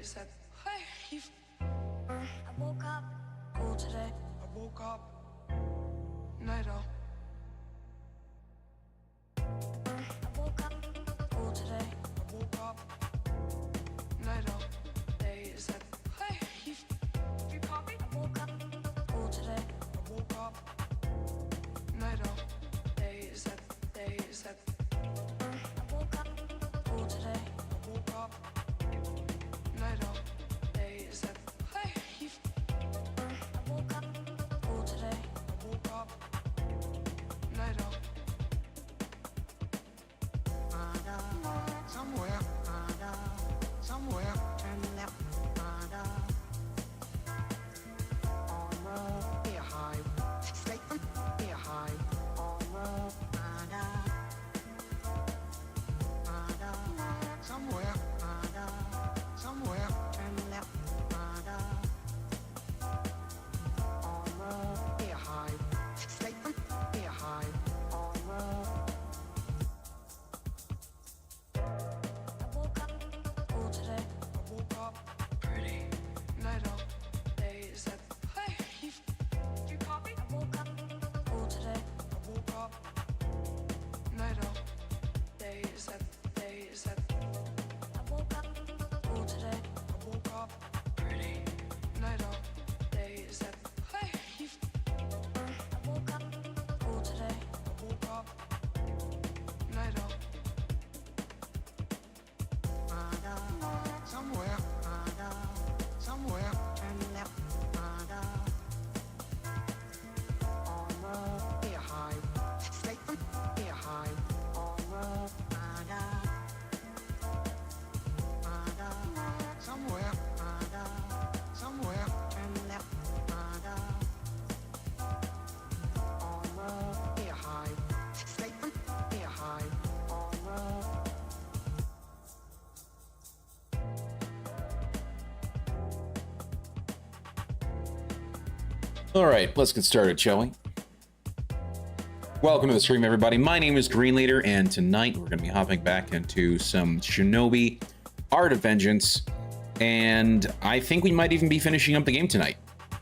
said, hey, I woke up cool today. I woke up night out. I woke up cool today. I woke up night out. They said, hey, you copy? I woke up cool today. I woke up night out. They said, I woke up cool today. I woke up night out. They said, hey, I woke up cool today. I woke up night out. Somewhere, and left, on the air high, straight from air high, on the somewhere, and left, on the air high, straight from air high, on the. I woke up cool today. I woke up pretty night out. They said, hey, you copy? I woke up cool today. I woke up night out. They said, I woke up cool today. I woke up pretty night out. They said, hey, I woke up cool today. I woke up night out. Somewhere, and left, on the air high, straight from air high, on the somewhere, and left, on the air high, straight from air high, on the. All right, let's get started, shall we? Welcome to the stream, everybody. My name is Green Leader, and tonight we're going to be hopping back into some Shinobi Art of Vengeance, and I think we might even be finishing up the game tonight.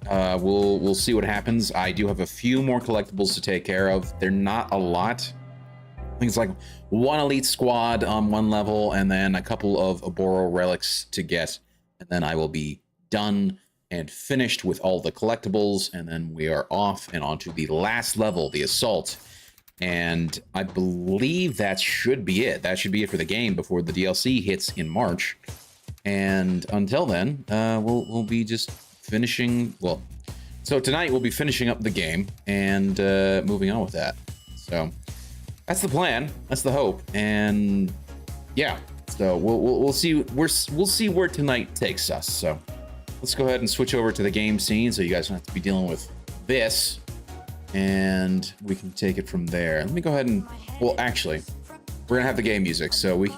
We'll see what happens. I do have a few more collectibles to take care of. They're not a lot. I think it's like one elite squad on one level, and then a couple of Oboro relics to get, and then I will be done and finished with all the collectibles, and then we are off and onto the last level, the assault. And I believe that should be it. That should be it for the game before the DLC hits in March. And until then, we'll be just finishing. Well, so tonight we'll be finishing up the game and moving on with that. So that's the plan. That's the hope. And yeah, so we'll see. We'll see where tonight takes us. So let's go ahead and switch over to the game scene so you guys don't have to be dealing with this, and we can take it from there. Let me go ahead and, well, actually, we're gonna have the game music, so we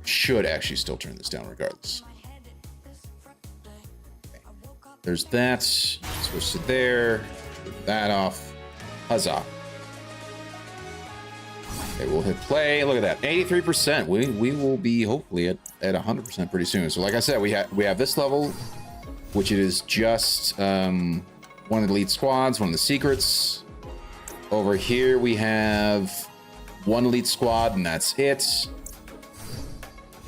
should actually still turn this down regardless. Okay. There's that, switch to there, get that off, huzzah. Okay, we'll hit play. Look at that, 83%. We will be hopefully at 100% pretty soon. So like I said, we have this level, which is just one of the elite squads, one of the secrets. Over here we have one elite squad, and that's it.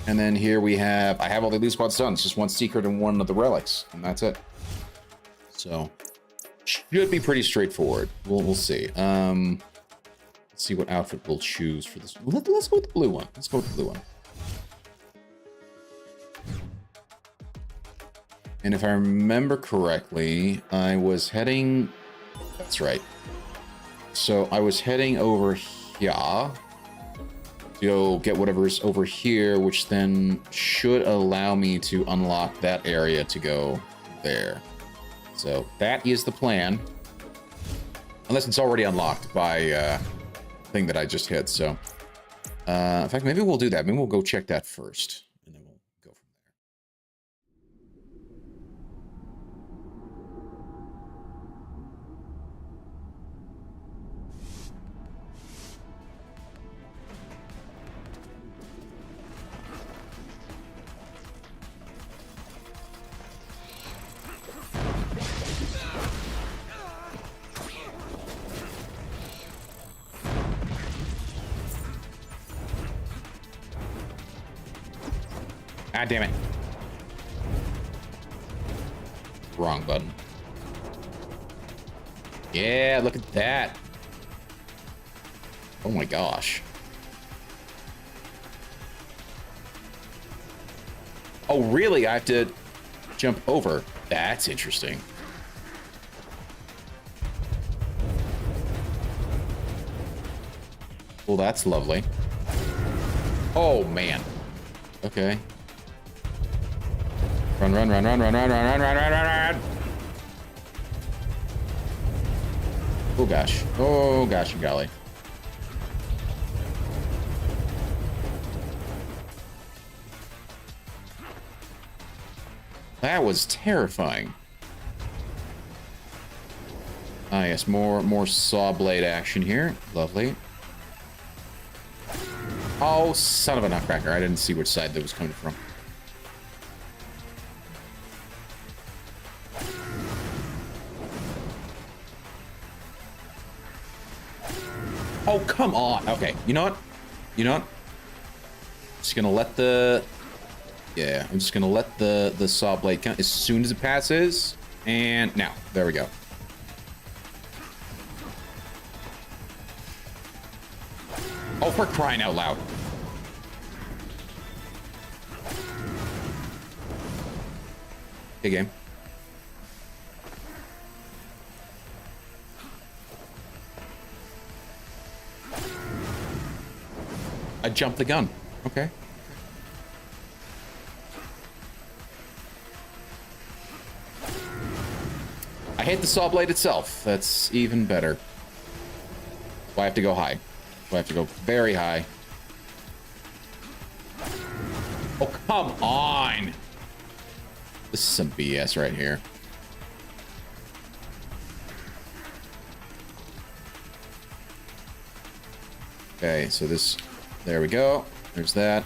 And then here we have, I have all the elite squads done. It's just one secret and one of the relics, and that's it. So should be pretty straightforward. We'll see. See what outfit we'll choose for this. Let's go with the blue one. Let's go with the blue one. And if I remember correctly, I was heading... That's right. So I was heading over here to go get whatever's over here, which then should allow me to unlock that area to go there. So that is the plan. Unless it's already unlocked by... thing that I just hit. So in fact, maybe we'll do that. Maybe we'll go check that first, and then we'll go from there. Ah, damn it. Wrong button. Yeah, look at that. Oh my gosh. Oh, really? I have to jump over. That's interesting. Well, that's lovely. Oh, man. Okay. Run, run, run, run, run, run, run, run, run, run, run, run. Oh, gosh. Oh, gosh and golly. That was terrifying. Ah, yes, more saw blade action here. Lovely. Oh, son of a nutcracker. I didn't see which side that was coming from. Oh, come on. Okay, you know what? You know what? Just gonna let the... Yeah, I'm just gonna let the saw blade come as soon as it passes. And now, there we go. Oh, for crying out loud. Hey, game. I jumped the gun. Okay. I hate the saw blade itself. That's even better. Do I have to go high? Do I have to go very high? Oh, come on! This is some BS right here. Okay, so this... There we go. There's that.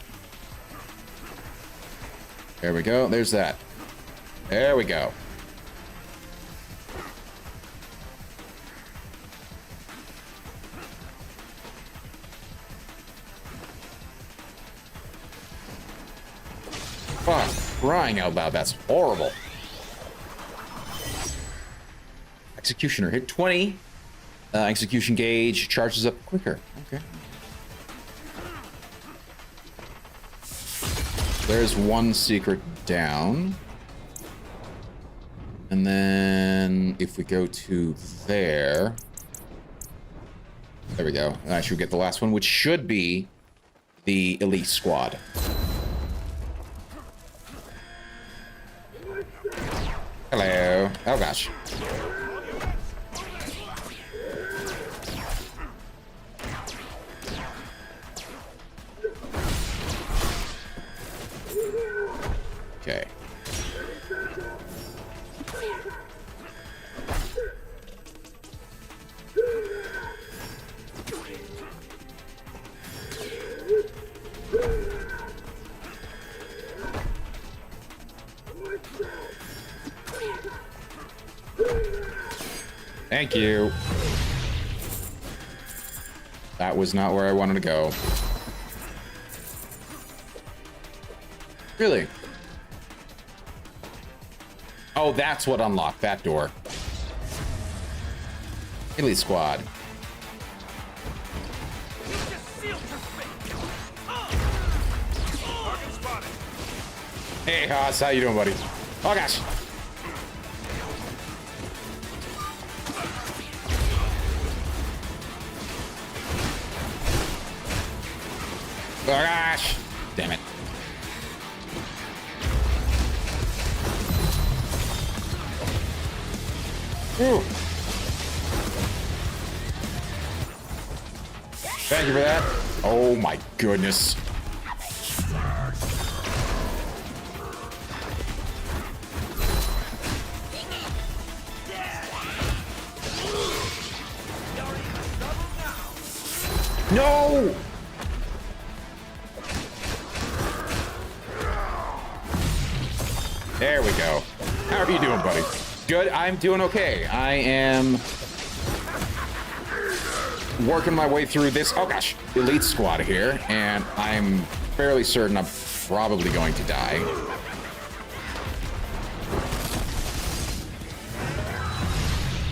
There we go. There's that. There we go. Fuck, crying out loud, that's horrible. Executioner hit 20. Execution gauge charges up quicker. Okay. There's one secret down. And then if we go to there. There we go. I should get the last one, which should be the elite squad. Hello. Oh gosh. Okay. Thank you. That was not where I wanted to go. Really? Oh, that's what unlocked that door. Elite squad. Hey, Haas, how you doing, buddy? Oh, gosh. Oh, gosh. Damn it. Ooh. Thank you for that. Oh, my goodness. No! There we go. How are you doing, buddy? Good. I'm doing okay. I am working my way through this. Oh gosh, elite squad here, and I'm fairly certain I'm probably going to die.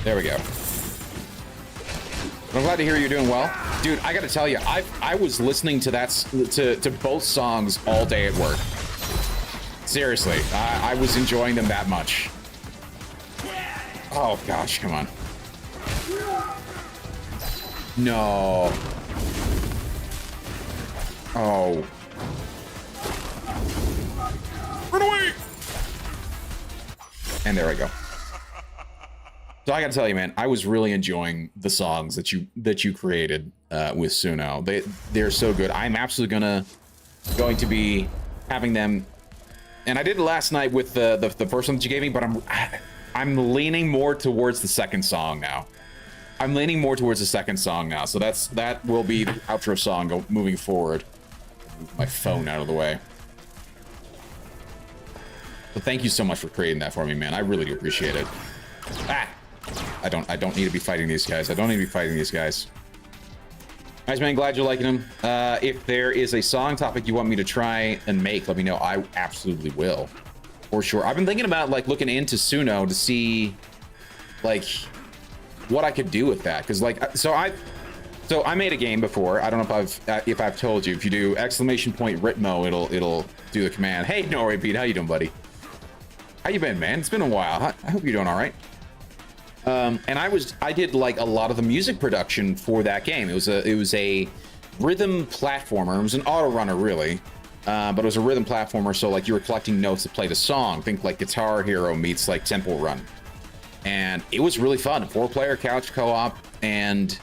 There we go. But I'm glad to hear you're doing well. Dude, I gotta tell you, I was listening to to both songs all day at work. Seriously, I was enjoying them that much. Oh gosh, come on. No. Oh. Run away! And there I go. So I gotta tell you, man, I was really enjoying the songs that you created with Suno. They're so good. I'm absolutely going to be having them, and I did it last night with the first one that you gave me, but I'm leaning more towards the second song now. I'm leaning more towards the second song now, so that will be the outro song moving forward. Move my phone out of the way. So thank you so much for creating that for me, man. I really do appreciate it. Ah! I don't need to be fighting these guys. I don't need to be fighting these guys. Nice, man. Glad you're liking them. If there is a song topic you want me to try and make, let me know. I absolutely will. For sure. I've been thinking about, like, looking into Suno to see, like, what I could do with that. Because, like, so I made a game before. I don't know if I've told you. If you do !Ritmo, it'll do the command. Hey, no worry, Pete. How you doing, buddy? How you been, man? It's been a while. I hope you're doing all right. And I did like a lot of the music production for that game. It was a rhythm platformer. It was an auto runner, really, but it was a rhythm platformer. So like you were collecting notes to play the song. Think like Guitar Hero meets like Temple Run, and it was really fun. 4-player couch co-op, and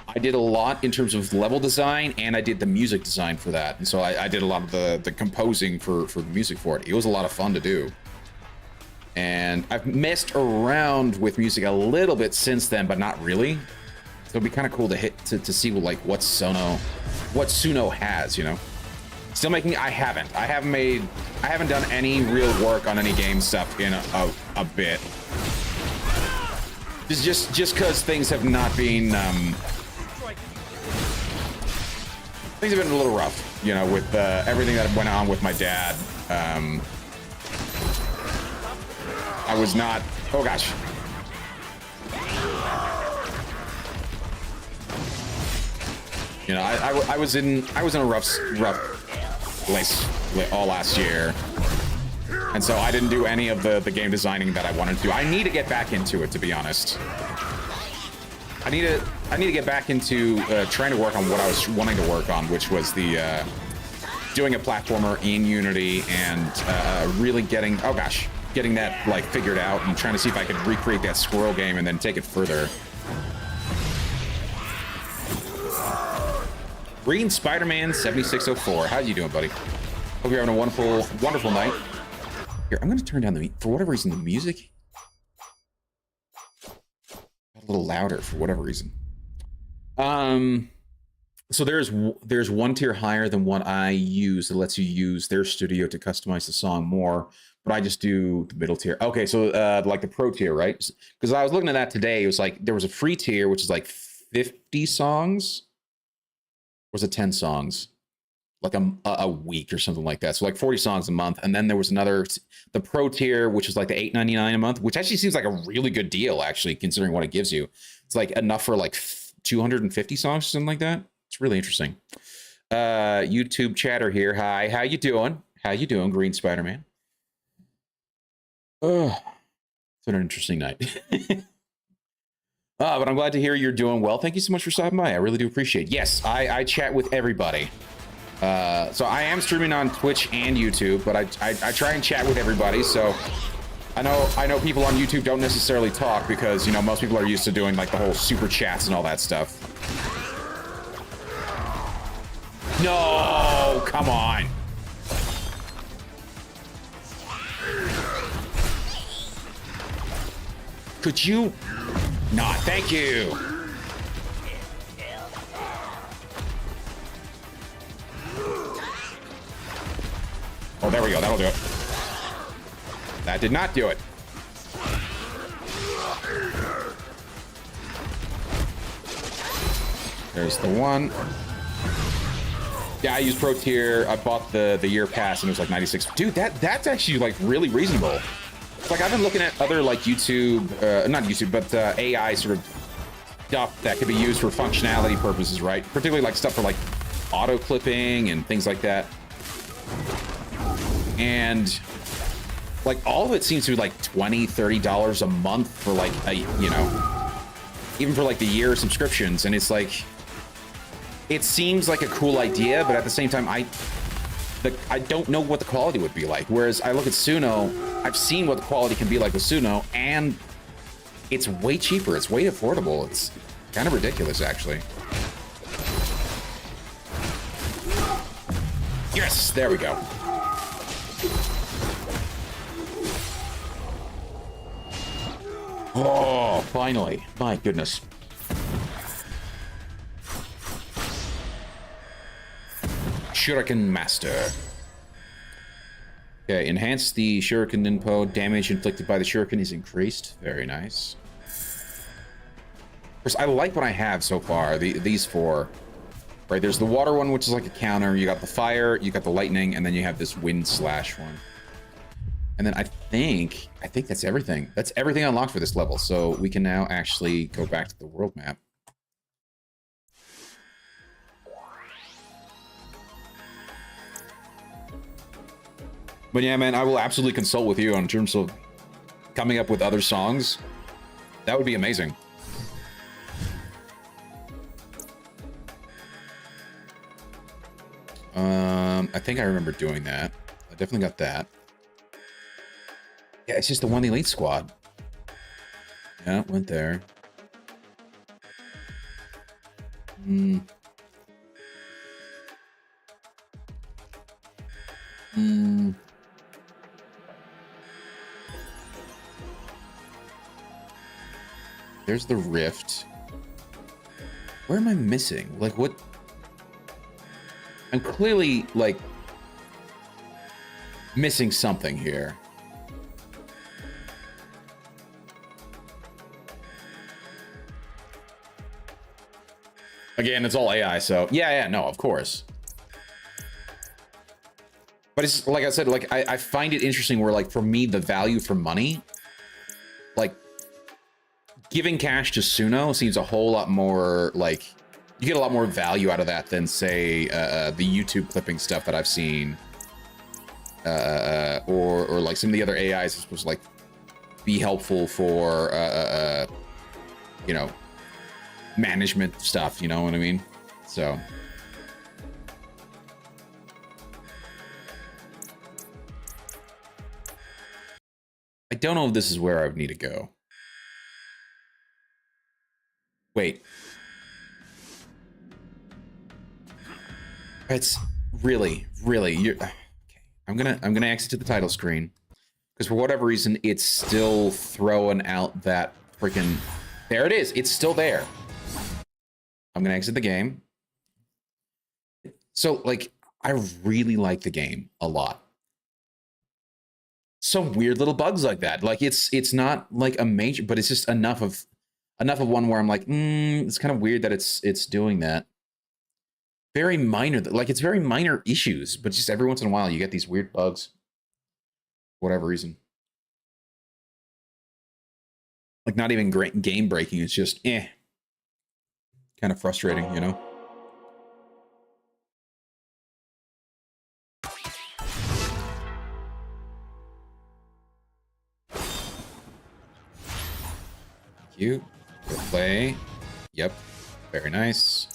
I did a lot in terms of level design, and I did the music design for that. And so I did a lot of the composing for the music for it. It was a lot of fun to do. And I've messed around with music a little bit since then, but not really. So it'd be kind of cool to see what Suno has, you know. Still making. I haven't done any real work on any game stuff in a bit. Just because things have not been things have been a little rough, you know, with everything that went on with my dad. I was not. Oh gosh. You know, I was in a rough place all last year, and so I didn't do any of the game designing that I wanted to do. I need to get back into it, to be honest. I need to get back into trying to work on what I was wanting to work on, which was the doing a platformer in Unity and really getting. Oh gosh. Getting that like figured out and trying to see if I could recreate that squirrel game and then take it further. Green Spider-Man 7604. How you doing, buddy? Hope you're having a wonderful night. Here, I'm gonna turn down for whatever reason, the music got a little louder for whatever reason. So there's one tier higher than what I use that lets you use their studio to customize the song more. But I just do the middle tier. Okay, so like the pro tier, right? Because I was looking at that today. It was like there was a free tier, which is like 50 songs. Or was it 10 songs? Like a week or something like that. So like 40 songs a month. And then there was the pro tier, which was like the $8.99 a month, which actually seems like a really good deal, actually, considering what it gives you. It's like enough for like 250 songs or something like that. It's really interesting. YouTube chatter here. Hi, how you doing? How you doing, Green Spider-Man? Oh, it's been an interesting night. But I'm glad to hear you're doing well. Thank you so much for stopping by. I really do appreciate it. Yes, I chat with everybody. So I am streaming on Twitch and YouTube, but I try and chat with everybody. So I know people on YouTube don't necessarily talk because, you know, most people are used to doing like the whole super chats and all that stuff. No, come on. Could you not? Thank you. Oh, there we go. That'll do it. That did not do it. There's the one. Yeah, I use Pro Tier. I bought the year pass and it was like 96. Dude, that's actually like really reasonable. It's like I've been looking at other like YouTube, not YouTube, but AI sort of stuff that could be used for functionality purposes, right? Particularly like stuff for like auto clipping and things like that. And like all of it seems to be like $20-30 a month for like a, you know, even for like the year subscriptions. And it's like, it seems like a cool idea, but at the same time, I don't know what the quality would be like. Whereas I look at Suno, I've seen what the quality can be like with Suno, and it's way cheaper. It's way affordable. It's kind of ridiculous, actually. Yes, there we go. Oh, finally. My goodness. Shuriken Master. Okay, enhance the Shuriken Ninpo. Damage inflicted by the Shuriken is increased. Very nice. Of course, I like what I have so far. These four. Right, there's the water one, which is like a counter. You got the fire, you got the lightning, and then you have this wind slash one. And then I think that's everything. That's everything unlocked for this level. So we can now actually go back to the world map. But yeah, man, I will absolutely consult with you in terms of coming up with other songs. That would be amazing. I think I remember doing that. I definitely got that. Yeah, it's just the one elite squad. Yeah, went there. There's the rift. Where am I missing? Like, what? I'm clearly, like, missing something here. Again, it's all AI, so... Yeah, no, of course. But it's, like I said, like, I find it interesting where, like, for me, the value for money... Like, giving cash to Suno seems a whole lot more, like... You get a lot more value out of that than, say, the YouTube clipping stuff that I've seen. Or like, some of the other AIs are supposed to, like, be helpful for, you know... management stuff, you know what I mean? So I don't know if this is where I would need to go. Wait. It's really you're okay. I'm gonna exit to the title screen because for whatever reason it's still throwing out that freaking there it is. It's still there. I'm gonna exit the game. So, like, I really like the game a lot. Some weird little bugs like that. Like, it's not like a major, but it's just enough of one where I'm like, it's kind of weird that it's doing that. Very minor, like it's very minor issues, but just every once in a while you get these weird bugs. For whatever reason. Like, not even great game breaking. It's just kind of frustrating, you know? Thank you. Go play. Yep. Very nice.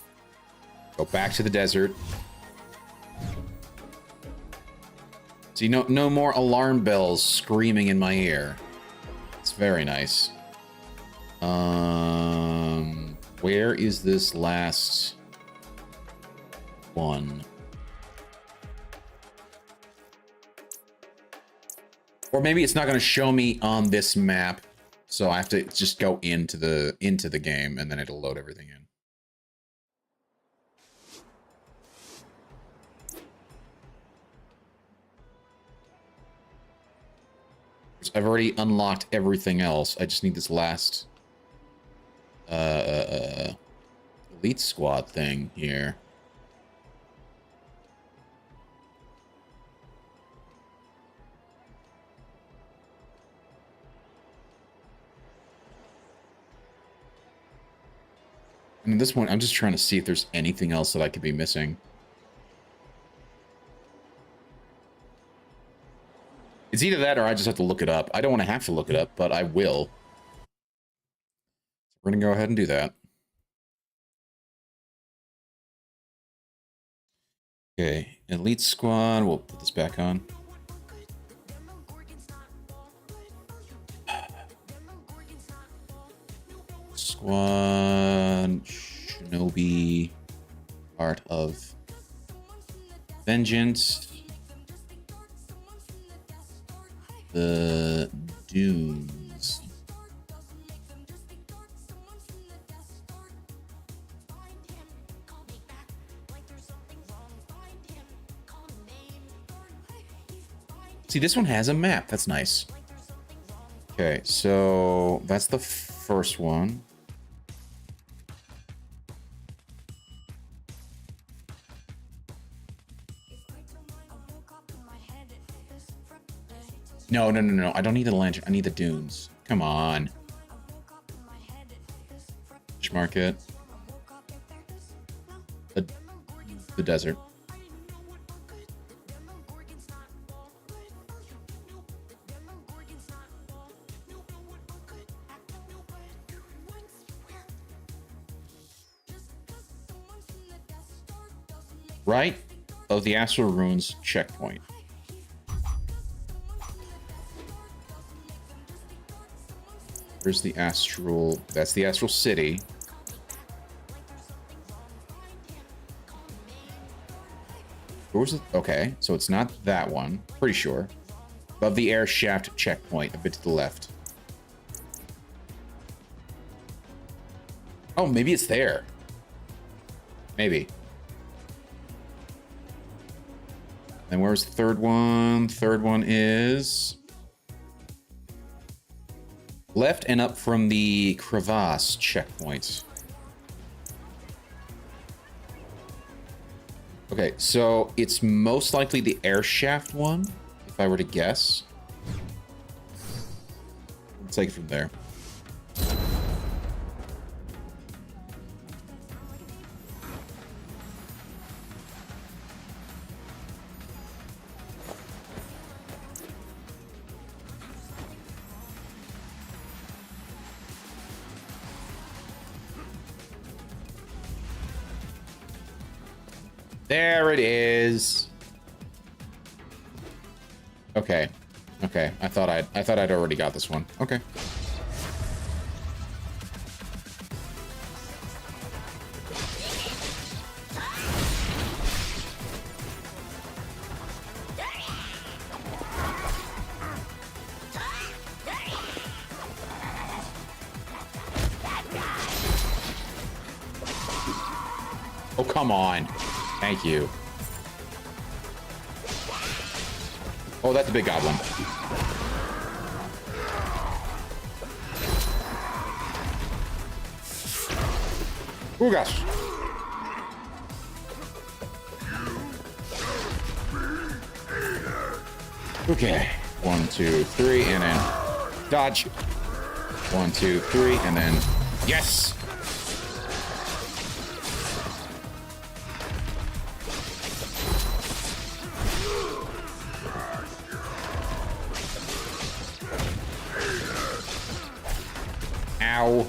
Go back to the desert. See, no more alarm bells screaming in my ear. It's very nice. Where is this last one? Or maybe it's not going to show me on this map, so I have to just go into the game and then it'll load everything in. I've already unlocked everything else. I just need this last elite squad thing here. mean, this one, I'm just trying to see if there's anything else that I could be missing. It's either that or I just have to look it up. I don't want to have to look it up, but I will. We're going to go ahead and do that. Okay, Elite Squad. We'll put this back on. Squad, Shinobi, Art of Vengeance, the Dunes. See, this one has a map. That's nice. Okay, so that's the first one. No. I don't need the lantern. I need the dunes. Come on. Fish market. The desert. Right of the Astral Ruins checkpoint. Where's the Astral? That's the Astral City. Where was it? Okay, so it's not that one. Pretty sure. Above the air shaft checkpoint, a bit to the left. Oh, maybe it's there. Maybe. And where's the third one? Third one is left and up from the crevasse checkpoint. Okay, so it's most likely the air shaft one, if I were to guess. We'll take it from there. There it is. Okay. Okay. I thought I'd already got this one. Okay. Oh, come on. Thank you. Oh, that's a big goblin. Oh, gosh. Okay. 1, 2, 3, and then dodge. 1, 2, 3, and then yes. Ow.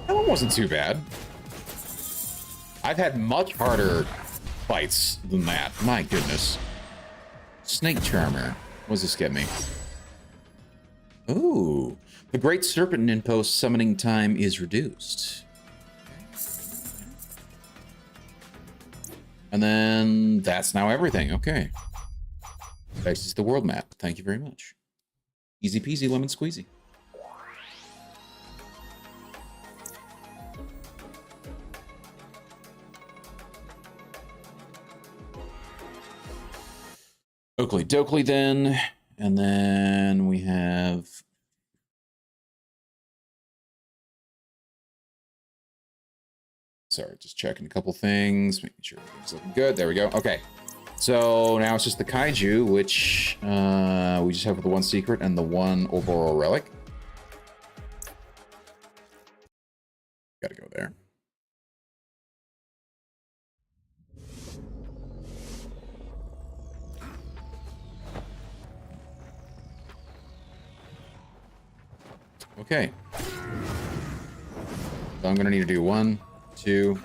That one wasn't too bad. I've had much harder fights than that. My goodness. Snake Charmer. What does this get me? Ooh. The Great Serpent Impost summoning time is reduced. And then that's now everything. Okay. That's just the world map. Thank you very much. Easy peasy, lemon squeezy. Oakley Dokley then. And then we have... Sorry, just checking a couple things, making sure everything's looking good. There we go. Okay. So now it's just the Kaiju, which we just have the one secret and the one Oboro relic. Okay. So I'm gonna need to do 1, 2.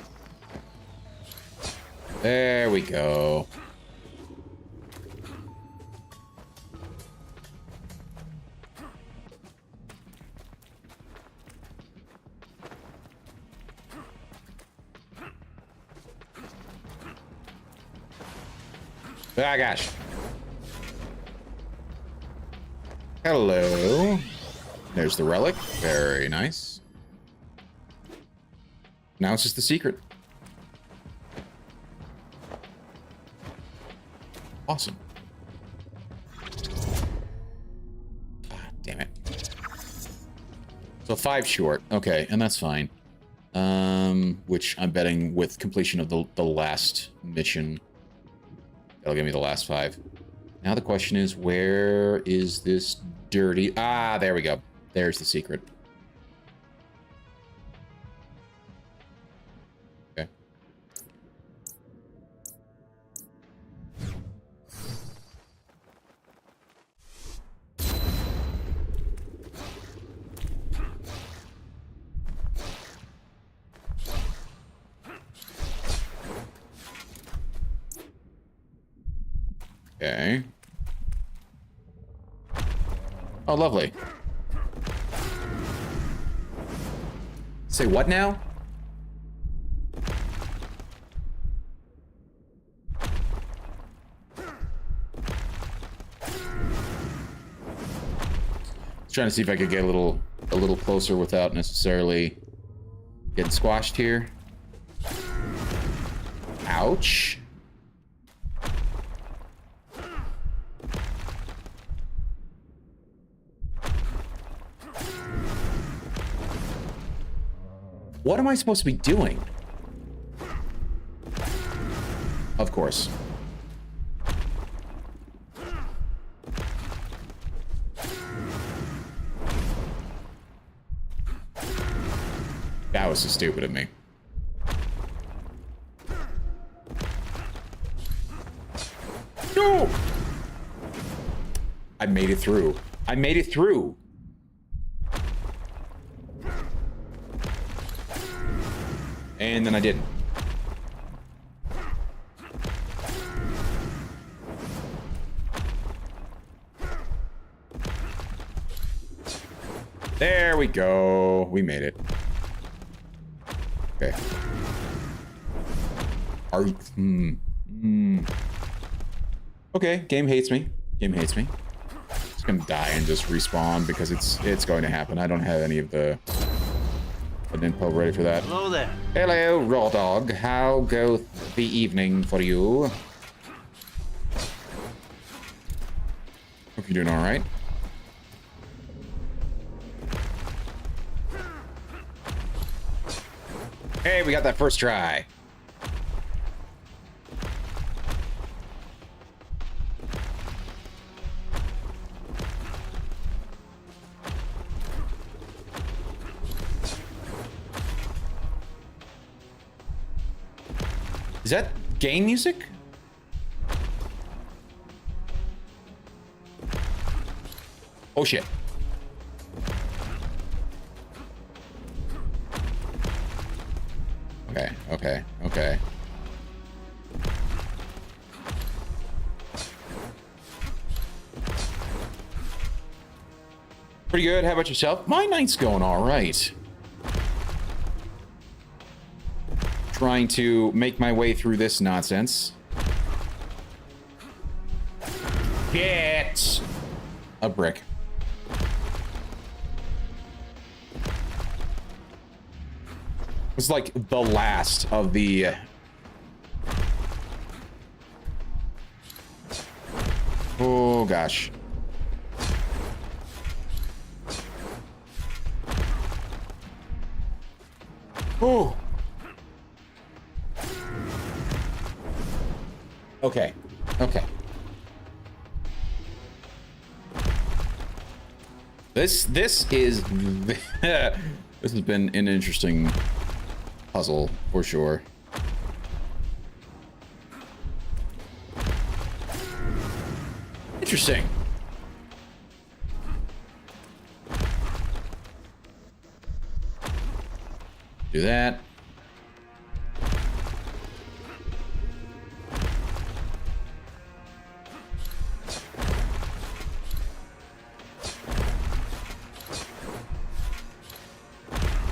There we go. Ah, gosh. Hello. There's the relic. Very nice. Now it's just the secret. Awesome. Ah, damn it. So 5 short. Okay, and that's fine. Which I'm betting with completion of the last mission, that'll give me the last 5. Now the question is, where is this dirty... Ah, there we go. There's the secret. Okay. Okay. Oh, lovely. Say what now? Trying to see if I could get a little closer without necessarily getting squashed here. Ouch. What am I supposed to be doing? Of course. That was so stupid of me. No! I made it through. I made it through. And then I didn't. There we go. We made it. Okay. Are you... Okay, game hates me. Game hates me. Just gonna die and just respawn because it's going to happen. I don't have any of the info ready for that. Hello there. Hello, Raw Dog. How goes the evening for you? Hope you're doing all right. Hey, we got that first try. Is that game music? Oh shit. Okay, okay, okay. Pretty good. How about yourself? My night's going all right. Trying to make my way through this nonsense. Get a brick. It's like the last of the... Oh, gosh. Oh. Okay. Okay. This is... this has been an interesting puzzle, for sure. Interesting. Do that.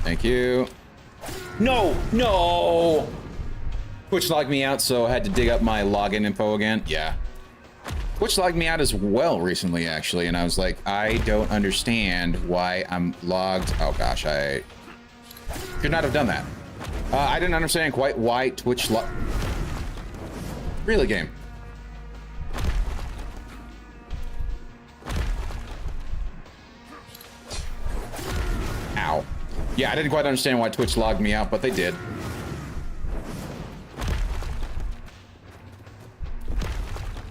Thank you. No, no. Twitch logged me out, so I had to dig up my login info again. Yeah. Twitch logged me out as well recently, actually, and I was like, I don't understand why I'm logged. Oh gosh, I should not have done that. I didn't understand quite why Twitch logged. Really, game. Ow. Yeah, I didn't quite understand why Twitch logged me out, but they did.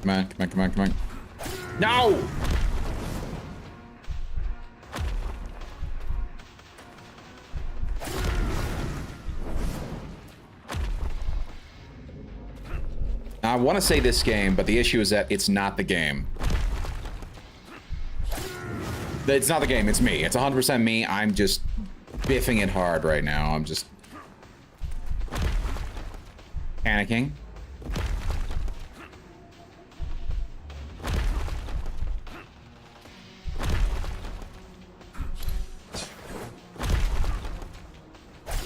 Come on, come on, come on, come on. No! I want to say this game, but the issue is that it's not the game. It's not the game, it's me. It's 100% me. I'm just biffing it hard right now. I'm just panicking.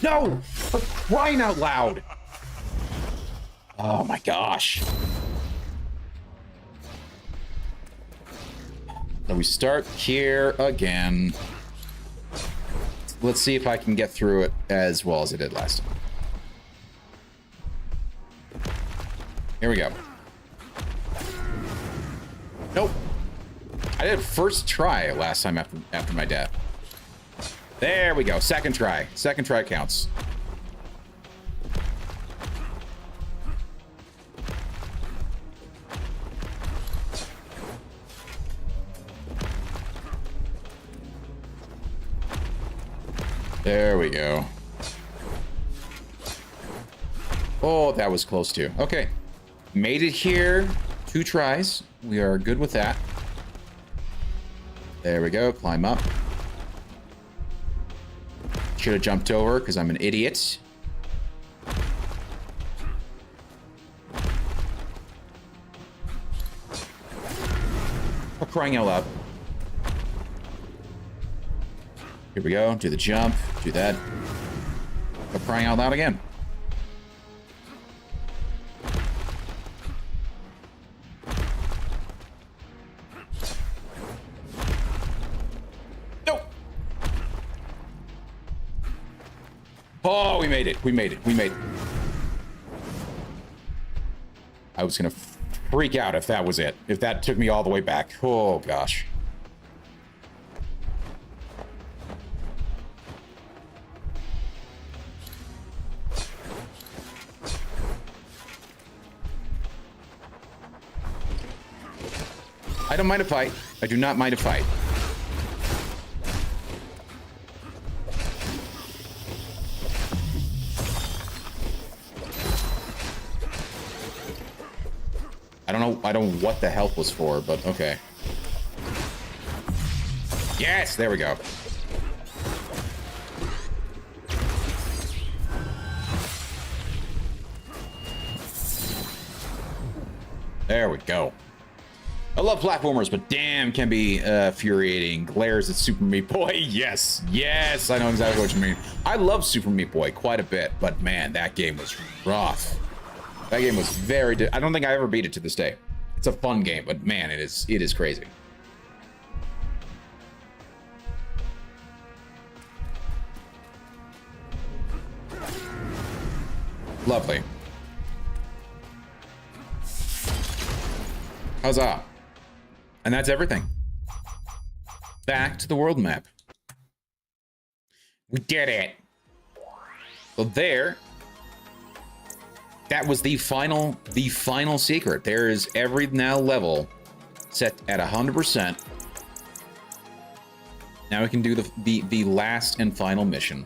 No! For crying out loud! Oh my gosh. So we start here again. Let's see if I can get through it as well as I did last time. Here we go. Nope. I did first try last time after my death. There we go. Second try. Second try counts. There we go. Oh, that was close too. Okay. Made it here. 2 tries. We are good with that. There we go. Climb up. Should have jumped over because I'm an idiot. For crying out loud. Here we go. Do the jump. Do that. For crying out loud again. No. Oh, we made it. We made it. We made it. I was gonna freak out if that was it. If that took me all the way back. Oh, gosh. I don't mind a fight. I do not mind a fight. I don't know what the health was for, but okay. Yes, there we go. There we go. I love platformers, but damn, can be infuriating. Glares at Super Meat Boy. Yes, yes, I know exactly what you mean. I love Super Meat Boy quite a bit, but man, that game was rough. That game was very. I don't think I ever beat it to this day. It's a fun game, but man, it is crazy. Lovely. Huzzah. And that's everything. Back to the world map. We did it. So there. That was the final secret. There is every now level set at 100%. Now we can do the last and final mission.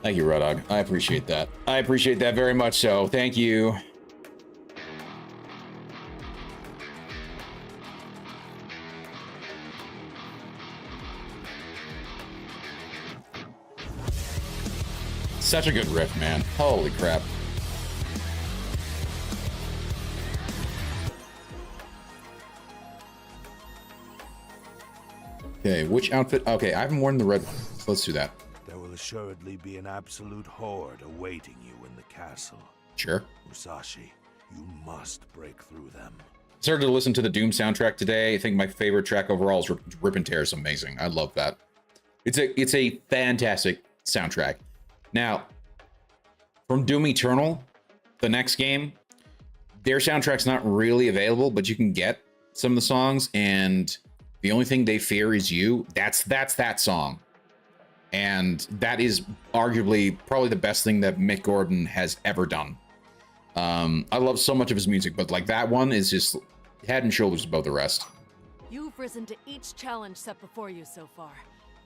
Thank you, Rodog. I appreciate that. I appreciate that very much so. Thank you. such a good riff, man. Holy crap. Okay, which outfit? Okay, I haven't worn the red one. So let's do that. There will assuredly be an absolute horde awaiting you in the castle. Sure. Musashi, you must break through them. Started to listen to the Doom soundtrack today. I think my favorite track overall is Rip and Tear is amazing. I love that. It's a fantastic soundtrack. Now, from Doom Eternal, the next game, their soundtrack's not really available, but you can get some of the songs, and The Only Thing They Fear Is You. That's that song. And that is arguably probably the best thing that Mick Gordon has ever done. I love so much of his music, but like that one is just head and shoulders above the rest. You've risen to each challenge set before you so far.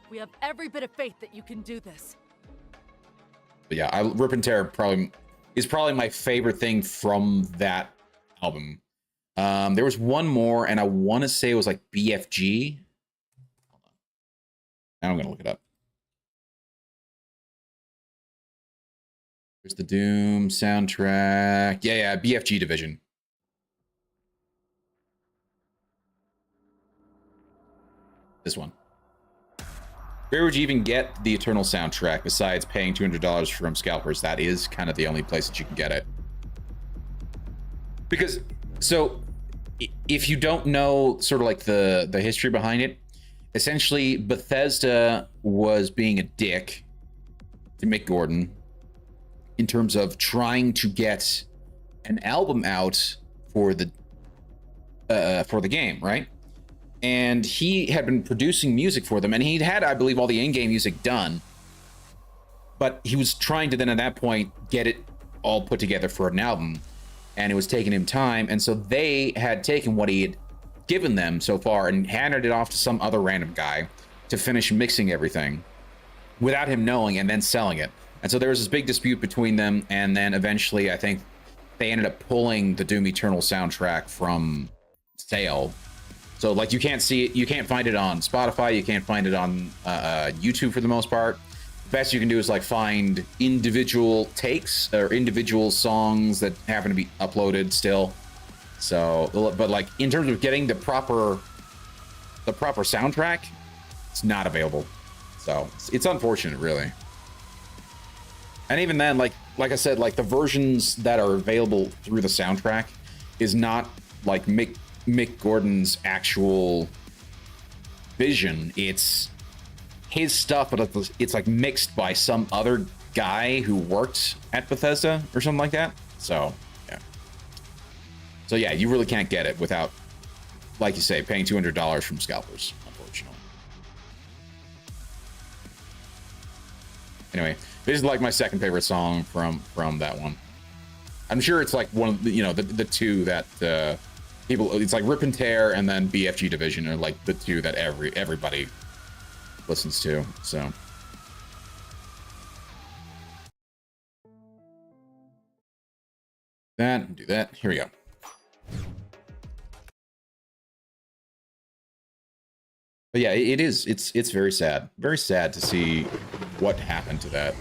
We have every bit of faith that you can do this. But yeah, Rip and Tear is probably my favorite thing from that album. There was one more, and I want to say it was like BFG. Hold on. Now I'm gonna look it up. There's the Doom soundtrack. Yeah, BFG Division. This one. Where would you even get the Eternal soundtrack besides paying $200 from scalpers? That is kind of the only place that you can get it. Because, so, if you don't know sort of like the history behind it, essentially Bethesda was being a dick to Mick Gordon in terms of trying to get an album out for the game, right? And he had been producing music for them, and he'd had, I believe, all the in-game music done. But he was trying to then, at that point, get it all put together for an album, and it was taking him time. And so they had taken what he had given them so far and handed it off to some other random guy to finish mixing everything without him knowing, and then selling it. And so there was this big dispute between them, and then eventually I think they ended up pulling the Doom Eternal soundtrack from sale. So like you can't see it, you can't find it on Spotify, you can't find it on YouTube for the most part. The best you can do is like find individual takes or individual songs that happen to be uploaded still. So, but like in terms of getting the proper soundtrack, it's not available. So it's unfortunate, really. And even then, like I said, like the versions that are available through the soundtrack is not like Mick Gordon's actual vision. It's his stuff, but it's like mixed by some other guy who worked at Bethesda or something like that. So yeah, you really can't get it without, like you say, paying $200 from scalpers, unfortunately. Anyway, this is like my second favorite song from that one. I'm sure it's like one of the, the two that people, it's like Rip and Tear and then BFG Division are like the two that everybody listens to. So do that. Here we go. But yeah, it's very sad. Very sad to see what happened to that.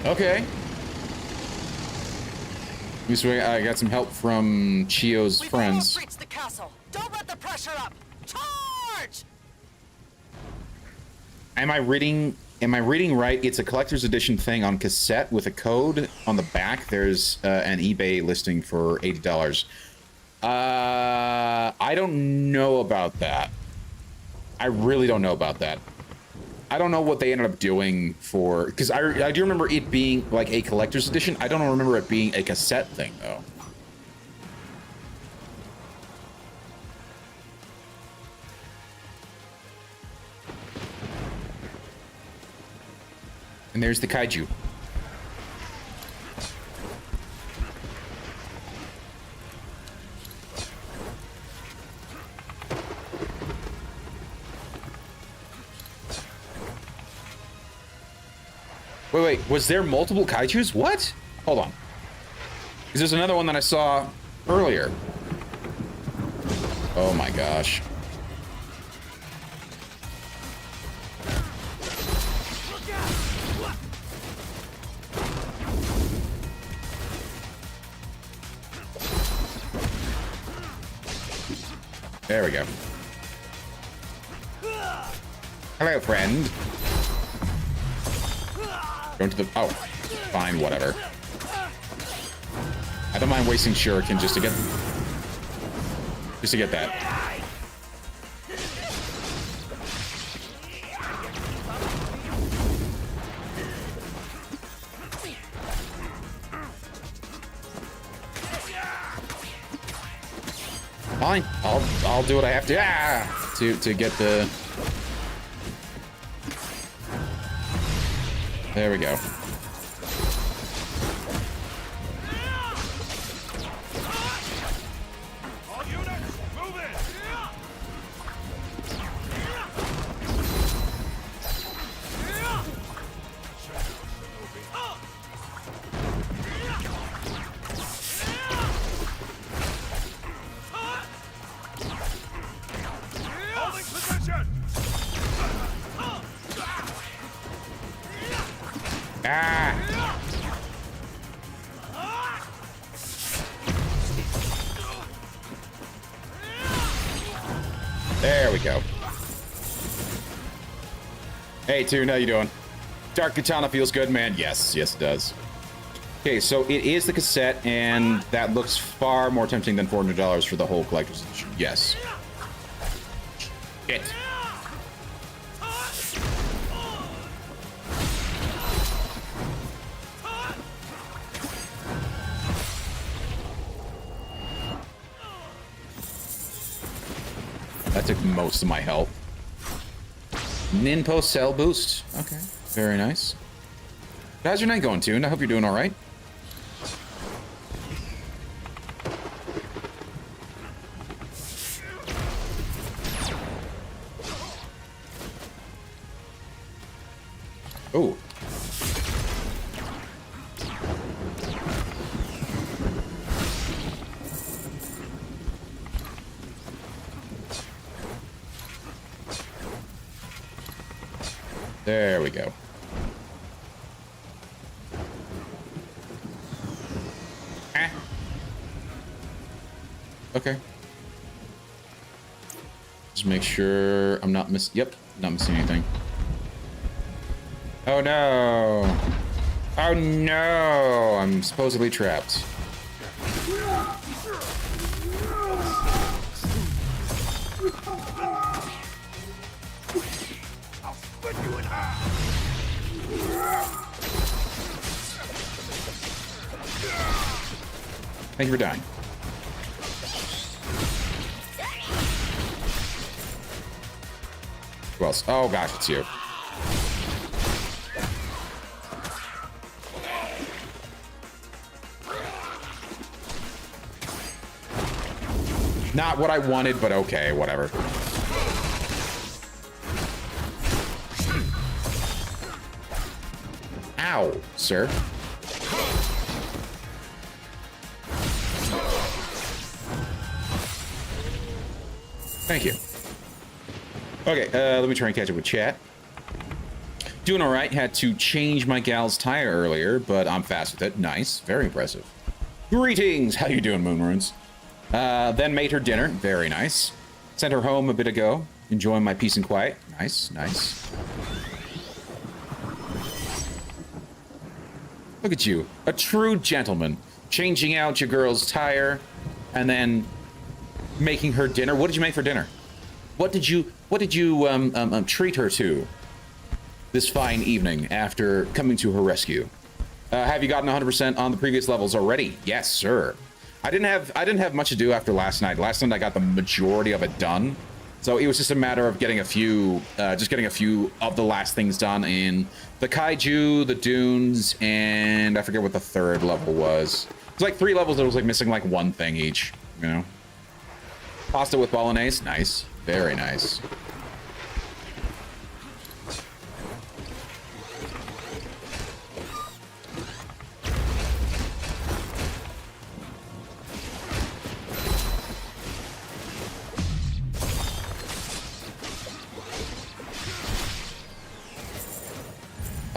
Okay. This way, I got some help from Chio's friends. We've almost reached the castle. Don't let the pressure up. Charge! Am I reading right? It's a collector's edition thing on cassette with a code on the back. There's an eBay listing for $80. I don't know about that. I really don't know about that. I don't know what they ended up doing for, because I do remember it being like a collector's edition. I don't remember it being a cassette thing though. And there's the kaiju. Wait, was there multiple kaijus? What? Hold on. Because there's another one that I saw earlier. Oh my gosh. There we go. Hello, friend. Going to the... Oh, fine, whatever. I don't mind wasting shuriken just to get that. Fine, I'll do what I have to to get the... There we go. All units, move in! Holding position! Ah! There we go. Hey, Toon, how you doing? Dark Katana feels good, man. Yes, it does. Okay, so it is the cassette, and that looks far more tempting than $400 for the whole collector's edition. Yes. Shit. That took most of my health. Ninpo cell boost. Okay, very nice. How's your night going, Toon? I hope you're doing all right. Oh. There we go. Ah. Okay. Just make sure I'm not missing. Yep, not missing anything. Oh no! Oh no! I'm supposedly trapped. Thank you for dying. Who else? Oh gosh, it's you. Not what I wanted, but okay, whatever. Ow, sir. Thank you. Okay, let me try and catch up with chat. Doing all right. Had to change my gal's tire earlier, but I'm fast with it. Nice. Very impressive. Greetings. How you doing, Moonrunes? Then made her dinner. Very nice. Sent her home a bit ago. Enjoying my peace and quiet. Nice, nice. Look at you. A true gentleman. Changing out your girl's tire and then making her dinner. What did you make for dinner? What did you treat her to this fine evening after coming to her rescue? Have you gotten 100% on the previous levels already? Yes, sir. I didn't have much to do after last night. Last night I got the majority of it done. So it was just a matter of getting a few of the last things done in the kaiju, the dunes, and I forget what the third level was. It's like 3 levels that was like missing like 1 thing each, you know? Pasta with bolognese, nice. Very nice.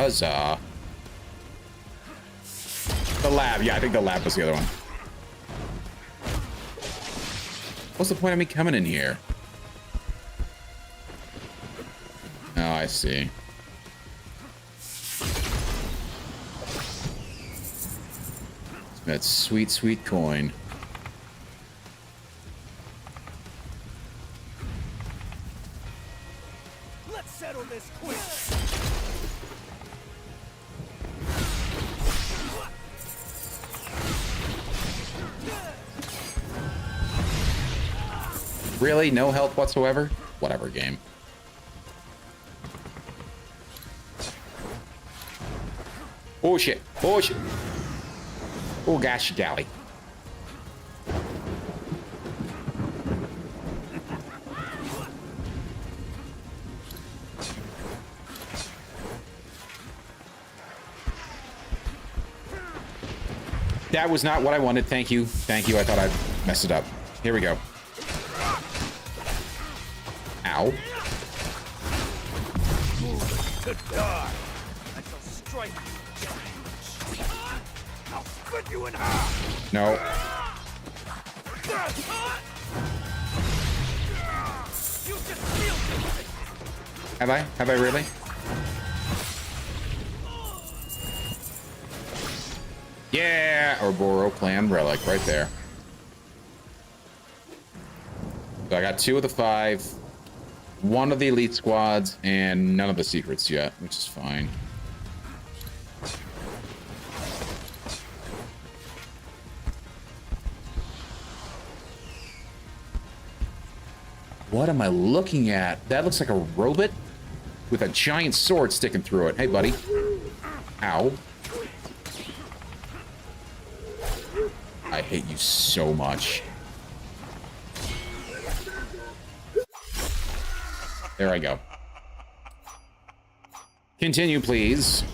Huzzah. The lab. Yeah, I think the lab was the other one. What's the point of me coming in here? Oh, I see. That sweet, sweet coin. Let's settle this quick. Really? No health whatsoever? Whatever, game. Oh shit. Oh shit. Oh gosh, golly. That was not what I wanted. Thank you. Thank you. I thought I messed it up. Here we go. Ow. To die. I shall strike you. I'll split you in half. No. You just feel Have I? Have I really? Yeah! Ouroboros Clan Relic right there. So I got 2 of the 5, 1 of the elite squads, and none of the secrets yet, which is fine. What am I looking at? That looks like a robot with a giant sword sticking through it. Hey, buddy. Ow. I hate you so much. There I go. Continue, please.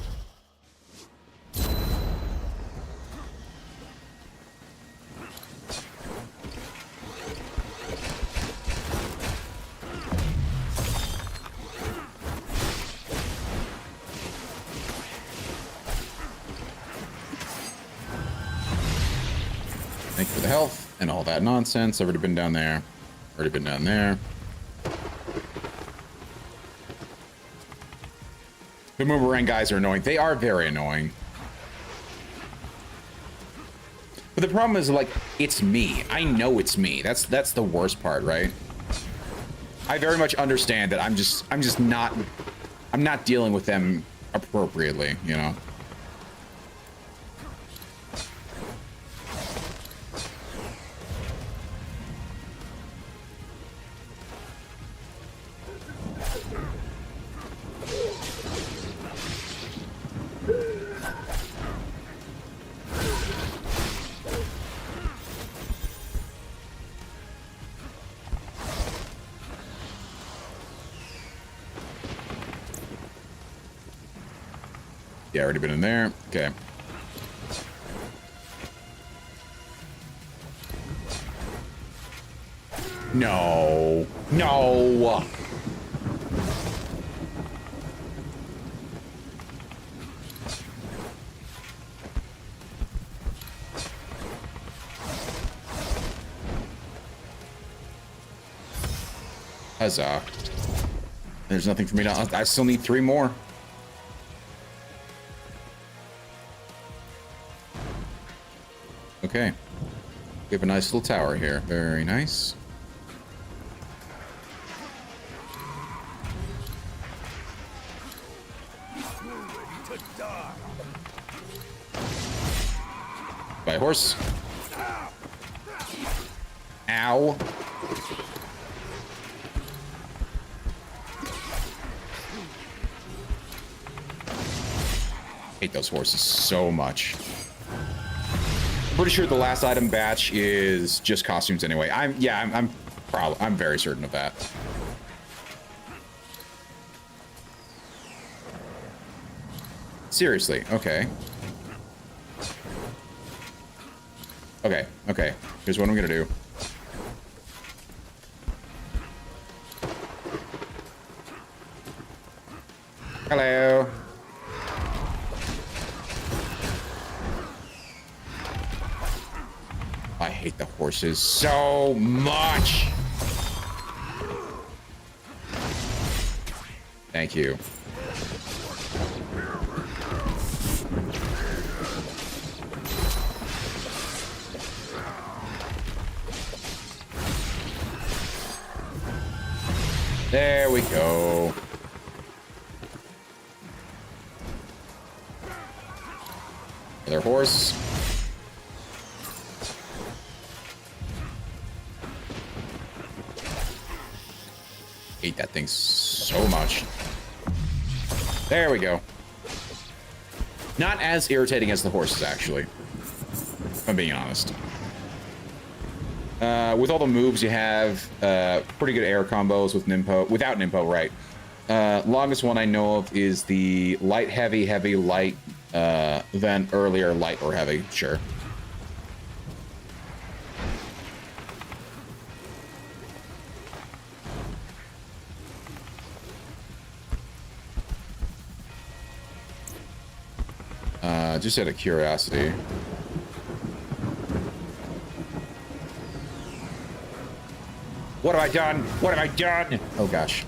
Thank you for the health and all that nonsense. I've already been down there. Already been down there. The boomerang guys are annoying. They are very annoying. But the problem is, like, it's me. I know it's me. That's the worst part, right? I very much understand that I'm not dealing with them appropriately, you know? Yeah, already been in there. Okay. No. No. Huzzah. There's nothing for me to... I still need 3 more. Okay. We have a nice little tower here. Very nice. By horse. Ow. Hate those horses so much. Pretty sure the last item batch is just costumes anyway. I'm very certain of that. Seriously, okay. Okay. Here's what I'm gonna do. Hello. hate the horses so much. Thank you. There we go. Another horse. Hate that thing so much. There we go. Not as irritating as the horses, actually. If I'm being honest. With all the moves you have, pretty good air combos with Nimpo. Without Nimpo, right. Longest one I know of is the light, heavy, heavy, light, then earlier light or heavy, sure. Just out of curiosity. What have I done? What have I done? Oh, gosh.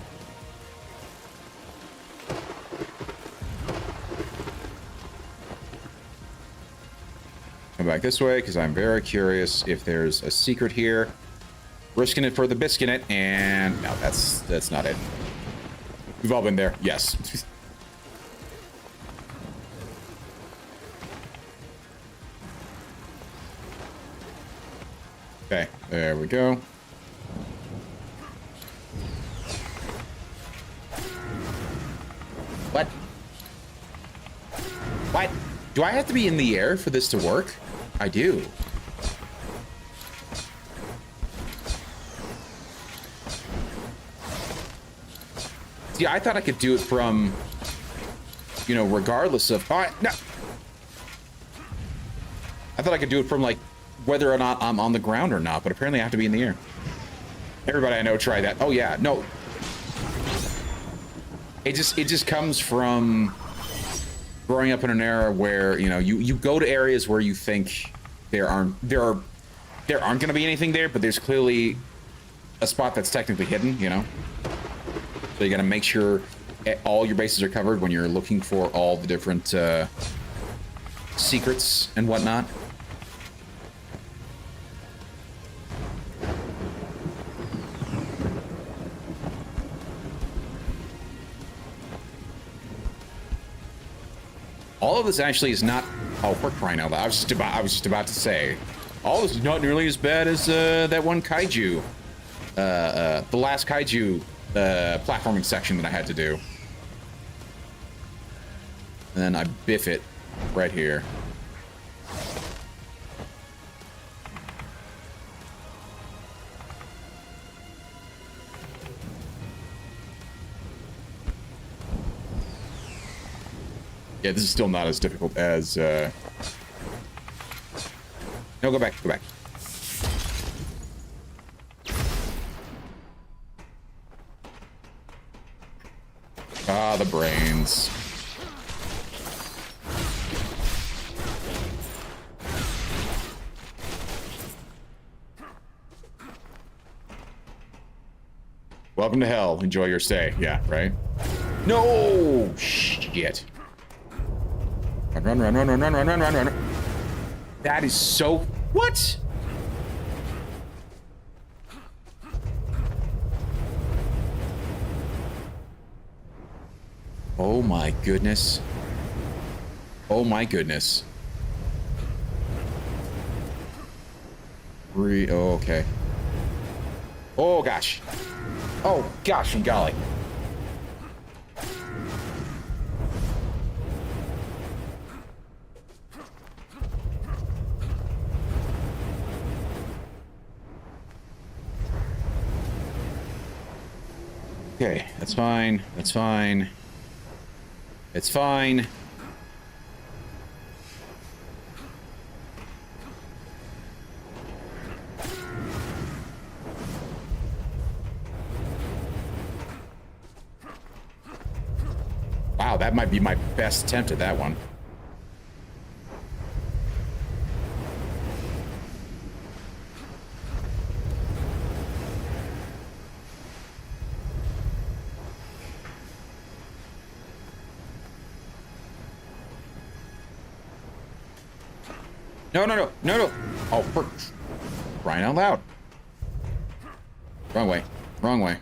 Come back this way, because I'm very curious if there's a secret here. Risking it for the biscuit, and no, that's not it. We've all been there. Yes. Okay, there we go. What? What? Do I have to be in the air for this to work? I do. See, I thought I could do it from, you know, regardless of... Oh, no! I thought I could do it from, like, whether or not I'm on the ground or not, but apparently I have to be in the air. Everybody I know try that. Oh, yeah. No. It just comes from growing up in an era where, you know, you go to areas where you think there aren't going to be anything there, but there's clearly a spot that's technically hidden, you know? So you got to make sure all your bases are covered when you're looking for all the different secrets and whatnot. All of this actually is not... Oh, we're crying out loud. I was just about to say, all this is not nearly as bad as that one kaiju, the last kaiju platforming section that I had to do. And then I biff it right here. Yeah, this is still not as difficult as, No, go back, go back. Ah, the brains. Welcome to hell. Enjoy your stay. Yeah, right? No! Shit. Run, run, run, run, run, run, run, run, run, run. That is so... What? Oh my goodness. Oh my goodness. Oh, okay. Oh gosh. Oh gosh and golly. Okay, that's fine. That's fine. It's fine. Wow, that might be my best attempt at that one. No, no, no, no, no. Oh, for crying out loud. Wrong way. Wrong way.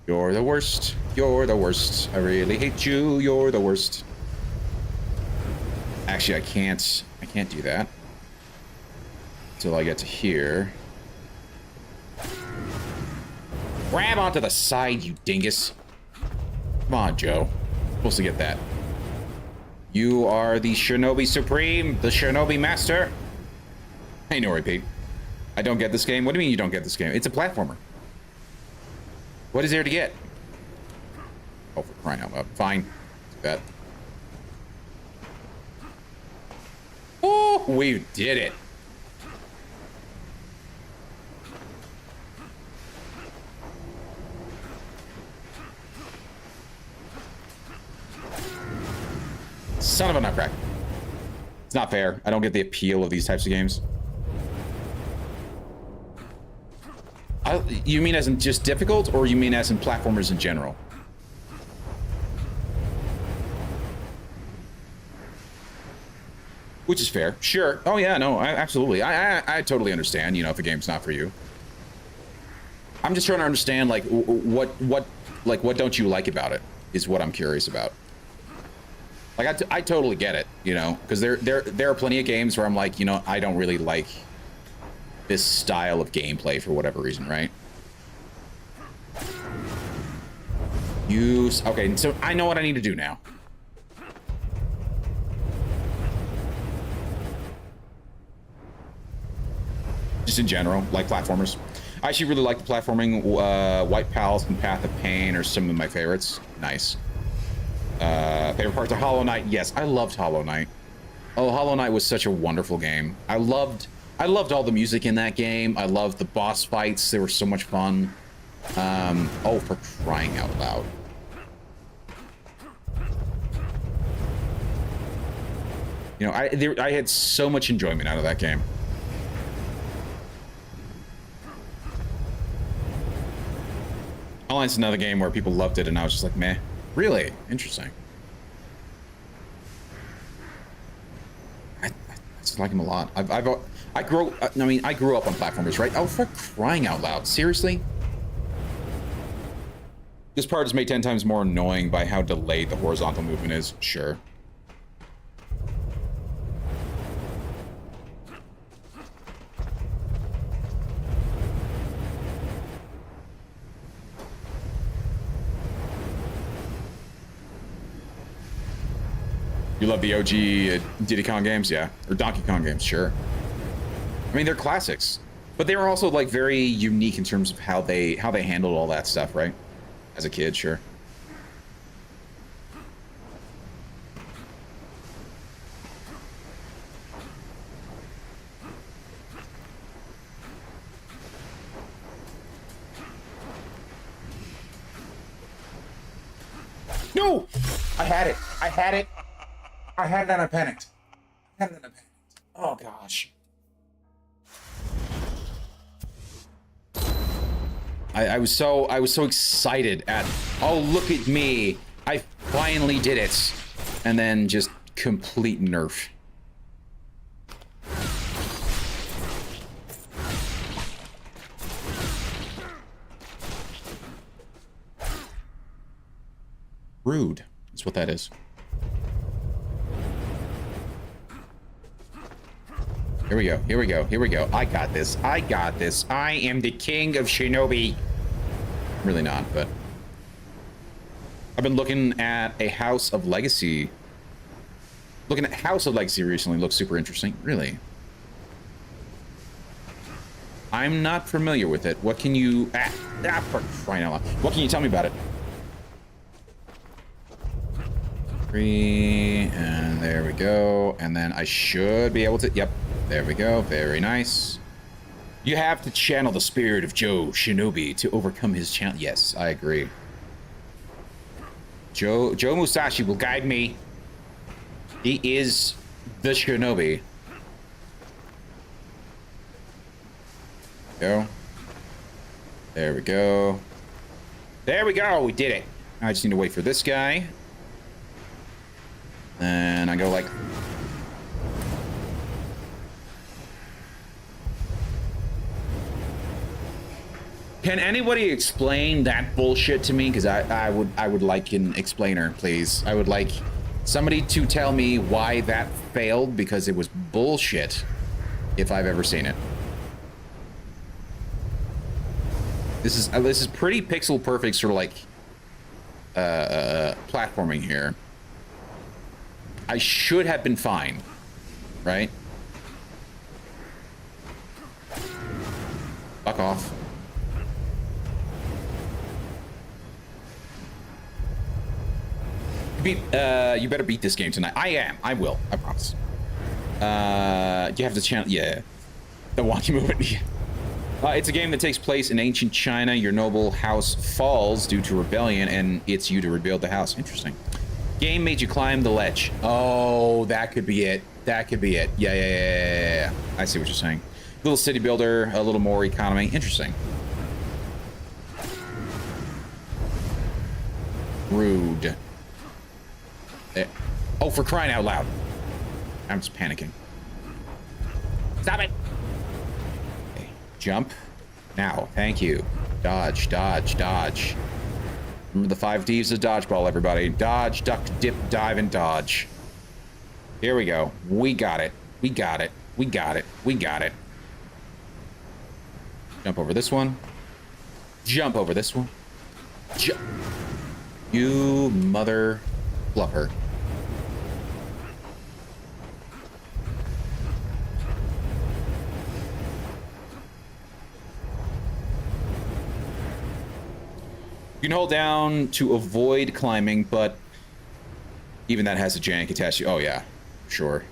You're the worst. You're the worst. I really hate you. You're the worst. Actually, I can't do that. Until I get to here. Grab onto the side, you dingus. Come on, Joe. Supposed to get that. You are the Shinobi Supreme, the Shinobi Master. Hey, no repeat. I don't get this game. What do you mean you don't get this game? It's a platformer. What is there to get? Oh, for crying out loud. Fine. Do that. Oh, we did it. Son of a nutcracker. It's not fair. I don't get the appeal of these types of games. You mean as in just difficult, or you mean as in platformers in general? Which is fair. Sure. Oh yeah, no, absolutely. I totally understand, you know, if a game's not for you. I'm just trying to understand, like, what don't you like about it, is what I'm curious about. Like, I totally get it, you know, because there are plenty of games where I'm like, you know, I don't really like this style of gameplay for whatever reason, right? Okay, so I know what I need to do now. Just in general, like platformers. I actually really like the platforming. White Palace and Path of Pain are some of my favorites. Nice. Favorite parts of Hollow Knight? Yes, I loved Hollow Knight. Oh, Hollow Knight was such a wonderful game. I loved all the music in that game. I loved the boss fights. They were so much fun. Oh, for crying out loud. You know, I had so much enjoyment out of that game. Online's another game where people loved it, and I was just like, meh. Really? Interesting. I just like him a lot. I grew up on platformers, right? Oh, for crying out loud. Seriously? This part is made 10 times more annoying by how delayed the horizontal movement is. Sure. You love the OG Diddy Kong games? Yeah. Or Donkey Kong games? Sure. I mean, they're classics. But they were also, like, very unique in terms of how they handled all that stuff, right? As a kid, sure. No! I had it. I had it. I had it and I panicked. Oh gosh. I was so excited at, oh, look at me. I finally did it. And then just complete nerf. Rude. That's what that is. Here we go, here we go, here we go. I got this, I got this. I am the king of Shinobi. Really not, but... I've been looking at a House of Legacy. Looking at House of Legacy recently looks super interesting. Really? I'm not familiar with it. What can you... for crying out loud. What can you tell me about it? 3, and there we go. And then I should be able to... Yep. There we go. Very nice. You have to channel the spirit of Joe Shinobi to overcome his challenge. Yes, I agree. Joe Musashi will guide me. He is the Shinobi. Go. There we go. There we go. We did it. I just need to wait for this guy. And I go like... Can anybody explain that bullshit to me? Because I would like an explainer, please. I would like somebody to tell me why that failed, because it was bullshit, if I've ever seen it. This is pretty pixel perfect, sort of like platforming here. I should have been fine, right? Fuck off. You better beat this game tonight. I am. I will. I promise. You have to channel. Yeah. The wonky movement. It's a game that takes place in ancient China. Your noble house falls due to rebellion, and it's you to rebuild the house. Interesting. Game made you climb the ledge. Oh, that could be it. That could be it. Yeah. I see what you're saying. Little city builder, a little more economy. Interesting. Rude. There. Oh, for crying out loud. I'm just panicking. Stop it. Okay. Jump. Now. Thank you. Dodge, dodge, dodge. Remember the 5 Ds of dodgeball, everybody. Dodge, duck, dip, dive, and dodge. Here we go. We got it. We got it. We got it. We got it. Jump over this one. Jump over this one. Jump. You mother fluffer. You can hold down to avoid climbing, but even that has a jank attached to you. Oh, yeah. Sure.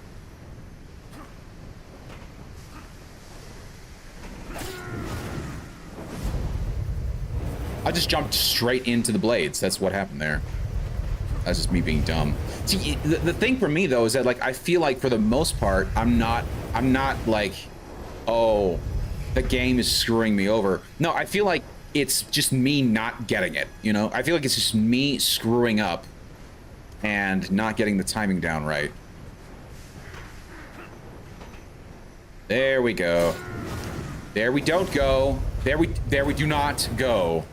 I just jumped straight into the blades. That's what happened there. That's just me being dumb. See, the thing for me, though, is that, like, I feel like for the most part, I'm not like, oh, the game is screwing me over. No, I feel like it's just me not getting it, you know? I feel like it's just me screwing up and not getting the timing down right. There we go. There we don't go. There we do not go.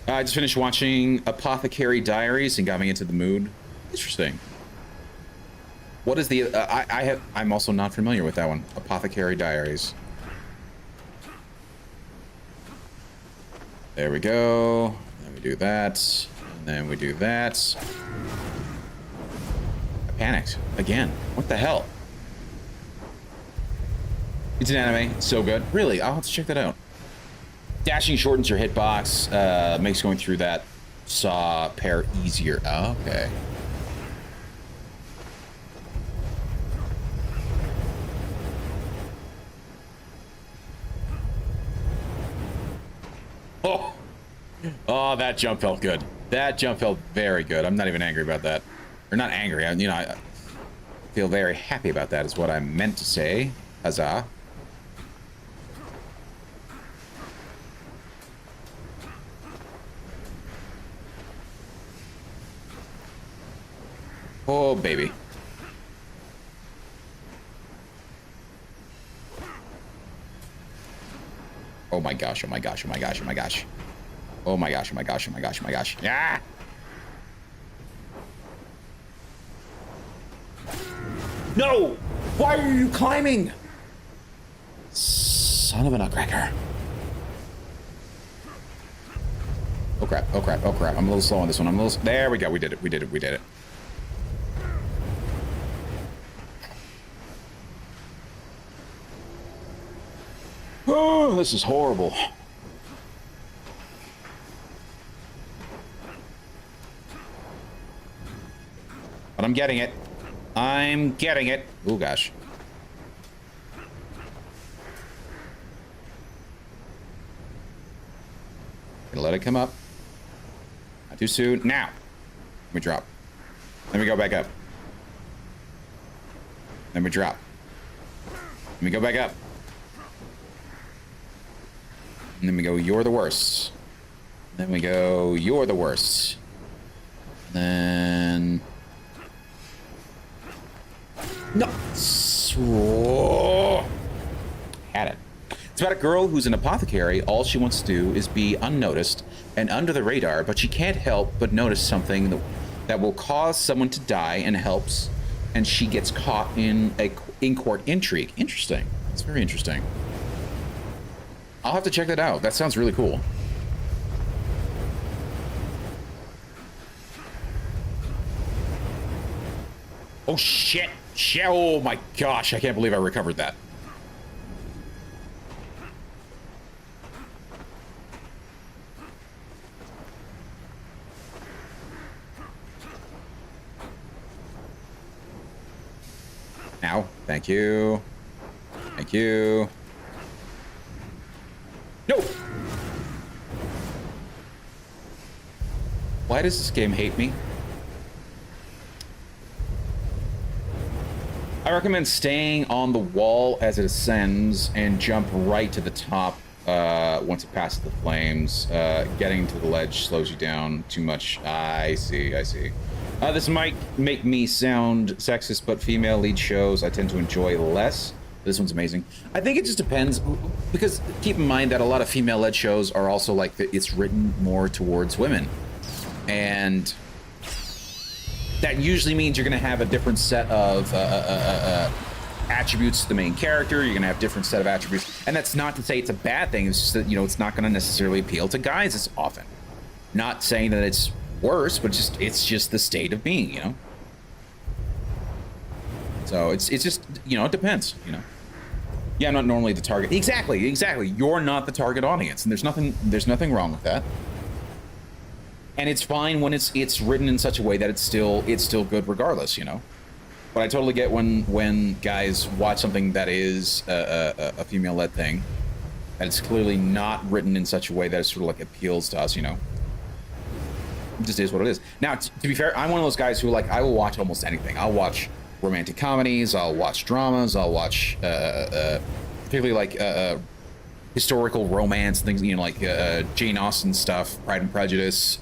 I just finished watching Apothecary Diaries and got me into the mood. Interesting. What is the... I'm also not familiar with that one. Apothecary Diaries. There we go. Then we do that. And then we do that. I panicked. Again. What the hell? It's an anime. It's so good. Really? I'll have to check that out. Dashing shortens your hitbox, makes going through that saw pair easier. Oh, okay. Oh, that jump felt good. That jump felt very good. I'm not even angry about that. Or not angry. I feel very happy about that is what I meant to say. Huzzah. Oh, baby. Oh my gosh, oh my gosh, oh my gosh, oh my gosh. Oh my gosh, oh my gosh, oh my gosh, oh my gosh. Yeah! No! Why are you climbing? Son of a nutcracker. Oh crap, oh crap, oh crap. I'm a little slow on this one. I'm a little... There we go, we did it, we did it, we did it. Oh, this is horrible. But I'm getting it. I'm getting it. Oh, gosh. Gonna let it come up. Not too soon. Now. Let me drop. Let me go back up. Let me drop. Let me go back up. And then we go, you're the worst. Then we go, you're the worst. Then... No! Whoa. Had it. It's about a girl who's an apothecary. All she wants to do is be unnoticed and under the radar, but she can't help but notice something that will cause someone to die and helps, and she gets caught in a in-court intrigue. Interesting. It's very interesting. I'll have to check that out. That sounds really cool. Oh, shit. Shit. Oh, my gosh. I can't believe I recovered that. Now. Thank you. Thank you. No! Why does this game hate me? I recommend staying on the wall as it ascends and jump right to the top once it passes the flames. Getting to the ledge slows you down too much. I see, I see. This might make me sound sexist, but female lead shows I tend to enjoy less. This one's amazing. I think it just depends, because keep in mind that a lot of female-led shows are also like it's written more towards women, and that usually means you're going to have a different set of attributes to the main character. You're going to have different set of attributes, and that's not to say it's a bad thing. It's just that, you know, it's not going to necessarily appeal to guys as often. Not saying that it's worse, but it's just the state of being, you know. So it's just, you know, it depends, you know. Yeah, I'm not normally the target. Exactly. You're not the target audience, and there's nothing wrong with that. And it's fine when it's written in such a way that it's still good regardless, you know. But I totally get when guys watch something that is a female-led thing, and it's clearly not written in such a way that it sort of like appeals to us, you know. It just is what it is. Now, to be fair, I'm one of those guys who, like, I will watch almost anything. I'll watch romantic comedies, I'll watch dramas, I'll watch particularly like historical romance things, you know, like Jane Austen stuff, Pride and Prejudice,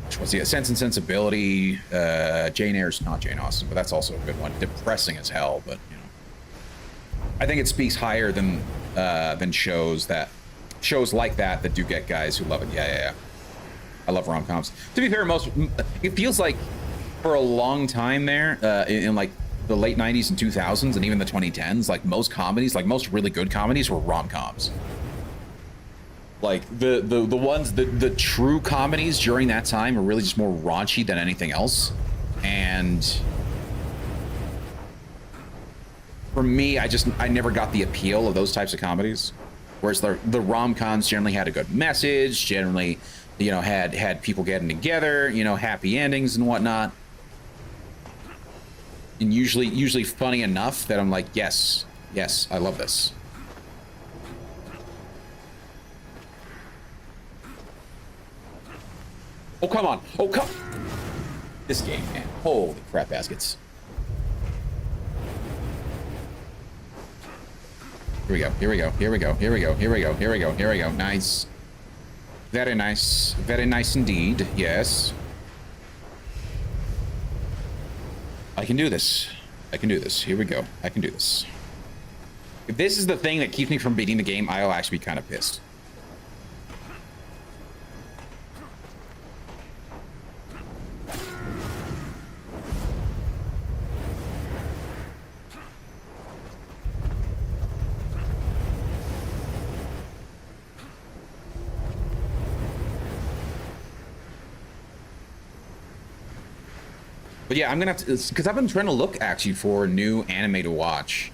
which was Sense and Sensibility. Jane Eyre's not Jane Austen, but that's also a good one. Depressing as hell, but you know, I think it speaks higher than shows like that do get guys who love it. Yeah. I love rom-coms. To be fair, it feels like for a long time there, in like the late 90s and 2000s and even the 2010s, like most comedies, like most really good comedies were rom-coms. Like the ones, the true comedies during that time were really just more raunchy than anything else. And for me, I never got the appeal of those types of comedies. Whereas the rom-coms generally had a good message, generally, you know, had people getting together, you know, happy endings and whatnot. And usually funny enough that I'm like, yes, I love this. Oh, come on. Oh, come. This game, man. Holy crap baskets. Here we go. Nice. Very nice. Very nice indeed. Yes. I can do this. Here we go. I can do this. If this is the thing that keeps me from beating the game, I'll actually be kind of pissed. But yeah, I'm gonna have to, because I've been trying to look actually for a new anime to watch,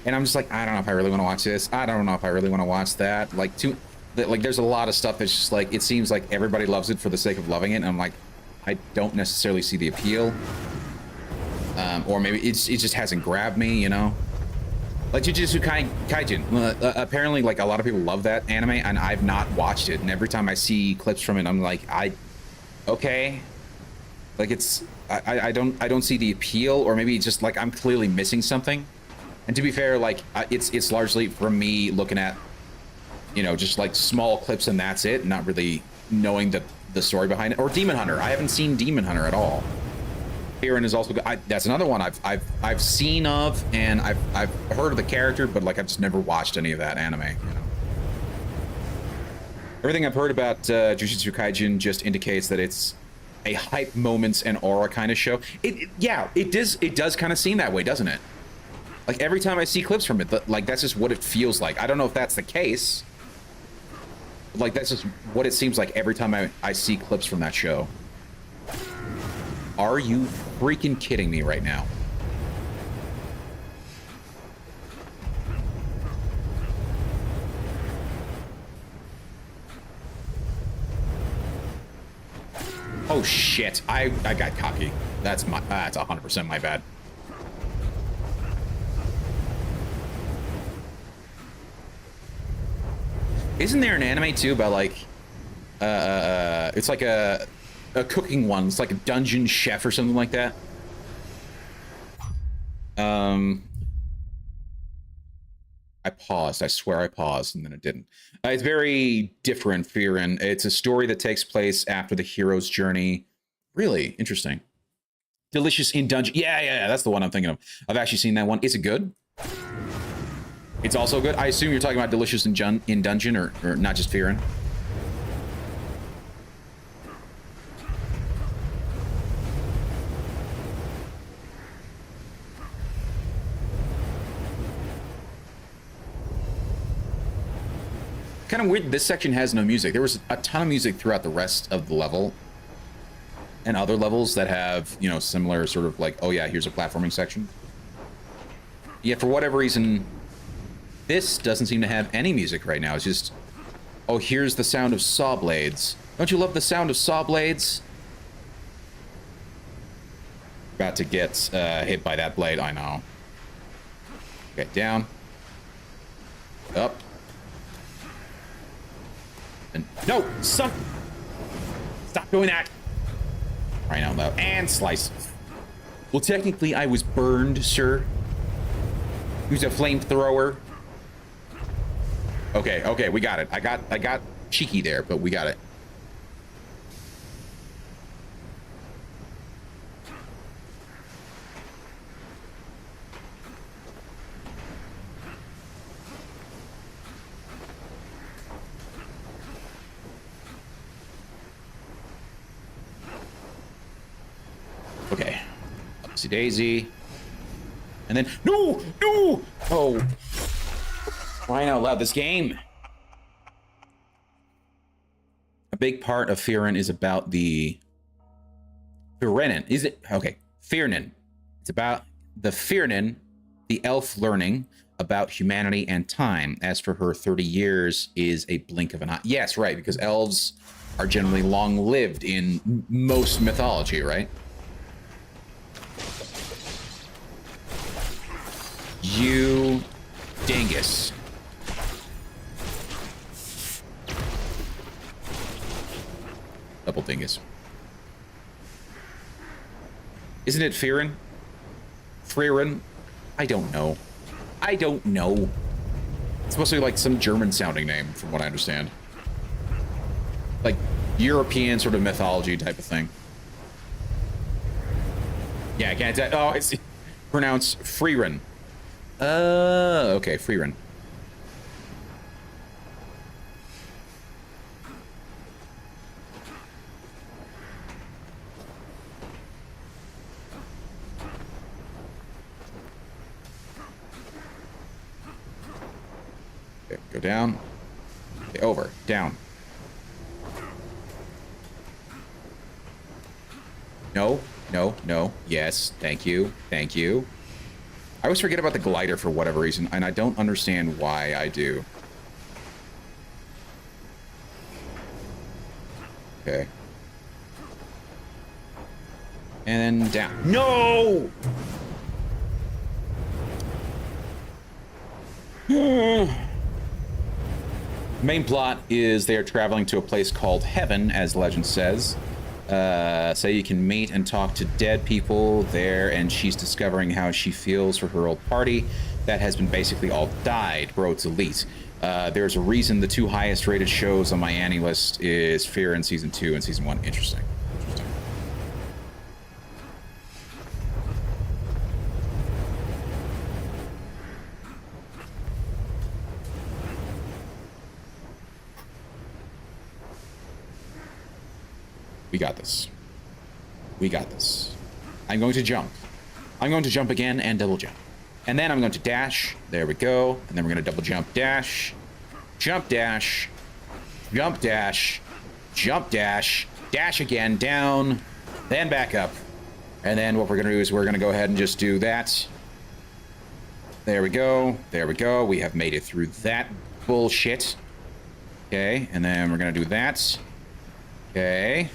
and I'm just like, I don't know if I really want to watch this. I don't know if I really want to watch that. Like, there's a lot of stuff that's just like, it seems like everybody loves it for the sake of loving it, and I'm like, I don't necessarily see the appeal, or maybe it just hasn't grabbed me, you know. Like Jujutsu Kaisen, apparently like a lot of people love that anime, and I've not watched it, and every time I see clips from it, I'm like, okay, like I don't see the appeal, or maybe it's just like I'm clearly missing something. And to be fair, like it's largely from me looking at you know, just like small clips and that's it, not really knowing the story behind it. Or Demon Hunter. I haven't seen Demon Hunter at all. Aaron is also good. That's another one I've seen of, and I've heard of the character, but like I've just never watched any of that anime. You know, everything I've heard about Jujutsu Kaisen just indicates that it's a hype moments and aura kind of show. Yeah, it does kind of seem that way, doesn't it? Like every time I see clips from it, like that's just what it feels like. I don't know if that's the case. But, like that's just what it seems like every time I see clips from that show. Are you freaking kidding me right now? Oh shit, I got cocky. That's 100% my bad. Isn't there an anime too about like it's like a cooking one. It's like a dungeon chef or something like that. I paused. I swear I paused, and then it didn't. It's very different, Fearin. It's a story that takes place after the hero's journey. Really interesting. Delicious in Dungeon. Yeah, that's the one I'm thinking of. I've actually seen that one. Is it good? It's also good. I assume you're talking about Delicious in Dungeon, or not just Fearin. Kind of weird this section has no music. There was a ton of music throughout the rest of the level and other levels that have, you know, similar sort of like, oh yeah, here's a platforming section. Yeah, for whatever reason, this doesn't seem to have any music right now. It's just, oh, here's the sound of saw blades. Don't you love the sound of saw blades? About to get hit by that blade, I know. Okay, down. Up. And no, stop doing that. Right now, though, and slice. Well, technically, I was burned, sir. Use a flamethrower. Okay, we got it. I got cheeky there, but we got it. Okay, upsy daisy, and then no, oh, crying out loud! This game. A big part of Fearin is about the Fearnin. Is it okay? Fearnin. It's about the Fearnin, the elf learning about humanity and time. As for her, 30 years is a blink of an eye. Yes, right, because elves are generally long-lived in most mythology, right? You dingus. Double dingus. Isn't it Fearin? Fearin? I don't know. It's supposed to be like some German sounding name, from what I understand. Like European sort of mythology type of thing. Yeah, I can't tell. Oh, it's pronounced Fearin. Okay, Fearin. Okay, go down. Okay, over. Down. No. Yes, thank you. I always forget about the glider for whatever reason, and I don't understand why I do. Okay. And then down. No! Main plot is they are traveling to a place called Heaven, as legend says. So you can meet and talk to dead people there, and she's discovering how she feels for her old party that has been basically all died. Bro, it's elite. There's a reason the 2 highest rated shows on my Annie list is Fear in Season 2 and Season 1. Interesting. Interesting. We got this. We got this. I'm going to jump. I'm going to jump again and double jump. And then I'm going to dash. There we go. And then we're going to double jump, dash. Jump, dash. Jump, dash. Jump, dash. Dash again, down. Then back up. And then what we're going to do is we're going to go ahead and just do that. There we go. There we go. We have made it through that bullshit. Okay. And then we're going to do that. Okay.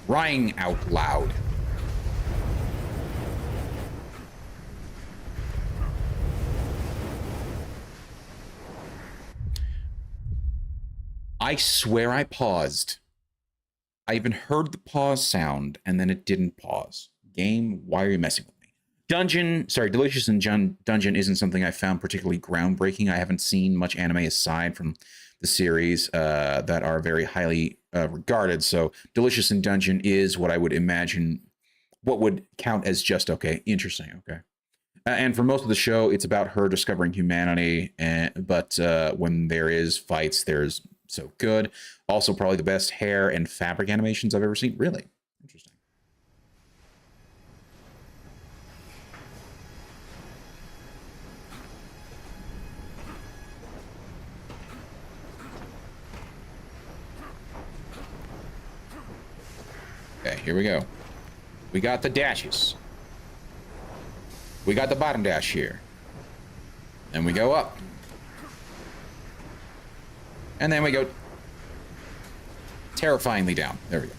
Crying out loud. I swear I paused. I even heard the pause sound, and then it didn't pause. Game, why are you messing with me? Delicious in Dungeon isn't something I found particularly groundbreaking. I haven't seen much anime aside from the series that are very highly regarded. So Delicious in Dungeon is what I would imagine what would count as just okay. Interesting. Okay. And for most of the show, it's about her discovering humanity. But when there is fights, there's so good. Also, probably the best hair and fabric animations I've ever seen. Really interesting. Okay, here we go. We got the dashes. We got the bottom dash here. And we go up. And then we go terrifyingly down. There we go.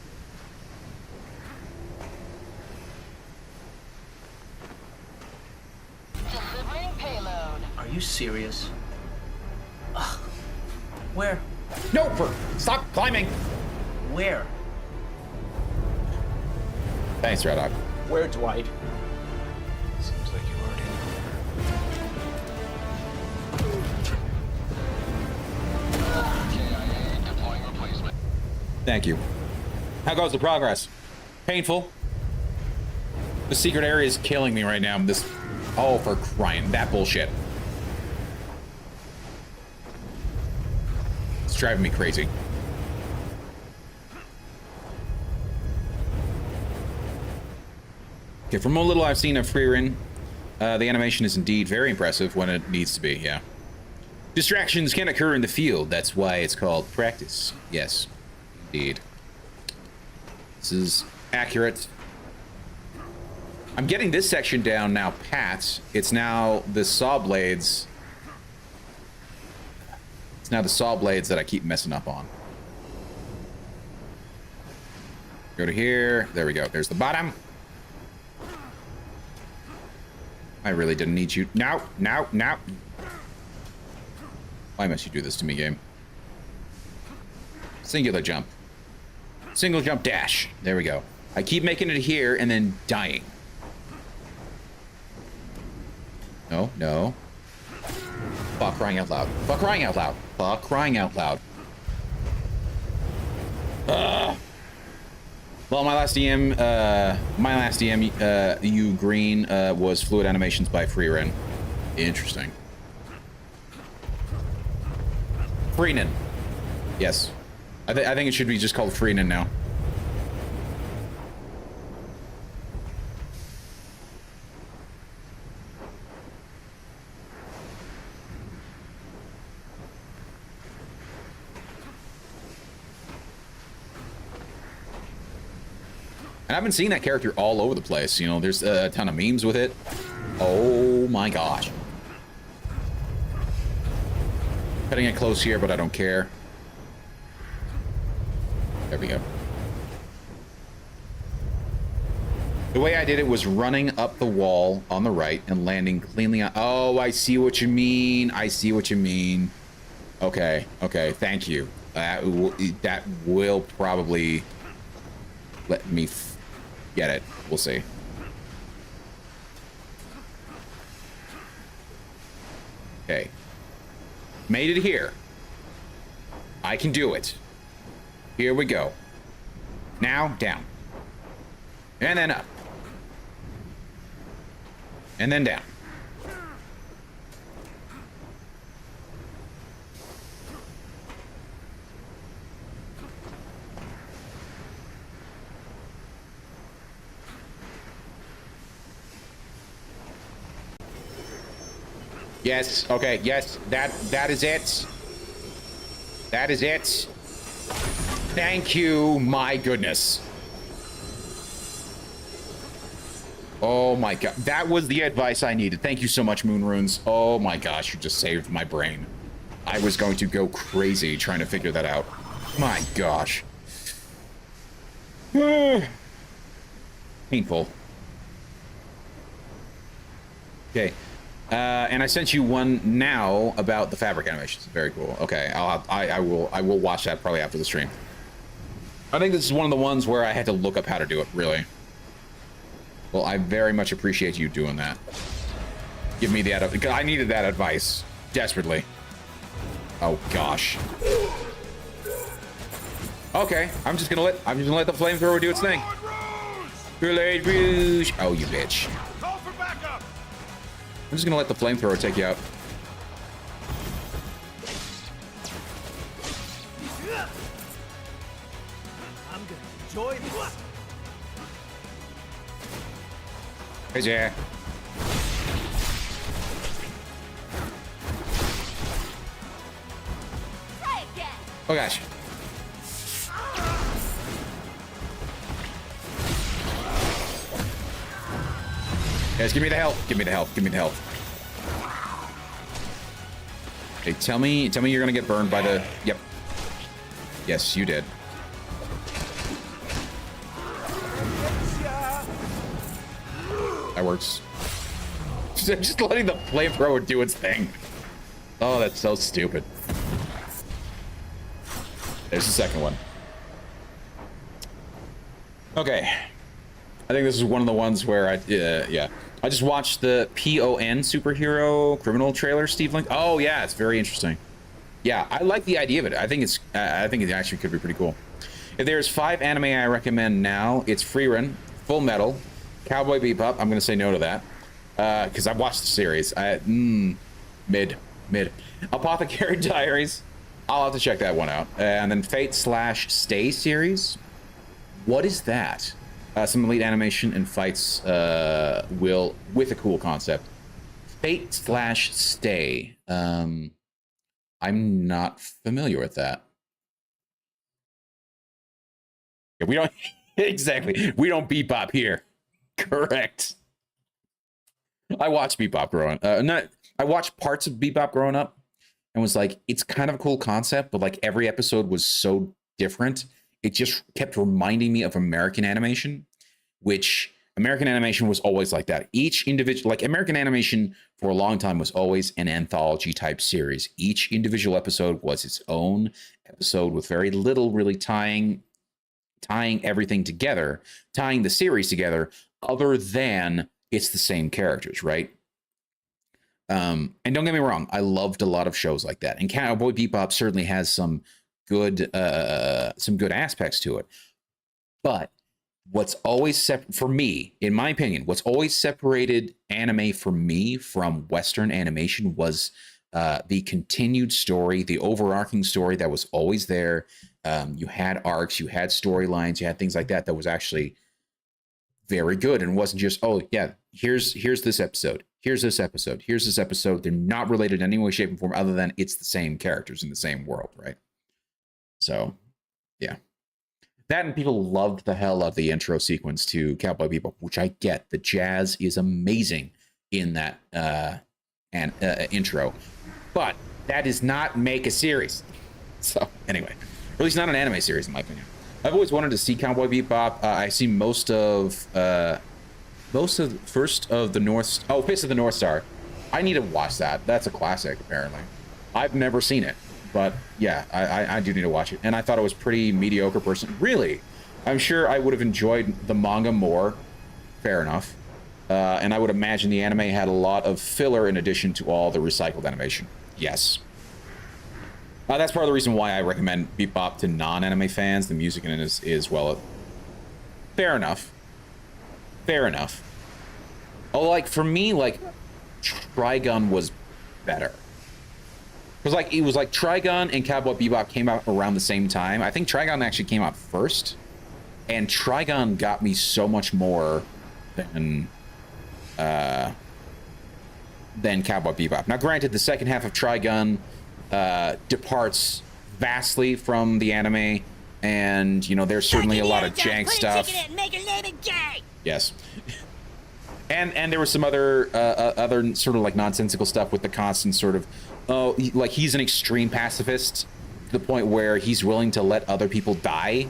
Delivering payload. Are you serious? Ugh. Where? No, stop climbing. Where? Thanks, Red Hawk. Where, Dwight? Seems like you already know. KIA deploying replacement. Thank you. How goes the progress? Painful. The secret area is killing me right now. Oh, for crying. That bullshit. It's driving me crazy. Okay, from what little I've seen of Frieren, the animation is indeed very impressive when it needs to be, yeah. Distractions can occur in the field. That's why it's called practice. Yes, indeed. This is accurate. I'm getting this section down now, pat. It's now the saw blades. It's now the saw blades that I keep messing up on. Go to here. There we go. There's the bottom. I really didn't need you. No, no, no. Why must you do this to me, game? Singular jump. Single jump dash. There we go. I keep making it here and then dying. No, no. Fuck crying out loud. Fuck crying out loud. Fuck crying out loud. Ugh. Well, my last DM, U Green, was Fluid Animations by Frieren. Interesting. Freenan. Yes. I think it should be just called Freenan now. And I've been seeing that character all over the place. You know, there's a ton of memes with it. Oh my gosh. Cutting it close here, but I don't care. There we go. The way I did it was running up the wall on the right and landing cleanly on... Oh, I see what you mean. I see what you mean. Okay, okay, thank you. That will probably let me... get it. We'll see. Okay. Made it here. I can do it. Here we go. Now, down. And then up. And then down. Yes, okay, yes, that is it. That is it. Thank you, my goodness. Oh my god, that was the advice I needed. Thank you so much, Moon Runes. Oh my gosh, you just saved my brain. I was going to go crazy trying to figure that out. My gosh. Painful. Okay. And I sent you one now about the fabric animations. Very cool. Okay, I will watch that probably after the stream. I think this is one of the ones where I had to look up how to do it, really. Well, I very much appreciate you doing that. Give me that, because I needed that advice desperately. Oh gosh. Okay, I'm just gonna let the flamethrower do its thing. Grenade Rouge. Oh, you bitch. I'm just gonna let the flamethrower take you out. I'm gonna enjoy this. Hey, Jack. Oh gosh. Guys, give me the help. Give me the help. Give me the help. Hey, tell me you're gonna get burned by the. Yep. Yes, you did. That works. Just letting the flamethrower do its thing. Oh, that's so stupid. There's the second one. Okay. I think this is one of the ones where yeah. I just watched the PON superhero criminal trailer, Steve Link. Oh yeah, it's very interesting. Yeah, I like the idea of it. I think it actually could be pretty cool. If there's 5 anime I recommend now, it's Freerun, Full Metal, Cowboy Bebop. I'm gonna say no to that because I've watched the series. Mid. Apothecary Diaries. I'll have to check that one out. And then Fate/Stay series. What is that? Some elite animation and fights with a cool concept. Fate/Stay. I'm not familiar with that. Yeah, we don't exactly. We don't bebop here. Correct. I watched bebop growing. I watched parts of bebop growing up, and was like, it's kind of a cool concept, but like every episode was so different. It just kept reminding me of American animation, which American animation was always like that. Each individual, like American animation for a long time was always an anthology type series. Each individual episode was its own episode with very little really tying everything together, tying the series together, other than it's the same characters, right? And don't get me wrong, I loved a lot of shows like that. And Cowboy Bebop certainly has some good aspects to it. But what's always for me, in my opinion, what's always separated anime for me from Western animation was the continued story, the overarching story that was always there. You had arcs, you had storylines, you had things like that was actually very good, and wasn't just, oh yeah, here's this episode, here's this episode, here's this episode. They're not related in any way, shape, and form, other than it's the same characters in the same world, right? So, yeah. That, and people loved the hell out of the intro sequence to Cowboy Bebop, which I get. The jazz is amazing in that intro, but that does not make a series. So anyway, or at least not an anime series, in my opinion. I've always wanted to see Cowboy Bebop. I see most of Fist of the North Star. I need to watch that. That's a classic, apparently. I've never seen it. But yeah, I do need to watch it. And I thought it was pretty mediocre person. Really? I'm sure I would have enjoyed the manga more. Fair enough. And I would imagine the anime had a lot of filler in addition to all the recycled animation. Yes. That's part of the reason why I recommend Bebop to non-anime fans. The music in it is well, fair enough. Fair enough. Oh, like, for me, like, Trigun was better. Because, like, it was like Trigun and Cowboy Bebop came out around the same time. I think Trigun actually came out first. And Trigun got me so much more than Cowboy Bebop. Now, granted, the second half of Trigun departs vastly from the anime. And, you know, there's certainly a lot of jank stuff. Yes. And there was some other sort of like nonsensical stuff with the constant sort of, oh, like he's an extreme pacifist to the point where he's willing to let other people die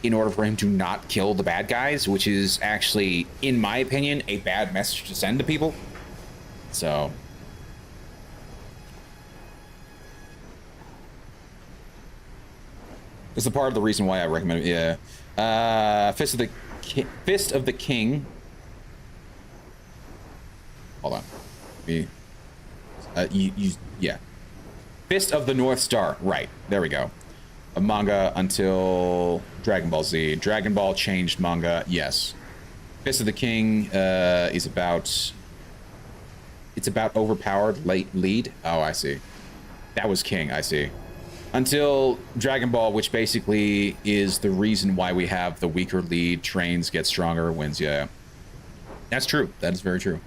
in order for him to not kill the bad guys, which is actually, in my opinion, a bad message to send to people. So. It's a part of the reason why I recommend it. Yeah. Fist of the King. Hold on. Yeah. Fist of the North Star. Right. There we go. A manga until Dragon Ball Z. Dragon Ball changed manga. Yes. Fist of the King is about... It's about overpowered lead. Oh, I see. That was King. I see. Until Dragon Ball, which basically is the reason why we have the weaker lead, trains, get stronger, wins. Yeah. That's true. That is very true.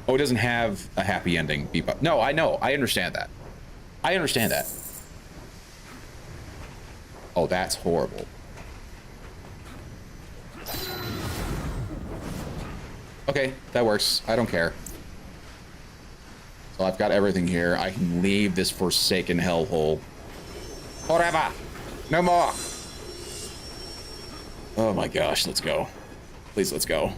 Oh, it doesn't have a happy ending, Bebop. No, I know. I understand that. I understand that. Oh, that's horrible. Okay, that works. I don't care. So I've got everything here. I can leave this forsaken hellhole. Forever. No more. Oh my gosh, let's go. Please, let's go.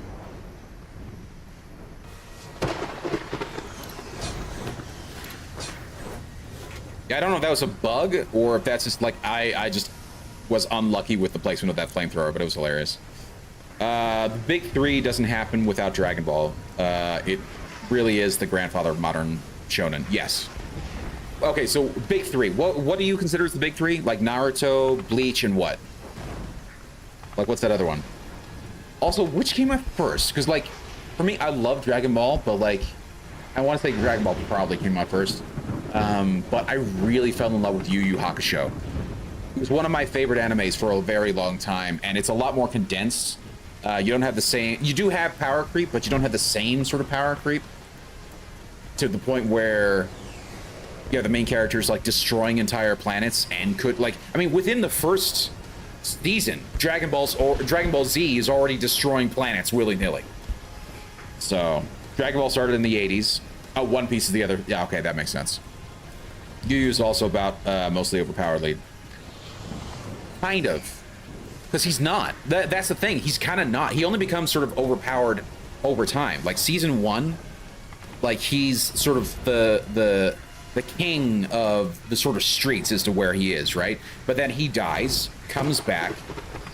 Yeah, I don't know if that was a bug or if that's just like I just was unlucky with the placement of that flamethrower, but it was hilarious. The big three doesn't happen without Dragon Ball. It really is the grandfather of modern shonen. Yes. Okay, so big three. What do you consider as the big three? Like Naruto, Bleach, and what? Like, what's that other one? Also, which came out first? Because, like, for me, I love Dragon Ball, but, like, I want to say Dragon Ball probably came out first. But I really fell in love with Yu Yu Hakusho. It was one of my favorite animes for a very long time, and it's a lot more condensed. You don't have the same... You do have power creep, but you don't have the same sort of power creep. To the point where... Yeah, the main character's like destroying entire planets and could like, I mean, within the first season, Dragon Ball Z is already destroying planets willy-nilly. So, Dragon Ball started in the 80s. Oh, One Piece is the other. Yeah, okay, that makes sense. Yu Yu is also about mostly overpowered lead. Kind of. Because he's not. That's the thing. He's kind of not. He only becomes sort of overpowered over time. Like season 1, like he's sort of the king of the sort of streets as to where he is, right? But then he dies, comes back,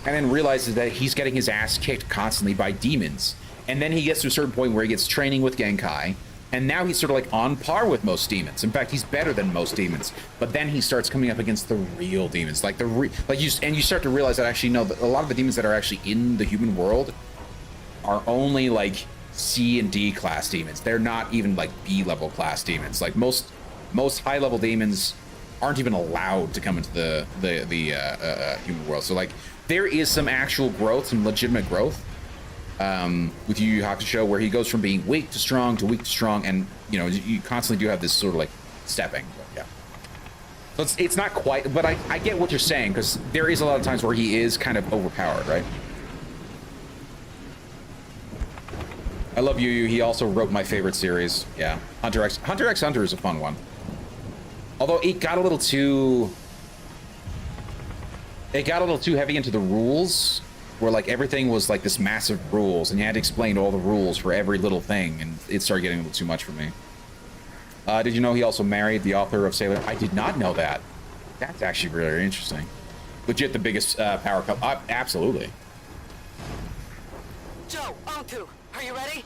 and then realizes that he's getting his ass kicked constantly by demons. And then he gets to a certain point where he gets training with Genkai, and now he's sort of like on par with most demons. In fact, he's better than most demons. But then he starts coming up against the real demons, like you start to realize that actually no, a lot of the demons that are actually in the human world are only like C and D class demons. They're not even like B level class demons. Like most high-level demons aren't even allowed to come into the human world. So, like, there is some actual growth, some legitimate growth with Yu Yu Hakusho, where he goes from being weak to strong, and, you know, you constantly do have this sort of, like, stepping. But, yeah. So it's not quite, but I get what you're saying, because there is a lot of times where he is kind of overpowered, right? I love Yu Yu. He also wrote my favorite series. Yeah. Hunter x Hunter is a fun one. Although it got a little too heavy into the rules, where like everything was like this massive rules, and you had to explain all the rules for every little thing, and it started getting a little too much for me. Did you know he also married the author of Sailor? I did not know that. That's actually really interesting. Legit the biggest power couple. Absolutely. Joe, Onku, are you ready?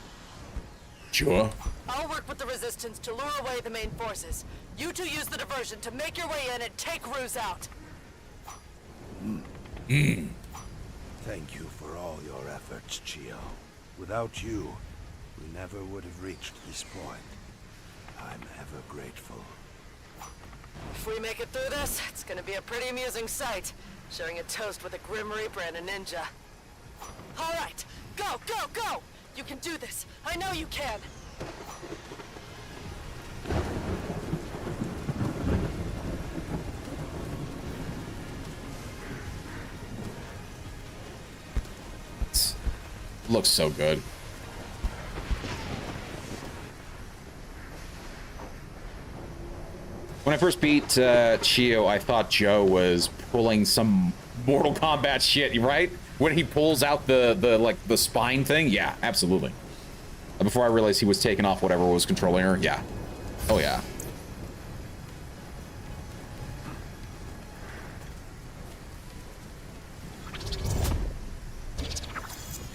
Sure. I'll work with the resistance to lure away the main forces. You two use the diversion to make your way in and take Ruse out. Thank you for all your efforts, Chio. Without you, we never would have reached this point. I'm ever grateful. If we make it through this, it's gonna be a pretty amusing sight. Sharing a toast with a Grim Reaper and a ninja. All right, go, go, go! You can do this. I know you can. Looks so good. When I first beat Chio, I thought Joe was pulling some Mortal Kombat shit, right? When he pulls out the spine thing, yeah, absolutely. Before I realized he was taking off whatever was controlling her, yeah. Oh yeah.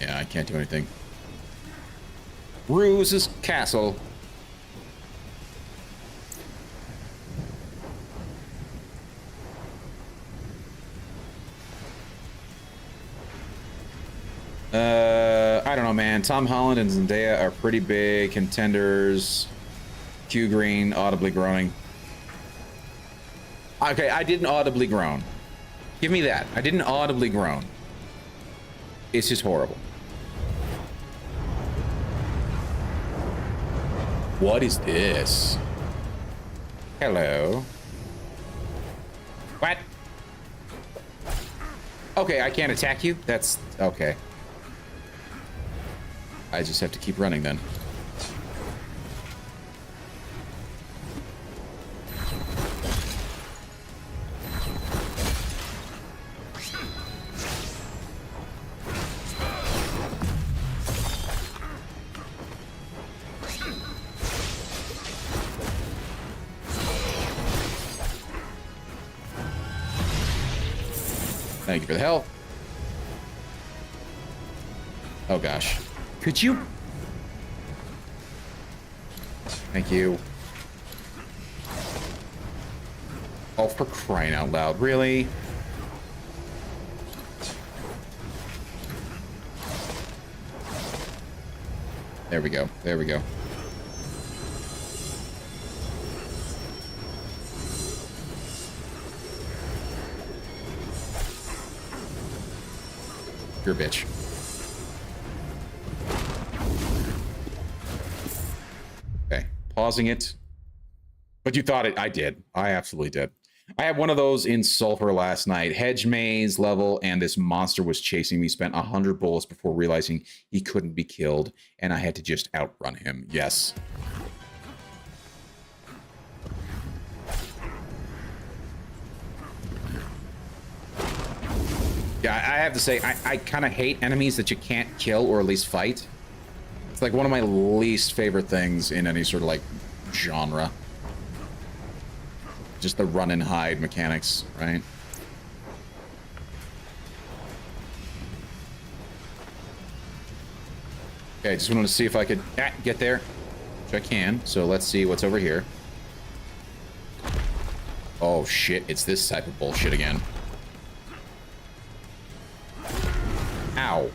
Yeah, I can't do anything. Ruse's castle. I don't know, man. Tom Holland and Zendaya are pretty big contenders. Q Green audibly groaning. Okay, I didn't audibly groan. Give me that. I didn't audibly groan. It's just horrible. What is this? Hello. What? Okay, I can't attack you? That's okay. I just have to keep running then. Thank you for the help. Oh gosh. Could you? Thank you. Oh, for crying out loud. Really? There we go. There we go. You're a bitch. Okay, pausing it. But you thought it, I did. I absolutely did. I had one of those in Sulfur last night. Hedge maze level, and this monster was chasing me. Spent 100 bullets before realizing he couldn't be killed, and I had to just outrun him. Yes. Yeah, I have to say, I kind of hate enemies that you can't kill or at least fight. It's like one of my least favorite things in any sort of like genre. Just the run and hide mechanics, right? Okay, just wanted to see if I could get there, which I can. So let's see what's over here. Oh shit, it's this type of bullshit again. Ow.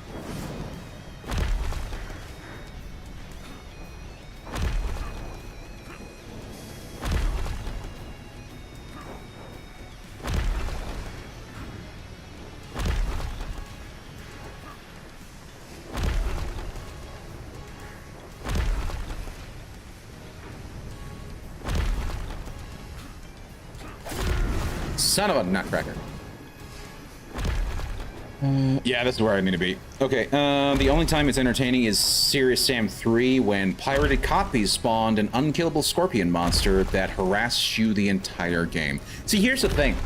Son of a nutcracker. Yeah, this is where I need to be. Okay, the only time it's entertaining is Serious Sam 3 when pirated copies spawned an unkillable scorpion monster that harassed you the entire game. See, here's the thing.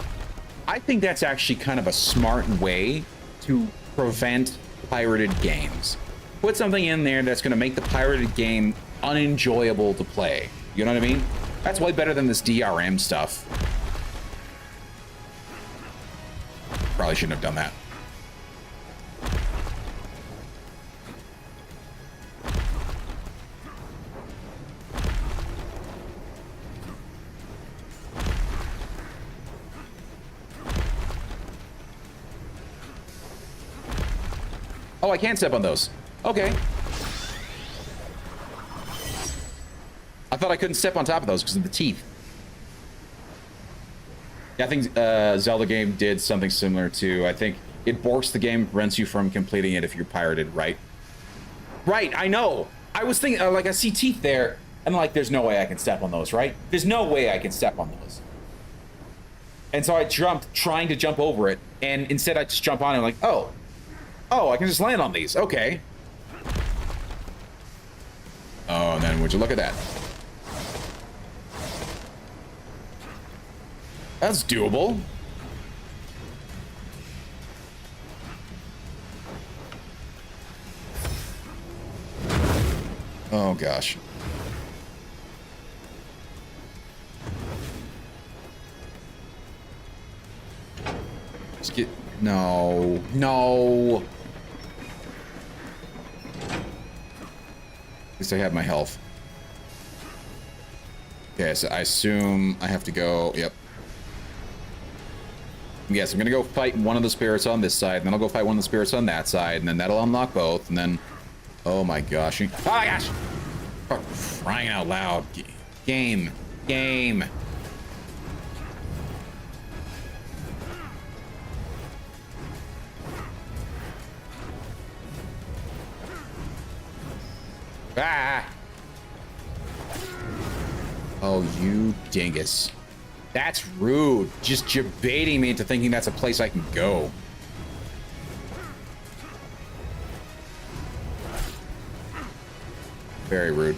I think that's actually kind of a smart way to prevent pirated games. Put something in there that's going to make the pirated game unenjoyable to play. You know what I mean? That's way better than this DRM stuff. Probably shouldn't have done that. Oh, I can step on those. Okay. I thought I couldn't step on top of those because of the teeth. Yeah, I think Zelda game did something similar to, I think it borks the game, prevents you from completing it if you're pirated, right? Right, I know. I was thinking, like, I see teeth there, and like, there's no way I can step on those, right? There's no way I can step on those. And so I jumped, trying to jump over it, and instead I just jump on it, like, oh, I can just land on these, okay. Oh, and then would you look at that? That's doable. Oh, gosh. Just get... No. No. At least I have my health. Okay, so I assume I have to go... Yep. Yes, I'm gonna go fight one of the spirits on this side, and then I'll go fight one of the spirits on that side, and then that'll unlock both, and then... Oh my gosh. Oh my gosh! Oh, crying out loud. Game. Game. Ah! Oh, you dingus. That's rude. Just baiting me into thinking that's a place I can go. Very rude.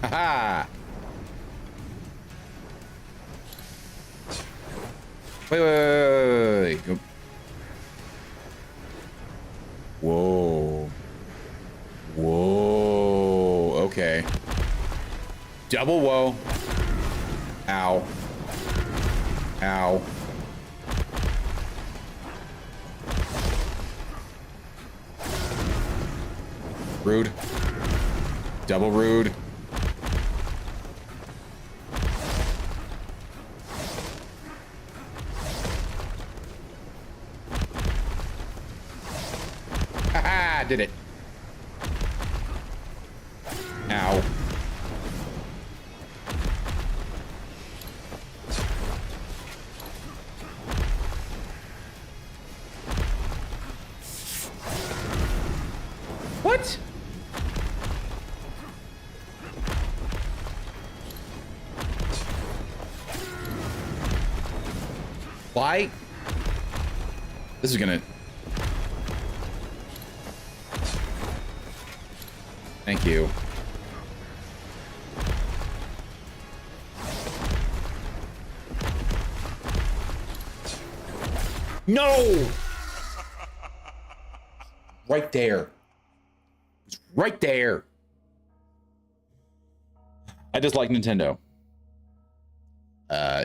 Haha! Wait. Whoa. Whoa. Okay. Double whoa. Ow. Ow. Rude. Double rude. Haha, did it. Ow. What? Why? This is gonna... Thank you. No! Right there. It's right there. I just like Nintendo.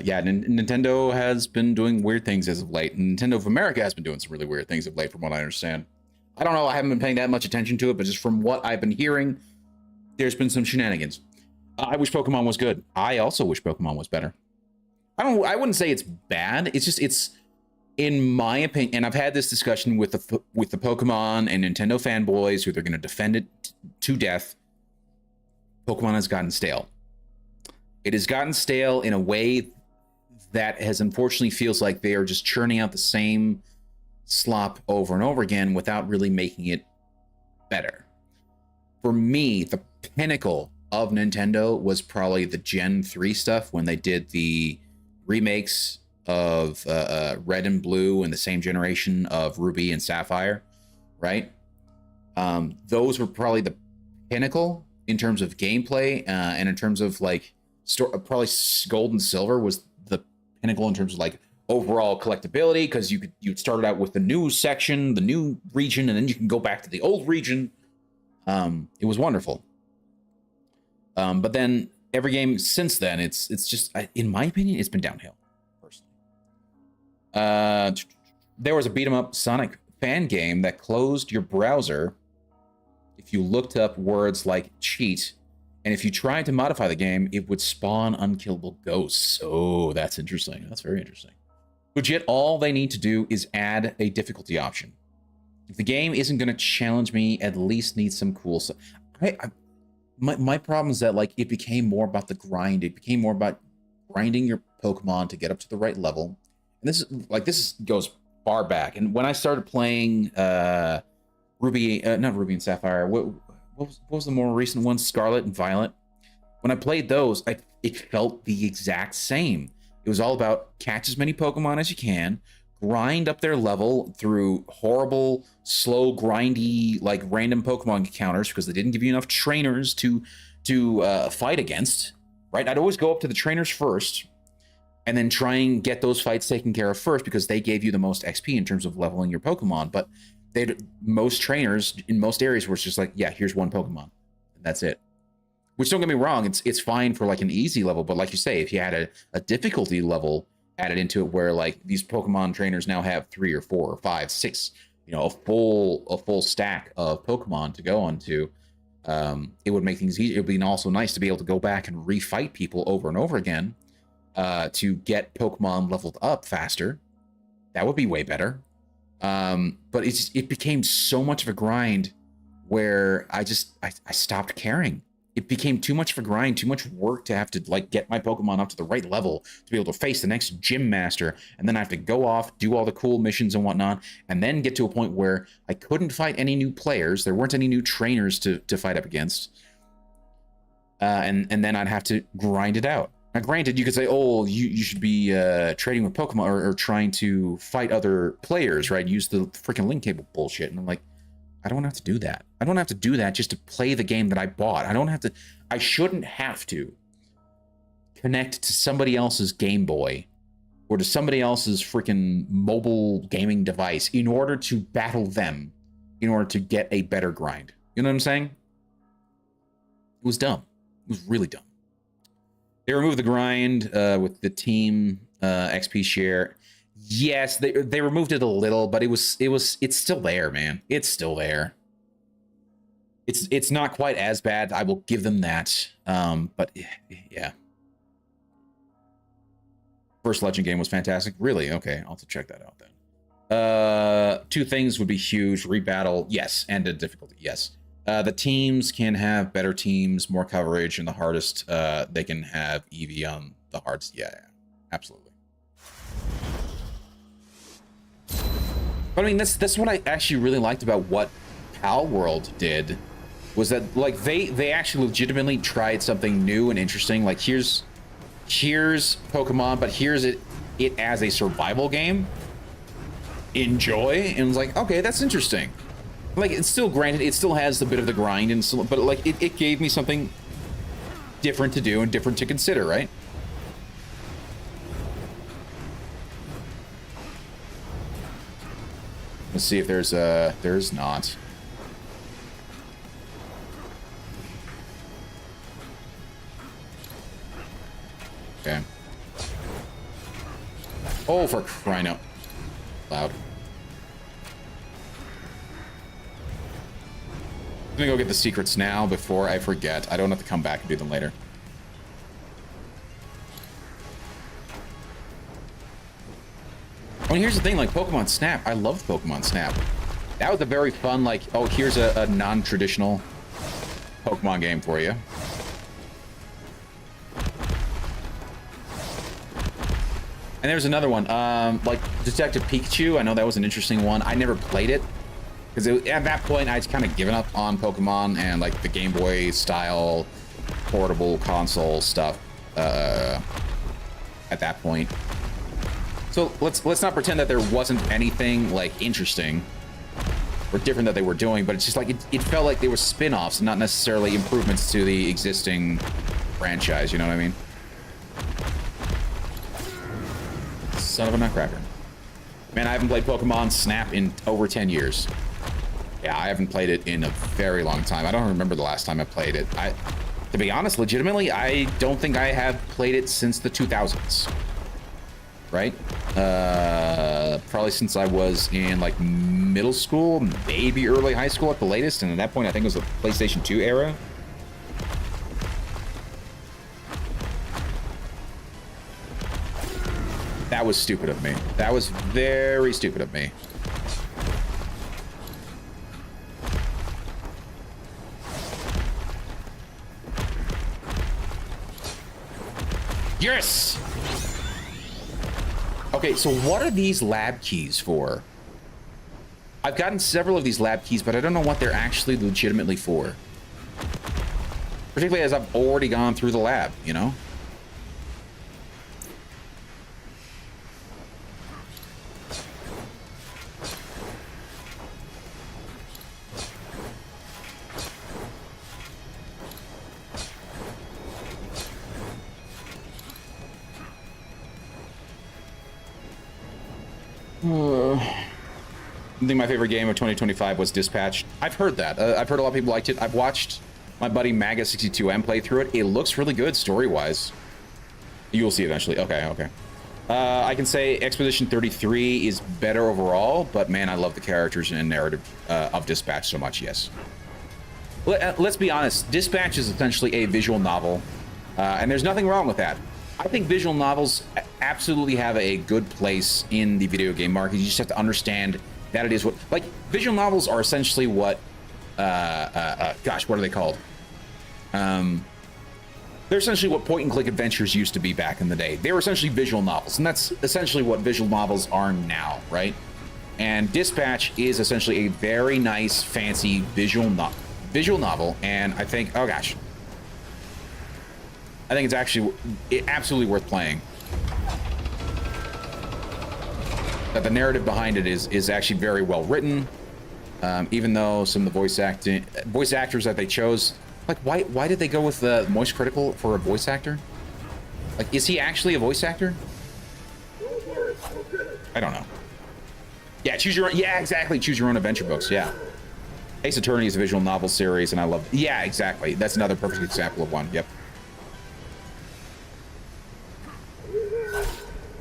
Yeah, Nintendo has been doing weird things as of late. Nintendo of America has been doing some really weird things of late, from what I understand. I don't know, I haven't been paying that much attention to it, but just from what I've been hearing, there's been some shenanigans. I wish Pokemon was good. I also wish Pokemon was better. I wouldn't say it's bad. It's just, it's, in my opinion, and I've had this discussion with the Pokemon and Nintendo fanboys who they're going to defend it to death. Pokemon has gotten stale. It has gotten stale in a way that has unfortunately feels like they are just churning out the same slop over and over again without really making it better. For me, the pinnacle of Nintendo was probably the Gen 3 stuff when they did the remakes of Red and Blue and the same generation of Ruby and Sapphire, right? Those were probably the pinnacle in terms of gameplay, and in terms of like probably Gold and Silver was the pinnacle in terms of like overall collectability, because you started out with the new section, the new region, and then you can go back to the old region. It was wonderful. But then every game since then, it's just, in my opinion, it's been downhill. Personally, there was a beat 'em up Sonic fan game that closed your browser if you looked up words like cheat, and if you tried to modify the game, it would spawn unkillable ghosts. Oh, that's interesting. That's very interesting. Legit, all they need to do is add a difficulty option. If the game isn't going to challenge me, at least needs some cool stuff. My problem is that, like, it became more about the grind. It became more about grinding your Pokemon to get up to the right level. And this goes far back. And when I started playing not Ruby and Sapphire, what was the more recent one? Scarlet and Violet. When I played those, it felt the exact same. It was all about catch as many Pokemon as you can, grind up their level through horrible, slow, grindy, like random Pokemon encounters because they didn't give you enough trainers to fight against, right? I'd always go up to the trainers first and then try and get those fights taken care of first because they gave you the most XP in terms of leveling your Pokemon. But most trainers in most areas were just like, yeah, here's one Pokemon, and that's it. Which, don't get me wrong, it's fine for like an easy level, but like you say, if you had a difficulty level added into it where like these Pokemon trainers now have 3 or 4 or 5, 6, a full stack of Pokemon to go onto, it would make things easier. It would be also nice to be able to go back and refight people over and over again to get Pokemon leveled up faster. That would be way better. But it became so much of a grind where I stopped caring. It became too much of a grind, too much work to have to like get my Pokemon up to the right level to be able to face the next gym master, and then I have to go off, do all the cool missions and whatnot, and then get to a point where I couldn't fight any new players. There weren't any new trainers to fight up against, and then I'd have to grind it out. Now, granted, you could say, oh, you should be trading with Pokemon or trying to fight other players, right? Use the freaking link cable bullshit. And I'm like, I don't have to do that. I don't have to do that just to play the game that I bought. I shouldn't have to connect to somebody else's Game Boy or to somebody else's freaking mobile gaming device in order to battle them, in order to get a better grind. You know what I'm saying? It was dumb. It was really dumb. They removed the grind with the team XP share. Yes, they removed it a little, but it's still there, man. It's still there. It's not quite as bad. I will give them that. But yeah. First Legend game was fantastic. Really? Okay, I'll have to check that out then. 2 things would be huge. Rebattle, yes, and the difficulty, yes. The teams can have better teams, more coverage, and the hardest, they can have EV on the hardest. Yeah, absolutely. But I mean, that's what I actually really liked about what Pal World did, was that like they actually legitimately tried something new and interesting. Like here's Pokemon, but here's it as a survival game. Enjoy, and it was like, okay, that's interesting. Like, it's still, granted, it still has a bit of the grind, and so, but like it gave me something different to do and different to consider, right? Let's see if there's not. Okay. Oh, for crying out loud. I'm gonna go get the secrets now before I forget. I don't have to come back and do them later. Oh, and here's the thing, like Pokemon Snap, I loved Pokemon Snap. That was a very fun, like, oh, here's a non-traditional Pokemon game for you. And there's another one, like Detective Pikachu. I know that was an interesting one. I never played it because at that point I'd kind of given up on Pokemon and like the Game Boy style portable console stuff at that point. So let's not pretend that there wasn't anything like interesting or different that they were doing, but it's just like it felt like they were spin-offs, not necessarily improvements to the existing franchise. You know what I mean? Son of a nutcracker. Man, I haven't played Pokemon Snap in over 10 years. Yeah, I haven't played it in a very long time. I don't remember the last time I played it. To be honest, legitimately, I don't think I have played it since the 2000s. right? Probably since I was in like middle school, maybe early high school at the latest, and at that point I think it was the PlayStation 2 era. That was stupid of me. That was very stupid of me. Yes! Okay, so what are these lab keys for? I've gotten several of these lab keys, but I don't know what they're actually legitimately for. Particularly as I've already gone through the lab, you know? I think my favorite game of 2025 was Dispatch. I've heard that. I've heard a lot of people liked it. I've watched my buddy Maga62M play through it. It looks really good story-wise. You will see eventually. Okay, okay. I can say Expedition 33 is better overall, but man, I love the characters and narrative of Dispatch so much, yes. Let's be honest. Dispatch is essentially a visual novel, and there's nothing wrong with that. I think visual novels absolutely have a good place in the video game market. You just have to understand that it is what, like, visual novels are essentially what, gosh, what are they called? They're essentially what point-and-click adventures used to be back in the day. They were essentially visual novels, and that's essentially what visual novels are now, right? And Dispatch is essentially a very nice, fancy visual novel, and I think, oh gosh, I think it's absolutely worth playing. That the narrative behind it is actually very well written, even though some of the voice actors that they chose, like why did they go with the Moist Critical for a voice actor? Like, is he actually a voice actor? I don't know. Yeah, choose your own. Yeah, exactly. Choose your own adventure books. Yeah. Ace Attorney is a visual novel series, and I love. Yeah, exactly. That's another perfect example of one. Yep.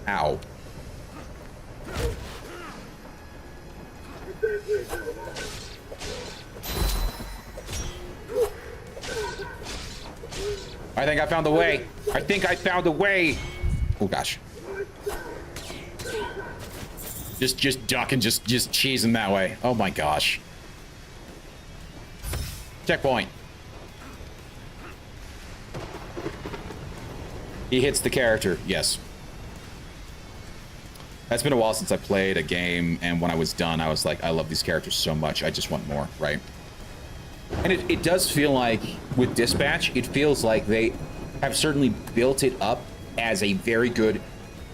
Ow. I think I found the way. I think I found the way. Oh gosh. Just duck and just cheesing that way. Oh my gosh. Checkpoint. He hits the character. Yes. It's been a while since I played a game, and when I was done, I was like, I love these characters so much. I just want more, right? And it does feel like, with Dispatch, it feels like they have certainly built it up as a very good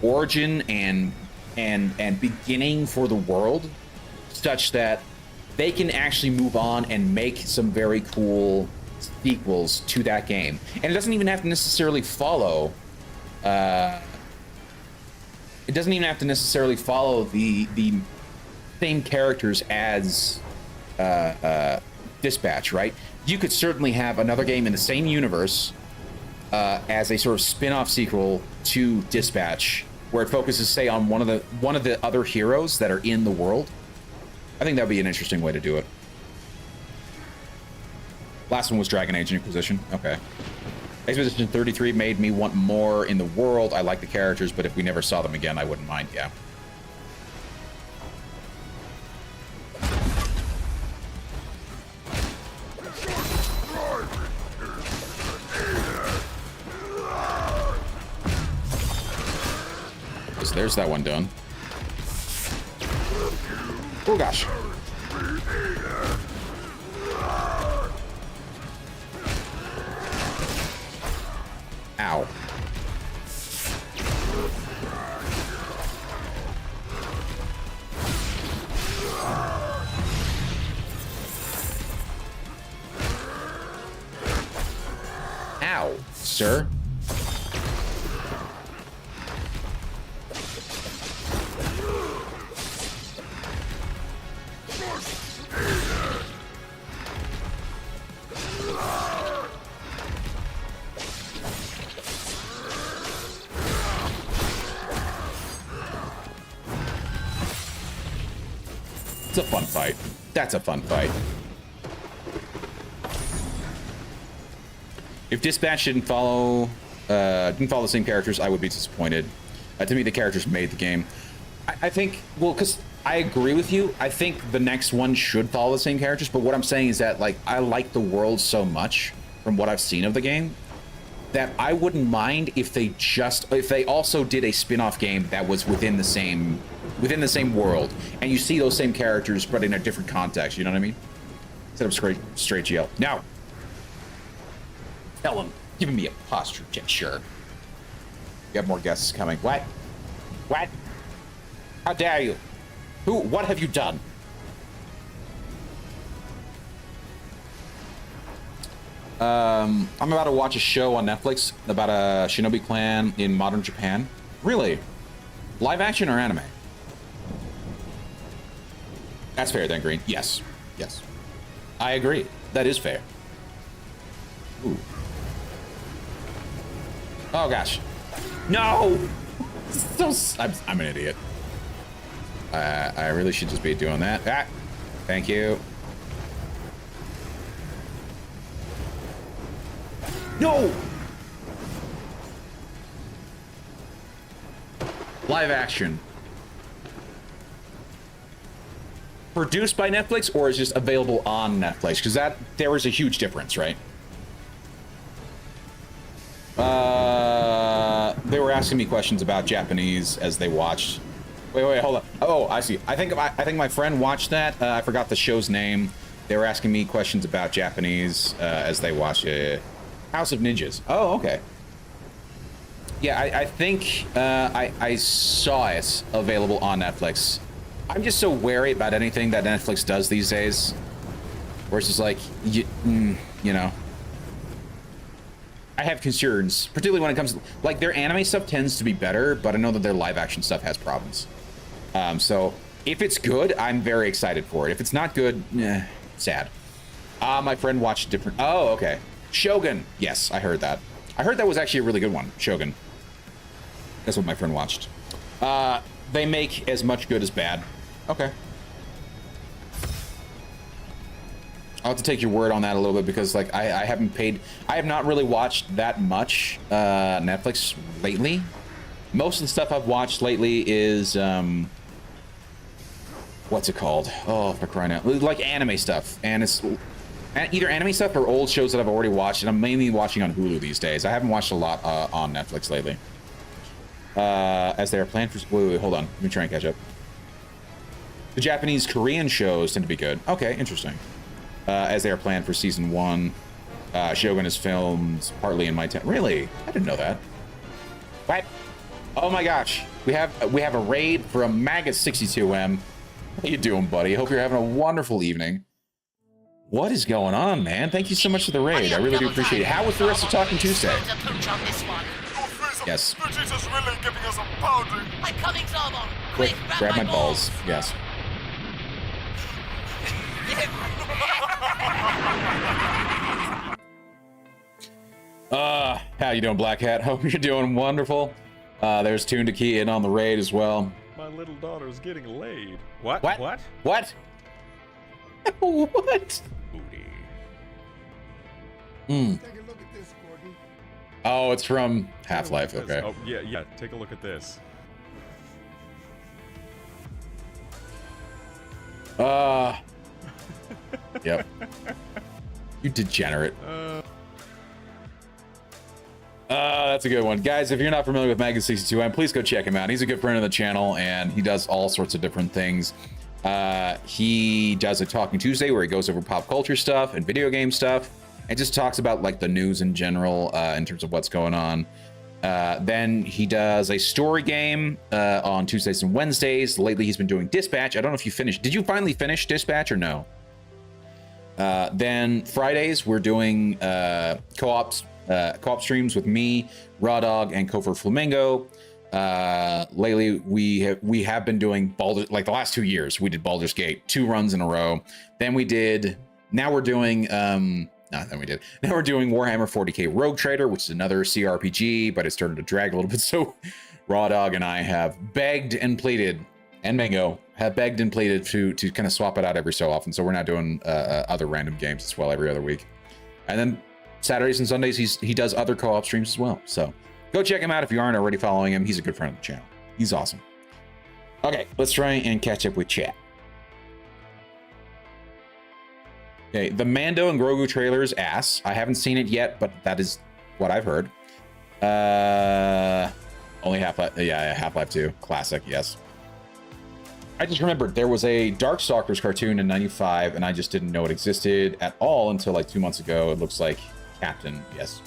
origin and beginning for the world, such that they can actually move on and make some very cool sequels to that game. And it doesn't even have to necessarily follow the same characters as Dispatch, right? You could certainly have another game in the same universe as a sort of spin-off sequel to Dispatch, where it focuses, say, on one of the other heroes that are in the world. I think that'd be an interesting way to do it. Last one was Dragon Age Inquisition. Okay. Expedition 33 made me want more in the world. I like the characters, but if we never saw them again, I wouldn't mind, yeah. So there's that one done. Oh gosh. Ow. Ow, sir. It's a fun fight. That's a fun fight. If Dispatch didn't follow the same characters, I would be disappointed. To me, the characters made the game. I think, well, because I agree with you. I think the next one should follow the same characters, but what I'm saying is that, like, I like the world so much from what I've seen of the game that I wouldn't mind if they also did a spin-off game that was within the same world, and you see those same characters but in a different context. You know what I mean? Instead of straight GL. Now, tell him, giving me a posture check. Sure. You have more guests coming. What? What? How dare you? Who? What have you done? I'm about to watch a show on Netflix about a Shinobi clan in modern Japan. Really? Live action or anime? That's fair then, Green. Yes. Yes. I agree. That is fair. Ooh. Oh, gosh. No! I'm an idiot. I really should just be doing that. Ah, thank you. No! Live action. Produced by Netflix, or is just available on Netflix? Because there is a huge difference, right? They were asking me questions about Japanese as they watched. Wait, hold on. Oh, I see. I think my friend watched that. I forgot the show's name. They were asking me questions about Japanese as they watched House of Ninjas. Oh, okay. Yeah, I think I saw it available on Netflix. I'm just so wary about anything that Netflix does these days, where it's just like, you know. I have concerns, particularly when it comes to, like, their anime stuff tends to be better, but I know that their live action stuff has problems. So if it's good, I'm very excited for it. If it's not good, sad. My friend watched different. Oh, okay. Shogun. Yes, I heard that. I heard that was actually a really good one. Shogun. That's what my friend watched. They make as much good as bad. Okay. I'll have to take your word on that a little bit because, like, I have not really watched that much Netflix lately. Most of the stuff I've watched lately is what's it called? Oh, for crying out! Like anime stuff, and it's either anime stuff or old shows that I've already watched, and I'm mainly watching on Hulu these days. I haven't watched a lot on Netflix lately. As they are planned for. Wait, hold on. Let me try and catch up. The Japanese Korean shows tend to be good. Okay, interesting. As they are planned for season 1. Shogun is filmed partly in my town. Really? I didn't know that. What? Oh my gosh. We have a raid from Magus62M. How you doing, buddy? Hope you're having a wonderful evening. What is going on, man? Thank you so much for the raid. I really do appreciate it. How was the rest of Talking Tuesday? Yes. Vegeta's really giving us a pounding. I'm coming, Zarmon. Quick, grab my balls. Yes. How you doing, Black Hat? Hope you're doing wonderful. There's Toon to key in on the raid as well. My little daughter's getting laid. What? What? What? What? What? Booty. Take a look at this, Gordon. Oh, it's from Half-Life. Okay. Oh, yeah. Take a look at this. Yep. You degenerate. That's a good one. Guys, if you're not familiar with Magus62M, please go check him out. He's a good friend of the channel, and he does all sorts of different things. He does a Talking Tuesday where he goes over pop culture stuff and video game stuff and just talks about, like, the news in general in terms of what's going on. Then he does a story game on Tuesdays and Wednesdays. Lately, he's been doing Dispatch. I don't know if you finished. Did you finally finish Dispatch or no? Then Fridays, we're doing co-op streams with me, Raw Dog, and Kofor Flamingo. Lately, we have been doing Baldur's, like the last 2 years, we did Baldur's Gate 2 runs in a row. Then now we're doing Warhammer 40k Rogue Trader, which is another CRPG, but it's starting to drag a little bit. So Raw Dog and I have begged and pleaded and Mango have begged and pleaded to kind of swap it out every so often. So we're not doing other random games as well every other week. And then Saturdays and Sundays, he does other co-op streams as well. So go check him out if you aren't already following him. He's a good friend of the channel. He's awesome. Okay, let's try and catch up with chat. Okay, the Mando and Grogu trailer is ass. I haven't seen it yet, but that is what I've heard. Only Half-Life, yeah, Half-Life 2, classic, yes. I just remembered there was a Darkstalkers cartoon in '95, and I just didn't know it existed at all until like 2 months ago. It looks like Captain, yes.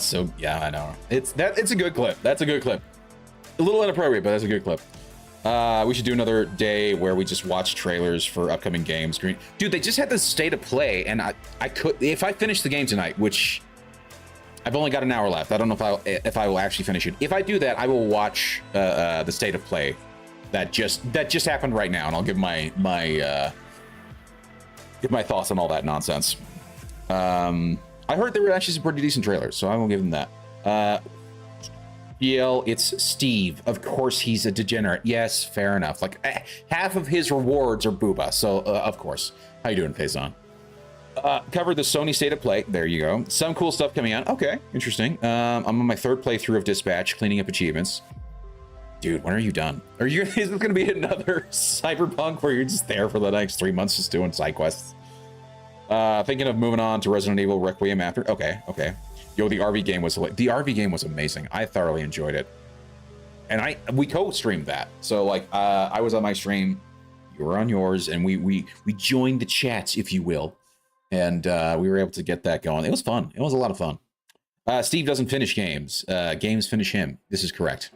So yeah, I know. It's a good clip. That's a good clip. A little inappropriate, but that's a good clip. We should do another day where we just watch trailers for upcoming games. Dude, they just had this state of play, and I could, if I finish the game tonight, which I've only got an hour left. I don't know if I will actually finish it. If I do that, I will watch the state of play that just happened right now, and I'll give my thoughts on all that nonsense. I heard there were actually some pretty decent trailers, so I will give them that. It's Steve. Of course he's a degenerate. Yes, fair enough. Like half of his rewards are booba, so of course. How you doing, Faison? Covered the Sony State of Play. There you go. Some cool stuff coming out. Okay, interesting. I'm on my third playthrough of Dispatch, cleaning up achievements. Dude, when are you done? Is this going to be another Cyberpunk where you're just there for the next 3 months just doing side quests? Thinking of moving on to Resident Evil Requiem after. Okay. Yo, the RV game was amazing. I thoroughly enjoyed it, and we co-streamed that. So like, I was on my stream, you were on yours, and we joined the chats, if you will. And we were able to get that going. It was fun. It was a lot of fun. Steve doesn't finish games. Games finish him. This is correct.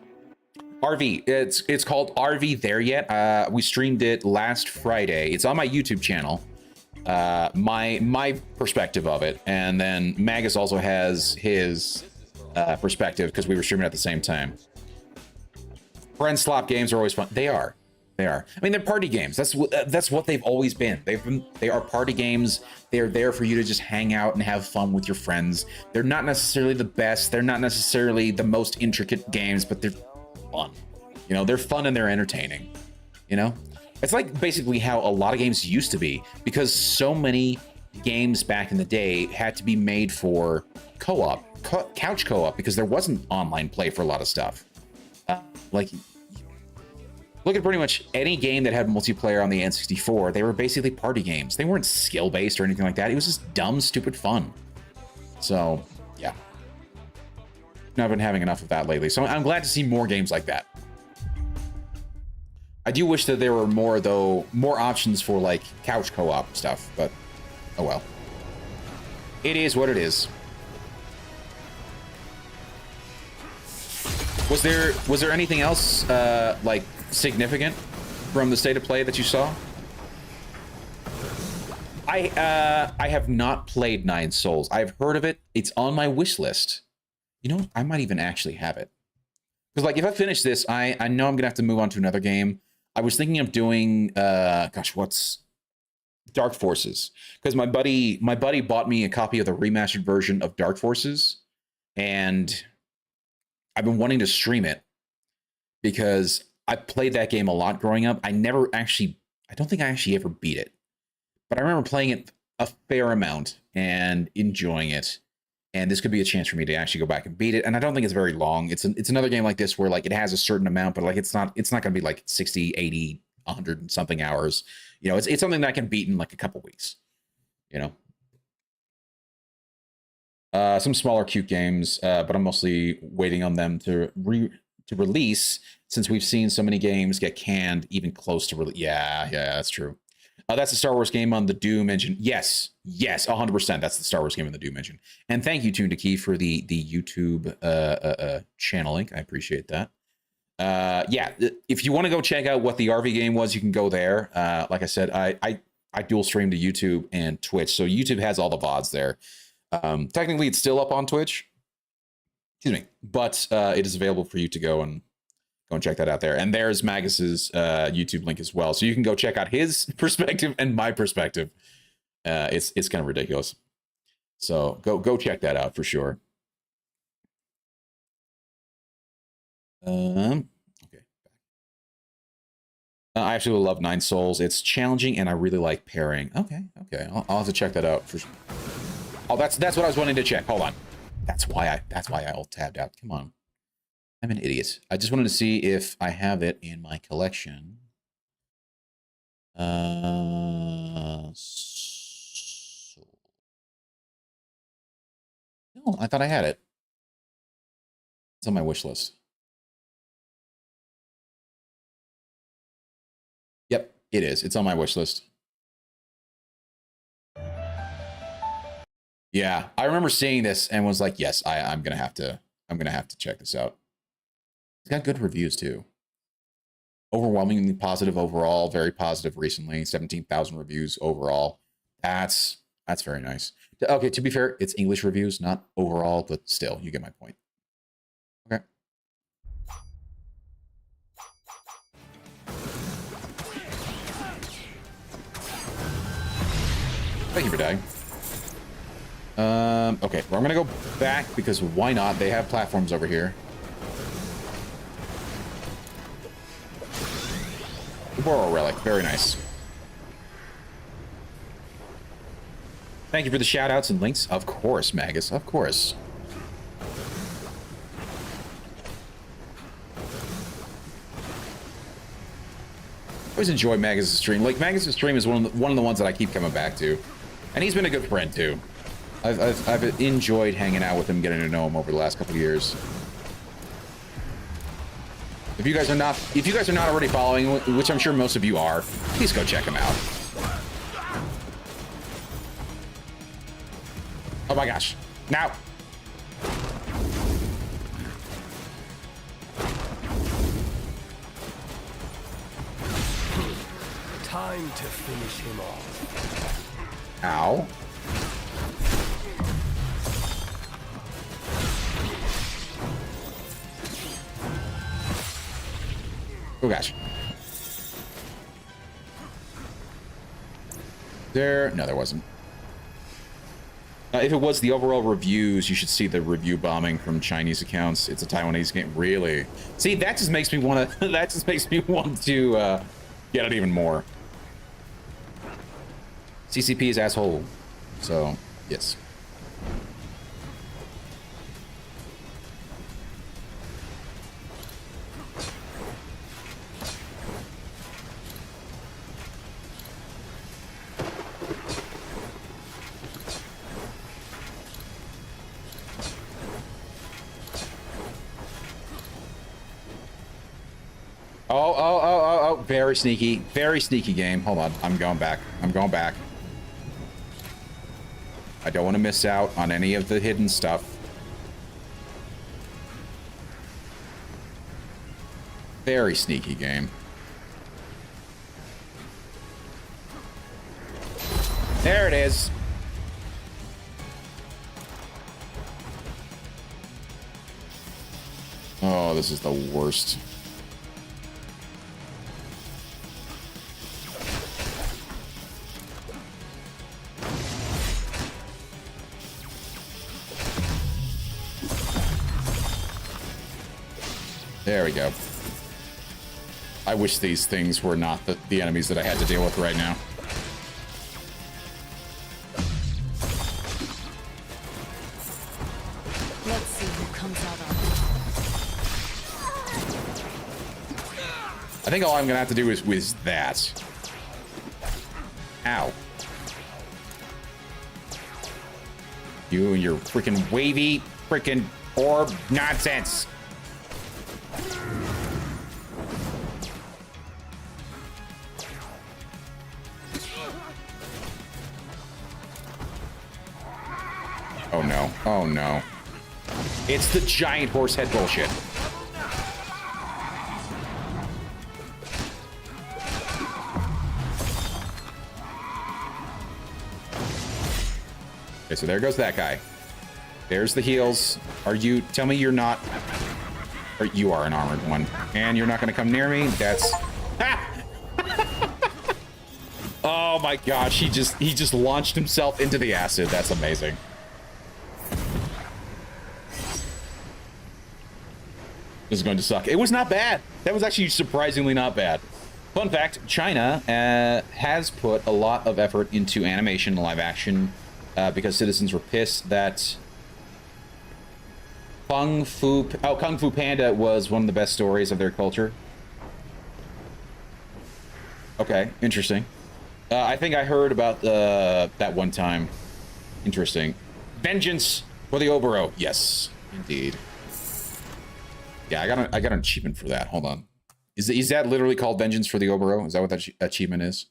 RV. It's called RV There Yet. We streamed it last Friday. It's on my YouTube channel. My perspective of it, and then Magus also has his perspective because we were streaming at the same time. Friend slop games are always fun. They are. I mean, they're party games. That's what they've always been. They are party games. They're there for you to just hang out and have fun with your friends. They're not necessarily the best. They're not necessarily the most intricate games, but they're fun. You know, they're fun and they're entertaining. You know, it's like basically how a lot of games used to be, because so many games back in the day had to be made for co-op, couch co-op, because there wasn't online play for a lot of stuff. Like, look at pretty much any game that had multiplayer on the N64. They were basically party games. They weren't skill-based or anything like that. It was just dumb, stupid fun. So, yeah. I've been having enough of that lately. So I'm glad to see more games like that. I do wish that there were more options for like couch co-op stuff, but oh well. It is what it is. Was there anything else like significant from the state of play that you saw? I have not played Nine Souls. I've heard of it. It's on my wish list. You know, I might even actually have it. Because like if I finish this, I know I'm gonna have to move on to another game. I was thinking of doing what's Dark Forces, because my buddy bought me a copy of the remastered version of Dark Forces, and I've been wanting to stream it because I played that game a lot growing up. I don't think I actually ever beat it, but I remember playing it a fair amount and enjoying it. And this could be a chance for me to actually go back and beat it. And I don't think it's very long. It's another game like this where like it has a certain amount, but like it's not going to be like 60, 80, 100 and something hours. You know, it's something that I can beat in like a couple weeks, you know. Some smaller cute games, but I'm mostly waiting on them to release, since we've seen so many games get canned even close to release. Yeah, that's true. That's the Star Wars game on the Doom engine. Yes, 100%. That's the Star Wars game on the Doom engine. And thank you, Toon to Key, for the YouTube channel link. I appreciate that. Yeah, if you want to go check out what the RV game was, you can go there. Like I said, I dual stream to YouTube and Twitch, so YouTube has all the VODs there. Technically, it's still up on Twitch. Excuse me, but it is available for you to go and check that out there. And there's Magus's YouTube link as well, so you can go check out his perspective and my perspective. It's kind of ridiculous. So go check that out for sure. Okay. I actually love Nine Souls. It's challenging, and I really like pairing. Okay, okay. I'll have to check that out for sure. Oh, that's what I was wanting to check. Hold on. That's why I alt tabbed out. Come on. I'm an idiot. I just wanted to see if I have it in my collection. No, I thought I had it. It's on my wish list. Yep, it is. It's on my wish list. Yeah, I remember seeing this and was like, yes, I'm gonna have to check this out. It's got good reviews too. Overwhelmingly positive overall, very positive recently. 17,000 reviews overall. That's very nice. Okay, to be fair, it's English reviews, not overall, but still, you get my point. Okay. Thank you for dying. Okay, well, I'm gonna go back because why not? They have platforms over here. Boro relic, very nice. Thank you for the shout outs and links. Of course, Magus, of course. I always enjoy Magus' stream. Like, Magus' stream is one of the ones that I keep coming back to. And he's been a good friend too. I've enjoyed hanging out with him, getting to know him over the last couple of years. If you guys are not already following, which I'm sure most of you are, please go check him out. Oh my gosh. Now. Time to finish him off. Ow. Oh gosh. No, there wasn't. If it was the overall reviews, you should see the review bombing from Chinese accounts. It's a Taiwanese game. Really? See, that just makes me want to. That just makes me want to get it even more. CCP is asshole. So yes. Oh, very sneaky game. Hold on, I'm going back. I don't want to miss out on any of the hidden stuff. Very sneaky game. There it is. Oh, this is the worst. There we go. I wish these things were not the enemies that I had to deal with right now. Let's see who comes out on I think all I'm gonna have to do is that. Ow. You and your freaking wavy freaking orb nonsense. Oh no. Oh no. It's the giant horse head bullshit. Okay, so there goes that guy. There's the heals. Tell me you're not, or you are an armored one. And you're not gonna come near me? That's, ah! Oh my gosh, he just launched himself into the acid. That's amazing. This is going to suck. It was not bad. That was actually surprisingly not bad. Fun fact, China has put a lot of effort into animation and live action because citizens were pissed that Kung Fu Panda was one of the best stories of their culture. Okay, interesting. I think I heard about that one time. Interesting. Vengeance for the Oboro. Yes, indeed. Yeah, I got an achievement for that. Hold on. Is that literally called Vengeance for the Oboro? Is that what that achievement is?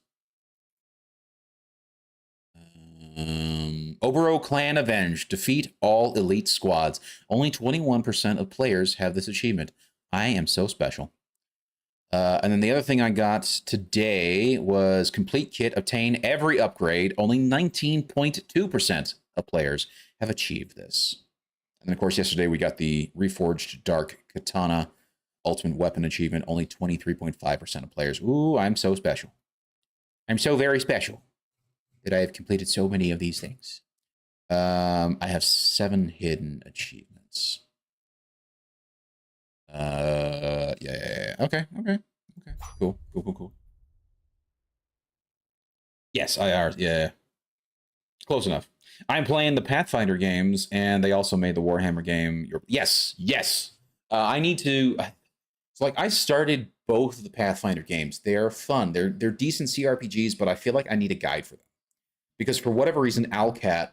Oboro Clan Avenged. Defeat all elite squads. Only 21% of players have this achievement. I am so special. And then the other thing I got today was complete kit. Obtain every upgrade. Only 19.2% of players have achieved this. And then, of course, yesterday we got the Reforged Dark Katana Ultimate Weapon achievement. Only 23.5% of players. Ooh, I'm so special. I'm so very special that I have completed so many of these things. I have 7 hidden achievements. Yeah. Okay. Cool. Yes, I are. Yeah. Close enough. I'm playing the Pathfinder games, and they also made the Warhammer game. Yes. I need to. It's like I started both of the Pathfinder games. They're fun. They're decent CRPGs, but I feel like I need a guide for them because for whatever reason, Alcat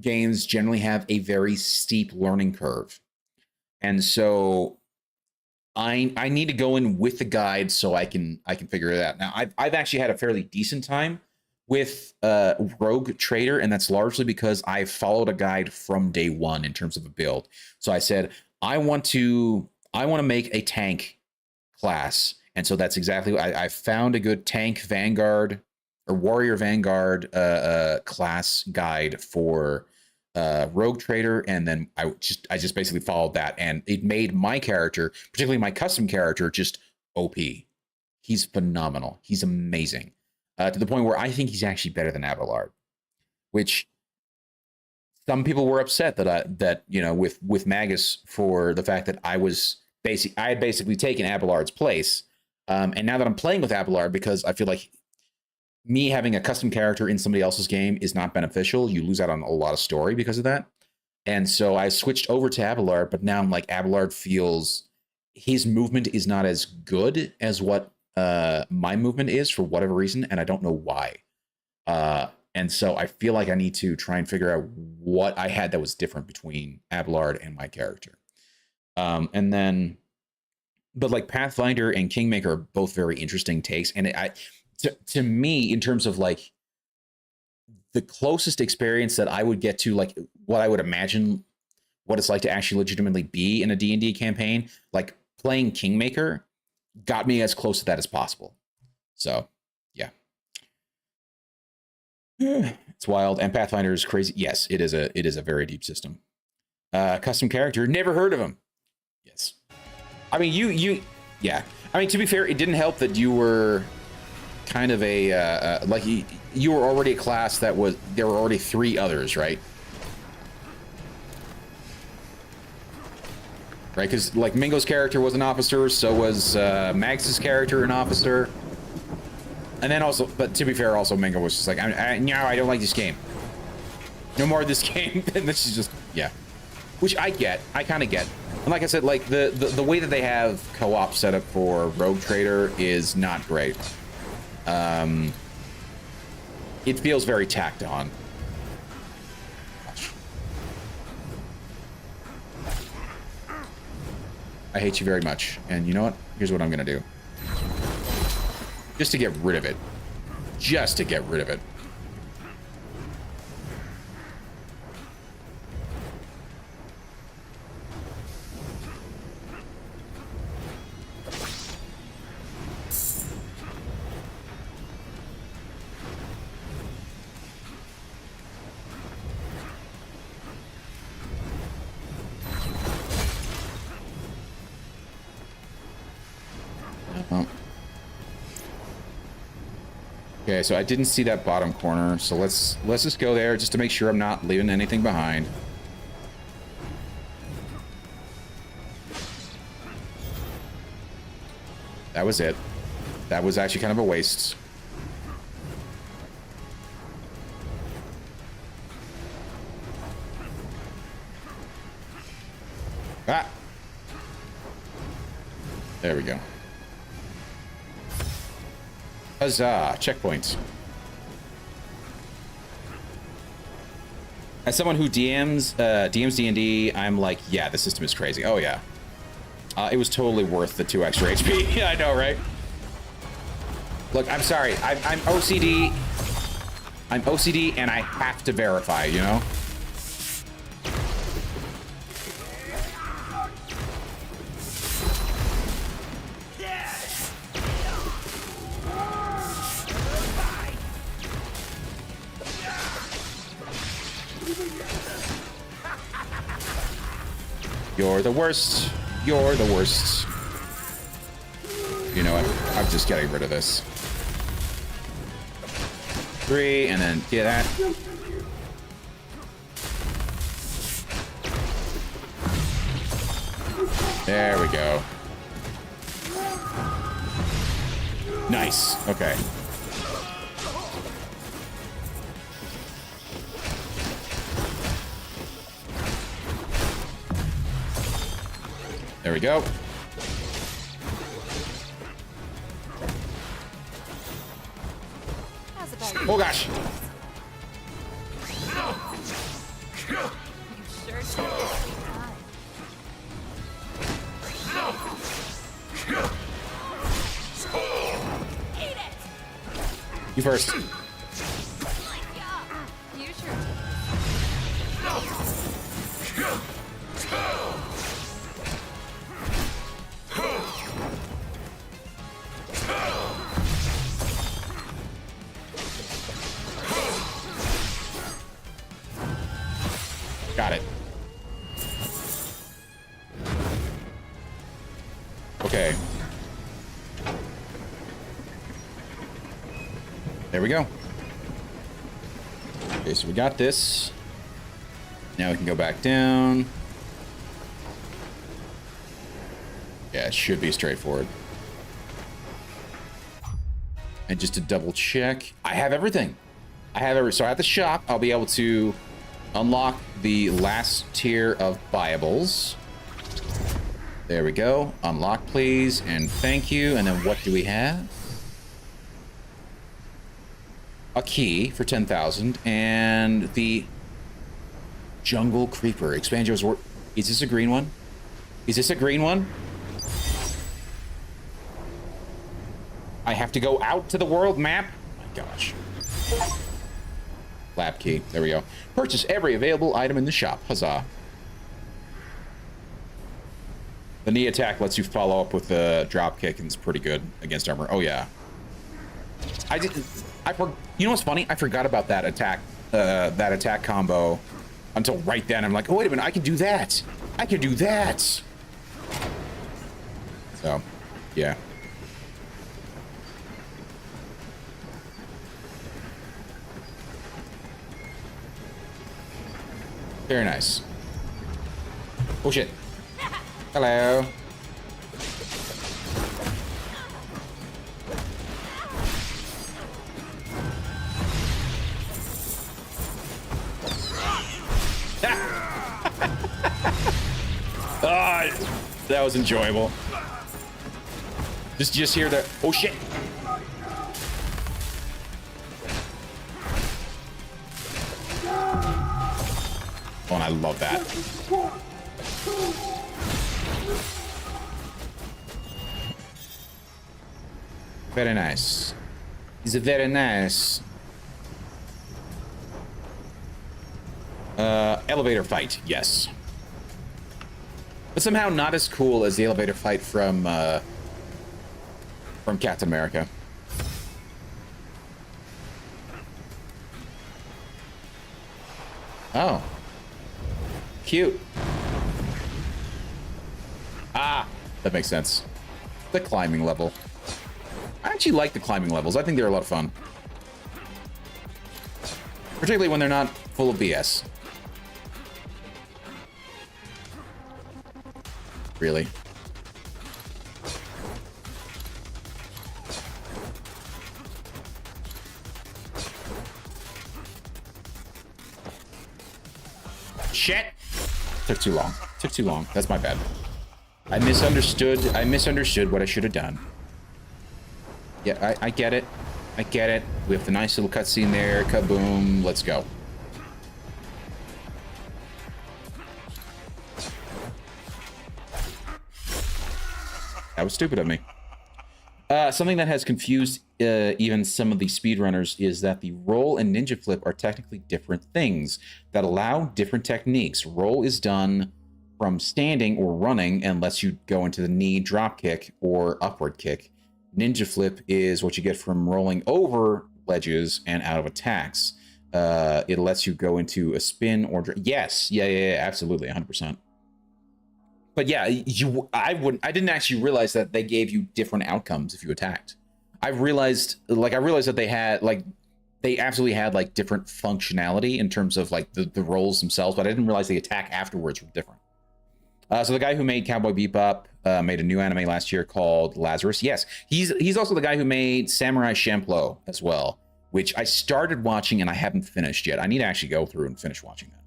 games generally have a very steep learning curve, and so I need to go in with the guide so I can figure it out. Now I've actually had a fairly decent time with Rogue Trader, and that's largely because I followed a guide from day one in terms of a build. So I said I want to make a tank class, and so that's exactly what I found a good tank Vanguard or Warrior Vanguard class guide for Rogue Trader, and then I just basically followed that, and it made my character, particularly my custom character, just OP. He's phenomenal. He's amazing. To the point where I think he's actually better than Abelard, which some people were upset that with Magus for the fact that I had basically taken Abelard's place, and now that I'm playing with Abelard, because I feel like me having a custom character in somebody else's game is not beneficial. You lose out on a lot of story because of that, and so I switched over to Abelard. But now I'm like, Abelard feels his movement is not as good as what my movement is for whatever reason, and I don't know why. And so I feel like I need to try and figure out what I had that was different between Abelard and my character. And then, but like Pathfinder and Kingmaker are both very interesting takes, and to me, in terms of like the closest experience that I would get to like what I would imagine what it's like to actually legitimately be in a D&D campaign, like playing Kingmaker got me as close to that as possible. So, yeah. It's wild. And Pathfinder is crazy. Yes, it is a very deep system. Custom character, never heard of him. Yes. I mean, yeah. I mean, to be fair, it didn't help that you were kind of a, like you were already a class that was, there were already 3 others, right? Right, because like Mingo's character was an officer, so was Mag's character an officer, and then also, but to be fair, also Mingo was just like, no, I don't like this game. No more of this game. And this is just, yeah, which I kind of get. And like I said, like the way that they have co-op set up for Rogue Trader is not great. It feels very tacked on. I hate you very much. And you know what? Here's what I'm going to do. Just to get rid of it. Just to get rid of it. Okay, so I didn't see that bottom corner, so let's just go there just to make sure I'm not leaving anything behind. That was it. That was actually kind of a waste. Ah! There we go. Huzzah! Checkpoints. As someone who DMs D&D, I'm like, yeah, the system is crazy. Oh yeah. It was totally worth the 2 extra HP. Yeah, I know, right? Look, I'm sorry. I'm OCD. I'm OCD, and I have to verify, you know? You're the worst. You're the worst. You know what? I'm just getting rid of this. 3, and then get that. There we go. Nice. Okay. There we go. Oh gosh. You first. Got it. Okay. There we go. Okay, so we got this. Now we can go back down. Yeah, it should be straightforward. And just to double check, I have everything. So at the shop, I'll be able to unlock the last tier of buyables. There we go. Unlock, please, and thank you. And then what do we have? A key for 10,000 and the Jungle Creeper. Expand yours. Is this a green one? Is this a green one? I have to go out to the world map? Oh my gosh. Lab key. There we go. Purchase every available item in the shop. Huzzah. The knee attack lets you follow up with a drop kick and it's pretty good against armor. Oh yeah. You know what's funny? I forgot about that attack combo until right then. I'm like, oh wait a minute, I can do that. I can do that. So, yeah. Very nice. Oh shit. Hello. Ah, that was enjoyable. Just hear the oh shit. Oh, and I love that. Very nice. It's very nice. Elevator fight, yes. But somehow not as cool as the elevator fight from Captain America. Oh. Cute. Ah, that makes sense. The climbing level. I actually like the climbing levels. I think they're a lot of fun. Particularly when they're not full of BS. Really. shit! Took too long. Took too long. That's my bad. I misunderstood what I should have done. Yeah, I get it. I get it. We have the nice little cutscene there. Kaboom. Let's go. That was stupid of me. Something that has confused even some of the speedrunners is that the roll and ninja flip are technically different things that allow different techniques. Roll is done from standing or running and lets you go into the knee drop kick or upward kick. Ninja flip is what you get from rolling over ledges and out of attacks. It lets you go into a spin or... Yes, yeah, absolutely, 100%. But yeah, I didn't actually realize that they gave you different outcomes if you attacked. I realized that they absolutely had like different functionality in terms of like the rolls themselves, but I didn't realize the attack afterwards were different. So the guy who made Cowboy Bebop made a new anime last year called Lazarus. Yes, he's also the guy who made Samurai Champloo as well, which I started watching and I haven't finished yet. I need to actually go through and finish watching that.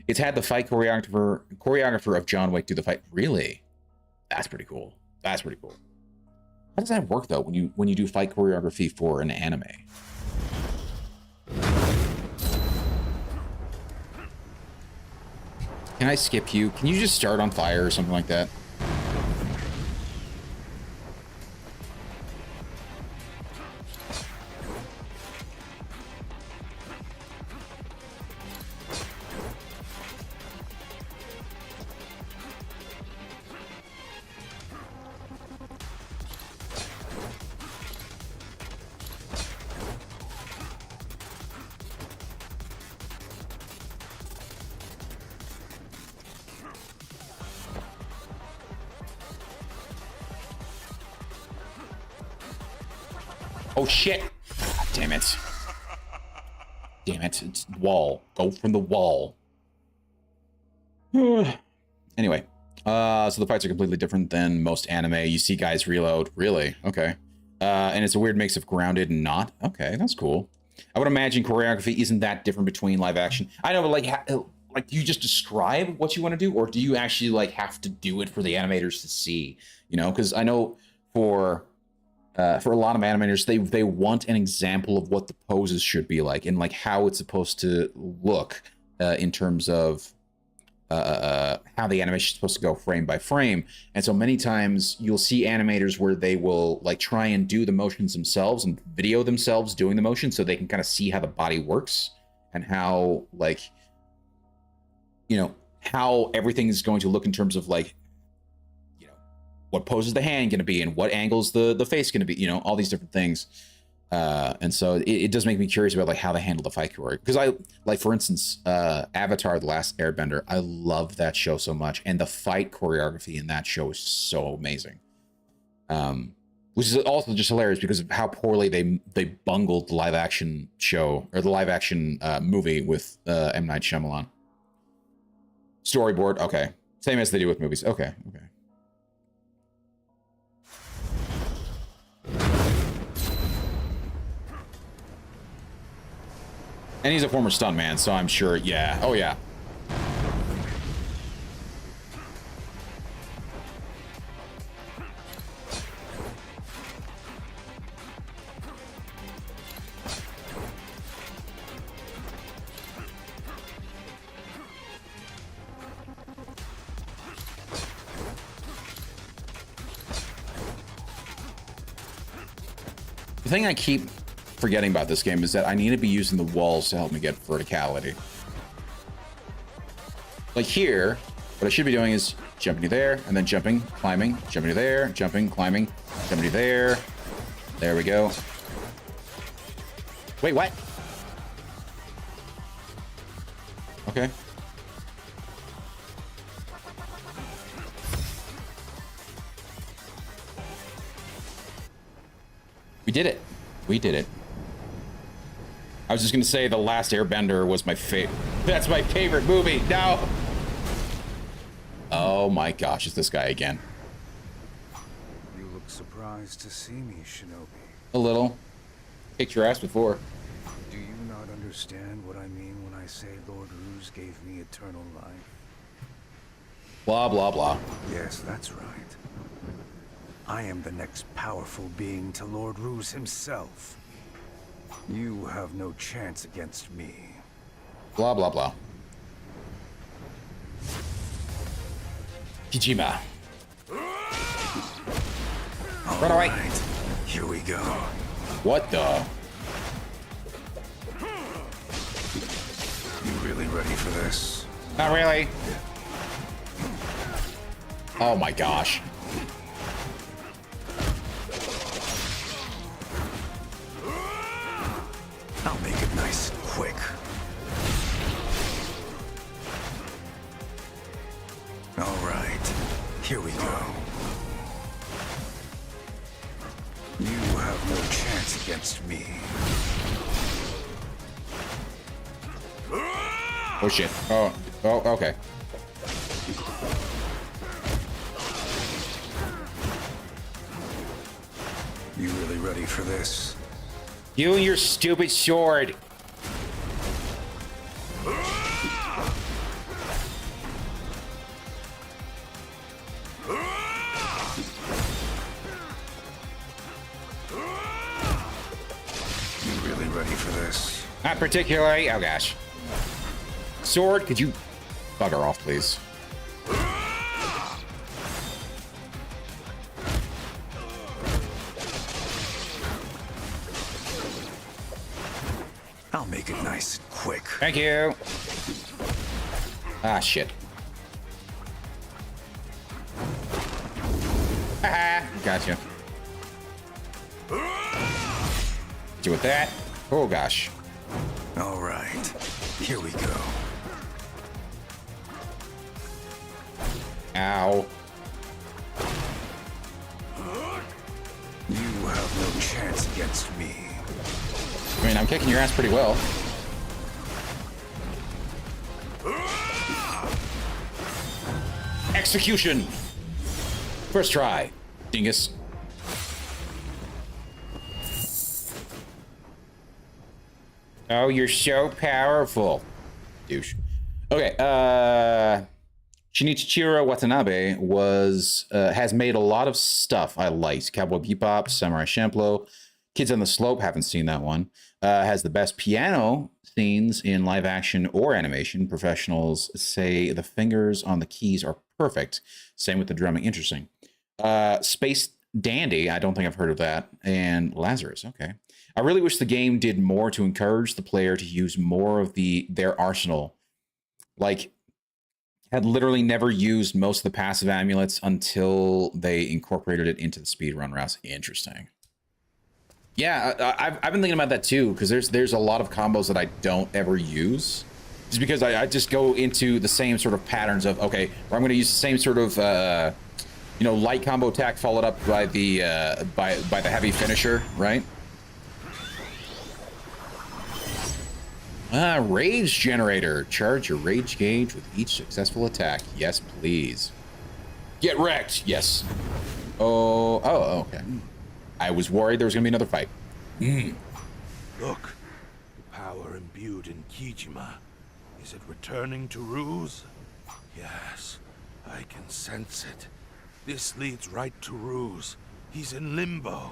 It's had the fight choreographer of John Wick do the fight. Really? That's pretty cool. That's pretty cool. How does that work though when you do fight choreography for an anime? Can I skip you? Can you just start on fire or something like that? Oh shit! God, damn it. Damn it, it's wall. Go from the wall. Anyway, so the fights are completely different than most anime. You see guys reload. Really? Okay. And it's a weird mix of grounded and not. Okay, that's cool. I would imagine choreography isn't that different between live action. I know, but like do you just describe what you want to do, or do you actually like have to do it for the animators to see? You know, because I know for a lot of animators, they want an example of what the poses should be like and like how it's supposed to look in terms of how the animation is supposed to go frame by frame. And so many times you'll see animators where they will like try and do the motions themselves and video themselves doing the motion so they can kind of see how the body works and how like, you know, how everything is going to look in terms of like, what pose is the hand going to be and what angles the face going to be, you know, all these different things. And so it does make me curious about like how they handle the fight choreography. Because I like, for instance, Avatar: The Last Airbender, I love that show so much. And the fight choreography in that show is so amazing. Which is also just hilarious because of how poorly they bungled the live action show or the live action movie with M. Night Shyamalan. Storyboard, okay. Same as they do with movies. Okay. And he's a former stuntman, so I'm sure, yeah. Oh, yeah. The thing I keep forgetting about this game is that I need to be using the walls to help me get verticality. Like here, what I should be doing is jumping to there, and then jumping, climbing, jumping to there, jumping, climbing, jumping to there. There we go. Wait, what? Okay. We did it. We did it. I was just gonna say The Last Airbender was my favorite. That's my favorite movie. No. Oh my gosh, it's this guy again. You look surprised to see me, Shinobi. A little. Kicked your ass before. Do you not not understand what I mean when I say Lord Ruse gave me eternal life? Blah, blah, blah. Yes, that's right. I am the next powerful being to Lord Ruse himself. You have no chance against me. Blah, blah, blah. Kijima. Run away. Right, here we go. What the? You really ready for this? Not really. Oh my gosh. I'll make it nice and quick. All right, here we go. You have no chance against me. Oh shit. Oh, okay. You really ready for this? You and your stupid sword. You really ready for this? Not particularly. Oh gosh. Sword, could you bugger off, please? I'll make it nice and quick. Thank you. Ah, shit. Haha, gotcha. Get you with that. Oh gosh. All right, here we go. Ow. You have no chance against me. I mean, I'm kicking your ass pretty well. Execution! First try, dingus. Oh, you're so powerful. Douche. Okay, Shinichiro Watanabe has made a lot of stuff I liked. Cowboy Bebop, Samurai Champloo, Kids on the Slope, haven't seen that one. Has the best piano scenes in live action or animation. Professionals say the fingers on the keys are perfect. Same with the drumming. Interesting. Space Dandy, I don't think I've heard of that. And Lazarus, okay. I really wish the game did more to encourage the player to use more of their arsenal. Like, had literally never used most of the passive amulets until they incorporated it into the speedrun routes. Interesting. Yeah, I've been thinking about that too, because there's a lot of combos that I don't ever use. Just because I just go into the same sort of patterns of, okay, where I'm going to use the same sort of, light combo attack followed up by the by the heavy finisher, right? Rage generator. Charge your rage gauge with each successful attack. Yes, please. Get wrecked. Yes. Oh, okay. I was worried there was gonna be another fight. Look, the power imbued in Kijima. Is it returning to Ruse? Yes, I can sense it. This leads right to Ruse. He's in limbo.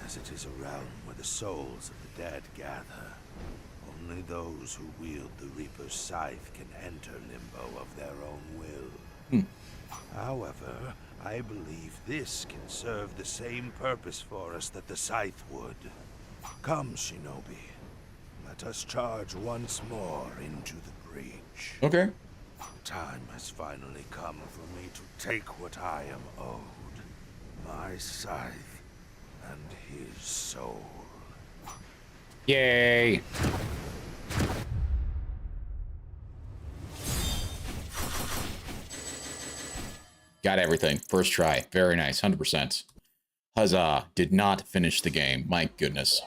As it is a realm where the souls of the dead gather, only those who wield the Reaper's scythe can enter limbo of their own will. However, I believe this can serve the same purpose for us that the scythe would. Come, Shinobi. Let us charge once more into the breach. Okay. Time has finally come for me to take what I am owed. My scythe and his soul. Yay. Got everything. First try. Very nice. 100%. Huzzah. Did not finish the game. My goodness.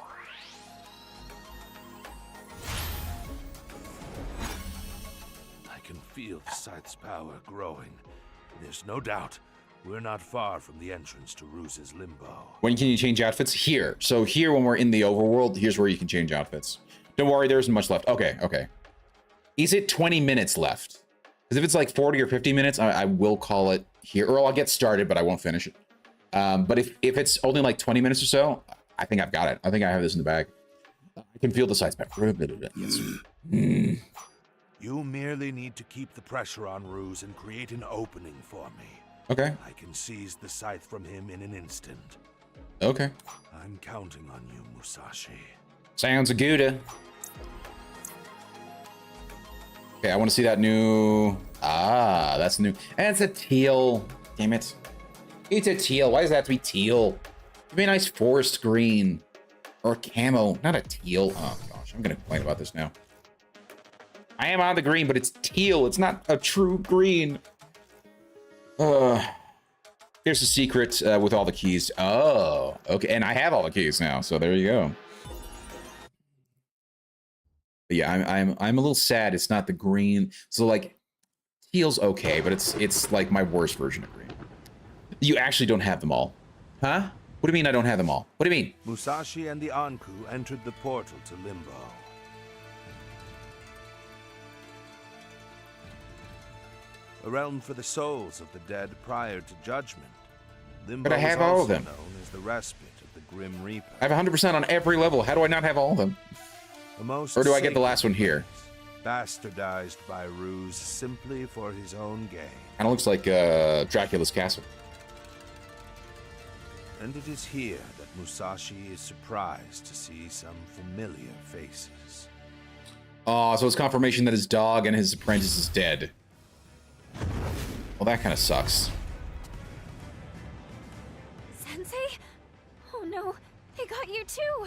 I can feel the scythe's power growing. There's no doubt We're not far from the entrance to Ruse's limbo. When can you change outfits? Here. So here, when we're in the overworld, here's where you can change outfits. Don't worry, there isn't much left. Okay, okay. Is it 20 minutes left? Because if it's like 40 or 50 minutes, I will call it here. Or I'll get started, but I won't finish it. But if it's only like 20 minutes or so, I think I've got it. I think I have this in the bag. I can feel the sides back. Yes. You merely need to keep the pressure on Ruse and create an opening for me. Okay. I can seize the scythe from him in an instant. Okay. I'm counting on you, Musashi. Sounds good. Okay, I want to see that new... Ah, that's new. And it's a teal. Damn it. It's a teal. Why does that have to be teal? Give me a nice forest green. Or camo, not a teal. Oh, gosh, I'm going to complain about this now. I am on the green, but it's teal. It's not a true green. Here's the secret with all the keys. Oh, okay. And I have all the keys now, so there you go. But yeah, I'm a little sad it's not the green. So like teal's okay, but it's like my worst version of green. You actually don't have them all. Huh? What do you mean I don't have them all? What do you mean? Musashi and the Anku entered the portal to Limbo. A realm for the souls of the dead prior to judgment. Limbo But I have is all of also them. known as the respite of the Grim Reaper. I have 100% on every level. How do I not have all of them? The most Or do I get the sacred, last one here? bastardized by Ruse simply for his own gain. Kind of looks like Dracula's castle. And it is here that Musashi is surprised to see some familiar faces. Oh, so it's confirmation that his dog and his apprentice is dead. Well, that kind of sucks. Sensei? Oh no, they got you too.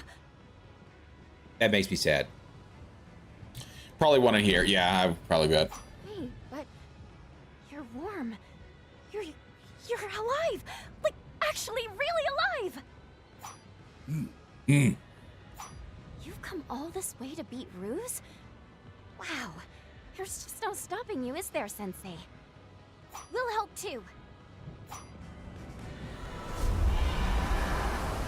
That makes me sad. Probably one in here. Yeah, I probably bet. Hey, but you're warm. You're alive. Like actually really alive. You've come all this way to beat Ruse? Wow. There's just no stopping you, is there, Sensei? We'll help too.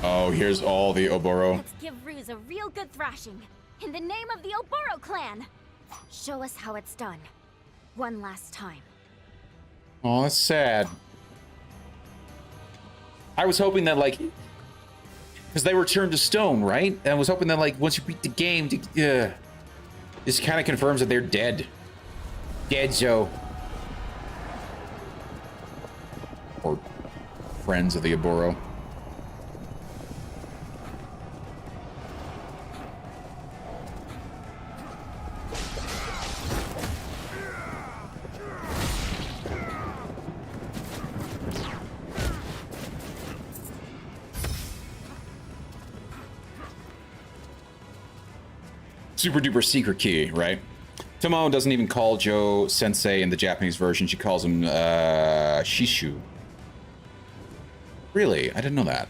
Oh, here's all the Oboro. Let's give Ruse a real good thrashing. In the name of the Oboro clan. Show us how it's done. One last time. Oh, that's sad. I was hoping that, like... Because they were turned to stone, right? And I was hoping that, like, once you beat the game, this kind of confirms that they're dead. Dead, Joe. Or friends of the Oboro. Super duper secret key, right? Tomo doesn't even call Joe Sensei in the Japanese version. She calls him Shishu. Really? I didn't know that.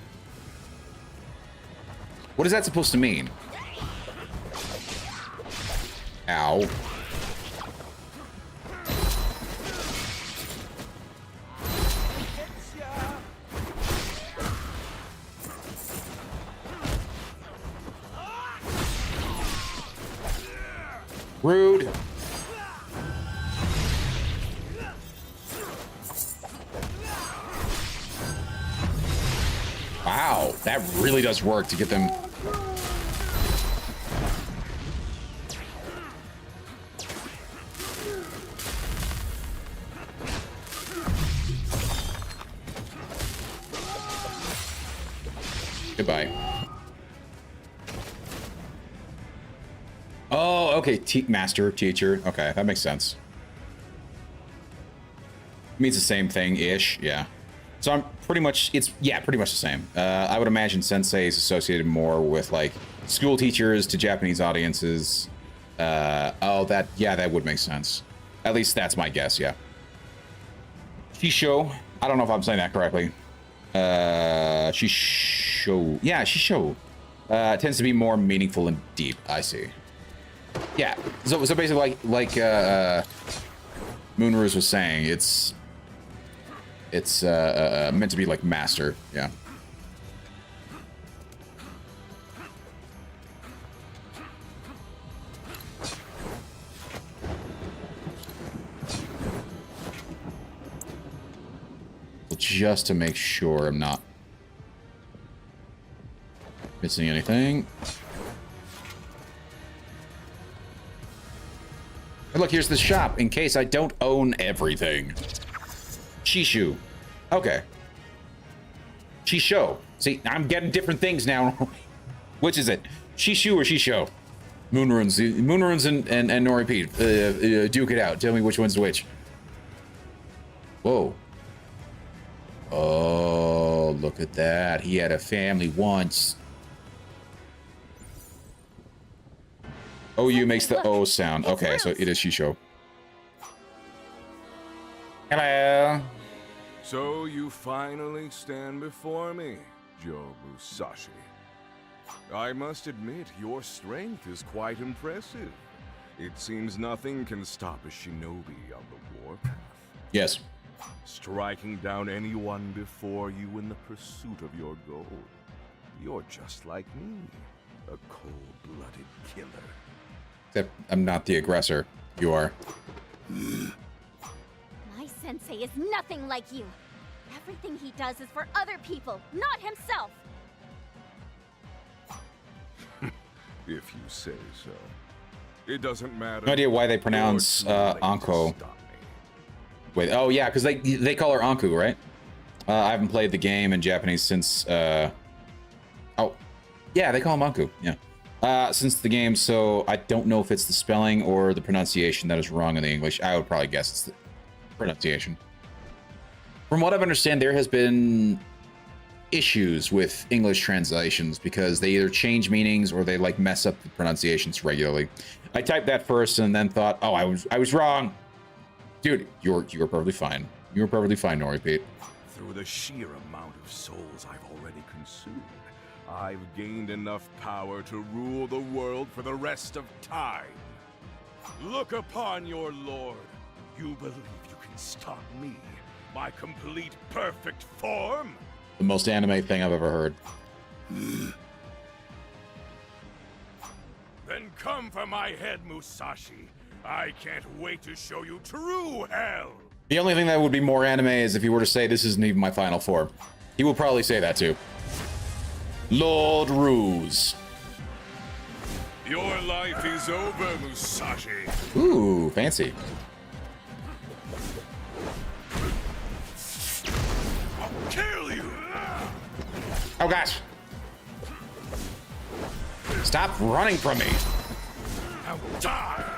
What is that supposed to mean? Ow. Rude. Wow, that really does work to get them. Goodbye. Oh, okay. Master, teacher. Okay, that makes sense. It means the same thing-ish, yeah. So I'm pretty much, pretty much the same. I would imagine Sensei is associated more with, like, school teachers to Japanese audiences. That would make sense. At least that's my guess, yeah. Shisho. I don't know if I'm saying that correctly. Shisho. Yeah, Shisho. Tends to be more meaningful and deep, I see. Yeah, so basically like Moonrose was saying, it's It's meant to be like master. Yeah. Just to make sure I'm not missing anything. And look, here's the shop in case I don't own everything. Shishu. Okay. Shisho. See, I'm getting different things now. Which is it? Shishu or Shisho? Moonrunes. Moonrunes and Nori Pete. Duke it out. Tell me which one's which. Whoa. Oh, look at that. He had a family once. OU makes the O sound. Okay, so it is Shisho. Hello. So you finally stand before me, Joe Musashi. I must admit, your strength is quite impressive. It seems nothing can stop a shinobi on the warpath. Yes. Striking down anyone before you in the pursuit of your goal. You're just like me, a cold-blooded killer. Except I'm not the aggressor. You are. My sensei is nothing like you. Everything he does is for other people, not himself. If you say so. It doesn't matter. No idea why they pronounce Anko. Wait, oh yeah, because they call her Anku, right? I haven't played the game in Japanese since oh yeah, they call him Anku, yeah. Since the game, so I don't know if it's the spelling or the pronunciation that is wrong in the English. I would probably guess it's the pronunciation. From what I understand, there has been issues with English translations because they either change meanings or they like mess up the pronunciations regularly. I typed that first and then thought, oh, I was wrong. Dude, you're perfectly fine. You're perfectly fine, Nori Pete. Through the sheer amount of souls I've already consumed, I've gained enough power to rule the world for the rest of time. Look upon your lord. You believe you can stop me, my complete perfect form? The most anime thing I've ever heard. Then come for my head, Musashi. I can't wait to show you true hell! The only thing that would be more anime is if he were to say this isn't even my final form. He will probably say that too. Lord Ruse. Your life is over, Musashi. Ooh, fancy. I'll kill you! Oh gosh. Stop running from me. Now die!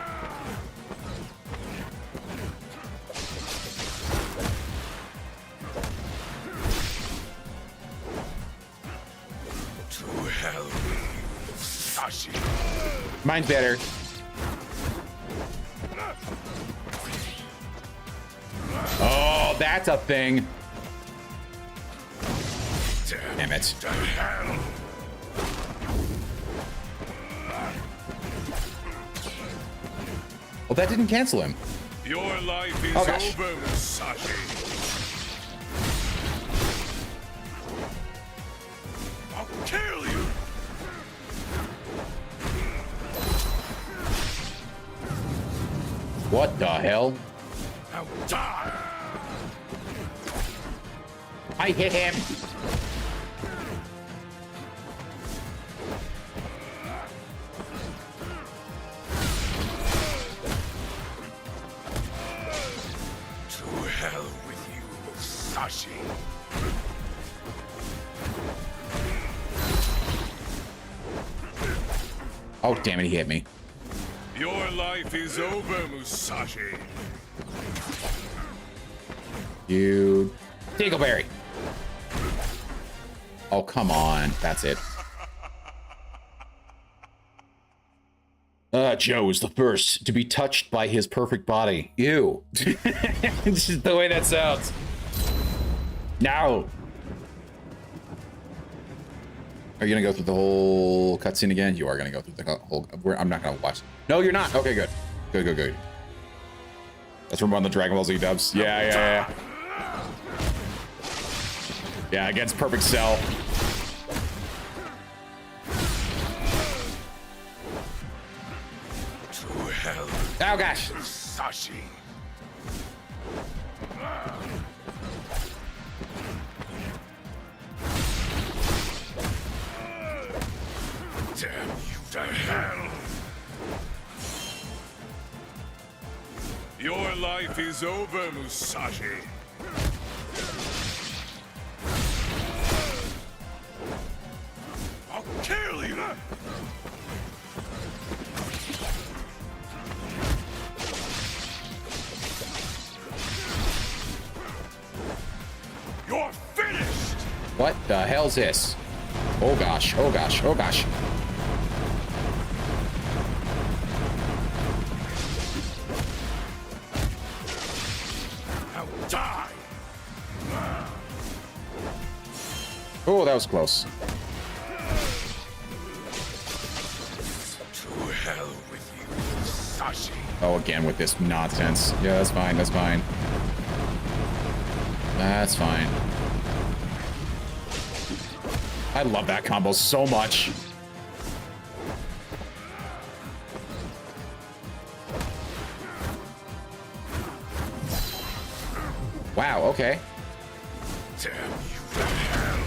To hell with you, Musashi. Mine's better. Oh, that's a thing. Damn it. To hell. Well, that didn't cancel him. Your life is Oh, gosh. over, Musashi. I'll kill you. What the hell? Now die. I hit him. To hell with you, Musashi. Oh, damn it, he hit me. Your life is over, Musashi. You... Dingleberry. Oh, come on. That's it. Joe is the first to be touched by his perfect body. Ew. It's just the way that sounds. No. Are you gonna go through the whole cutscene again? You are gonna go through the whole... I'm not gonna watch. No, you're not. Okay, good. Good, good, good. That's from one of the Dragon Ball Z dubs. Yeah, yeah, yeah. Yeah, against Perfect Cell. To hell, Oh gosh. Sashi. Damn you to hell! Your life is over, Musashi. I'll kill you! You're finished! What the hell's this? Oh gosh, oh gosh, oh gosh. Now die! Oh, that was close. To hell with you, Sashi. Oh, again with this nonsense. Yeah, that's fine, that's fine. That's fine. I love that combo so much. Wow, okay. Damn you to hell!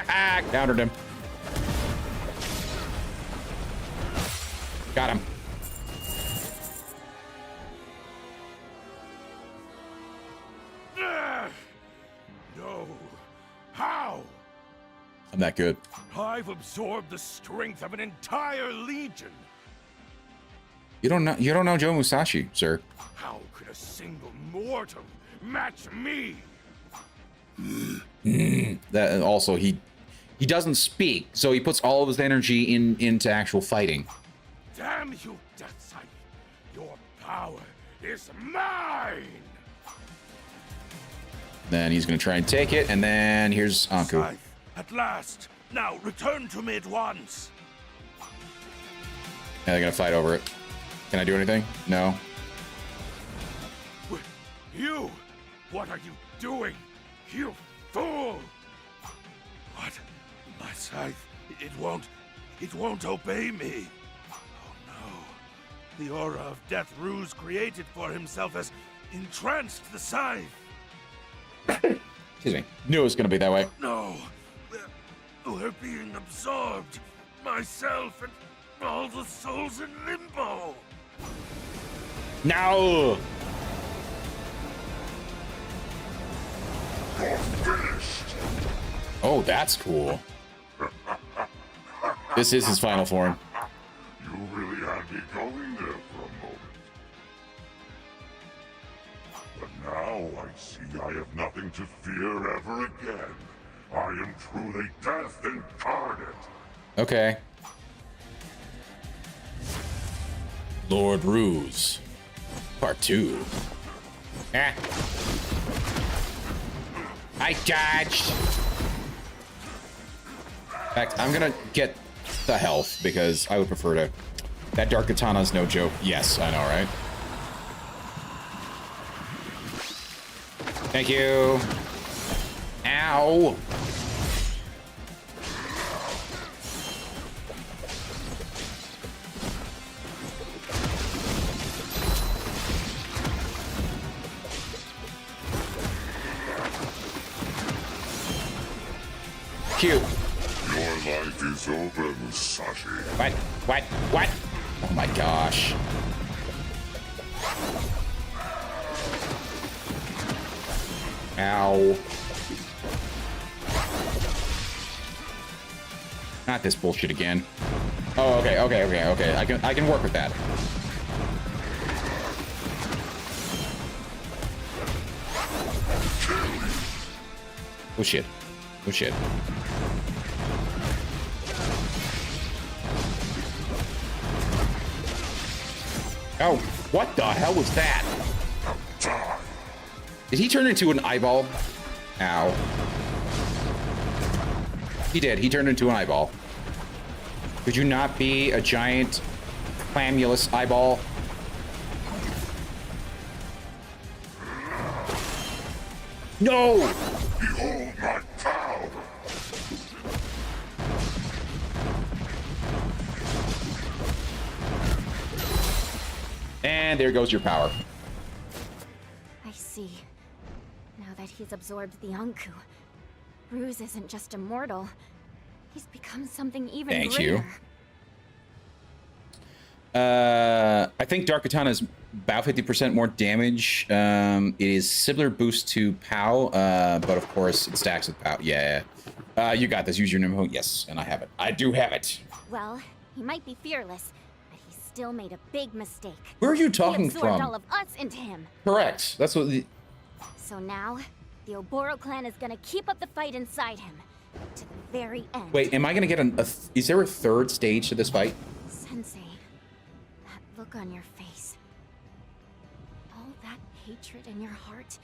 Ah, countered him. Got him. No. How? I'm that good. I've absorbed the strength of an entire legion. You don't know Joe Musashi, sir. How could a single mortal match me? That also he doesn't speak, so he puts all of his energy into actual fighting. Damn you, Death Sight! Your power is mine! Then he's gonna try and take it, and then here's Anku. Scythe, at last. Now return to me at once. Yeah, they're gonna fight over it. Can I do anything? No. You! What are you doing? You fool! What? My scythe, it won't obey me. Oh no. The aura of Death Ruse created for himself has entranced the scythe. Excuse me. Knew it was gonna be that way. No. We're being absorbed. Myself and all the souls in limbo. No! You're finished. Oh, that's cool. This is his final form. You really had me going there for a moment. But now I see I have nothing to fear ever again. I am truly death incarnate. Okay. Lord Ruse. Part 2. Ah. I dodged. In fact, I'm gonna get the health because I would prefer to. That Dark Katana's no joke. Yes, I know, right? Thank you. Ow. Cute. Your life is over, Musashi. What? What? What? Oh my gosh. Ow. Not this bullshit again. Oh, okay, okay, okay, okay. I can work with that. Oh shit. Oh shit. Oh, what the hell was that? Did he turn into an eyeball? Ow. He did. He turned into an eyeball. Could you not be a giant clamulous eyeball? No! Behold my power! And there goes your power. I see. Now that he's absorbed the Anku, Ruse isn't just immortal. He's become something even Thank greater. you. I think Dark Katana is about 50% more damage. It is similar boost to POW, but of course it stacks with POW. Yeah. You got this. Use your Nimho. Yes, and I have it. I do have it. Well, he might be fearless, but he still made a big mistake. Where are you He talking absorbed from? all of us into him. Correct. That's what the... So now, the Oboro clan is gonna keep up the fight inside him to the very end. Wait, am I gonna get is there a third stage to this fight? Sensei, that look on your face, all that hatred in your heart,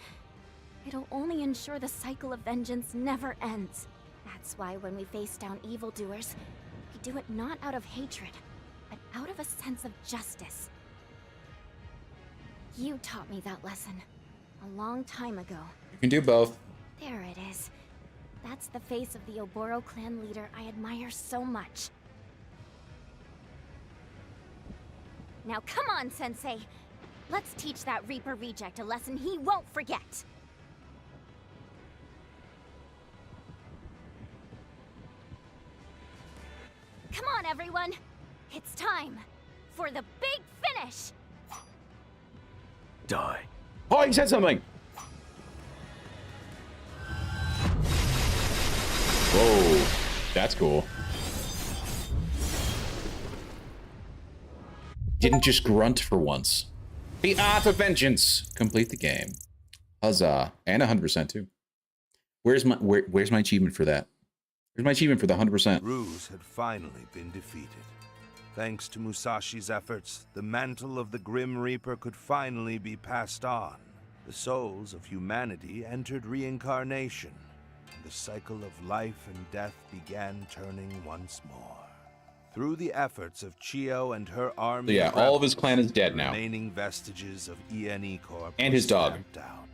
it'll only ensure the cycle of vengeance never ends. That's why when we face down evildoers, we do it not out of hatred, but out of a sense of justice. You taught me that lesson a long time ago. You can do both. There it is. That's the face of the Oboro clan leader I admire so much. Now come on, Sensei. Let's teach that Reaper reject a lesson he won't forget. Come on, everyone. It's time for the big finish. Die. Oh, he said something. Whoa, that's cool. Didn't just grunt for once. The Art of Vengeance. Complete the game. Huzzah. And 100% too. Where's my achievement for that? Where's my achievement for the 100%? Ruse had finally been defeated. Thanks to Musashi's efforts, the mantle of the Grim Reaper could finally be passed on. The souls of humanity entered reincarnation, and the cycle of life and death began turning once more. Through the efforts of Chio and her army, So yeah, all of his clan is dead now. remaining vestiges of ENE Corp And his were dog. stamped out.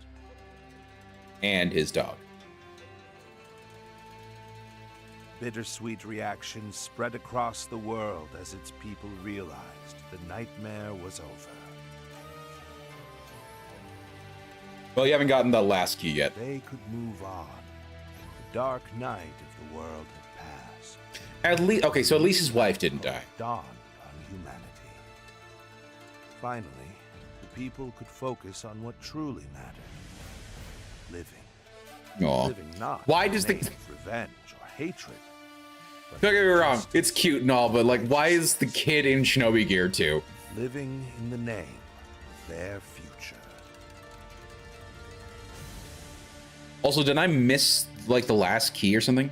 And his dog. Bittersweet reactions spread across the world as its people realized the nightmare was over. Well, you haven't gotten the last key yet. They could move on. The dark night of the world had passed. At least, okay, so at least his wife didn't die. Dawned on humanity. Finally, the people could focus on what truly mattered. Living. Aw. Living not Why in does the the... name of revenge or hatred. but Don't get me wrong, justice. it's cute and all, but like, why is the kid in Shinobi gear too? Living in the name of their future. Also, did I miss like the last key or something?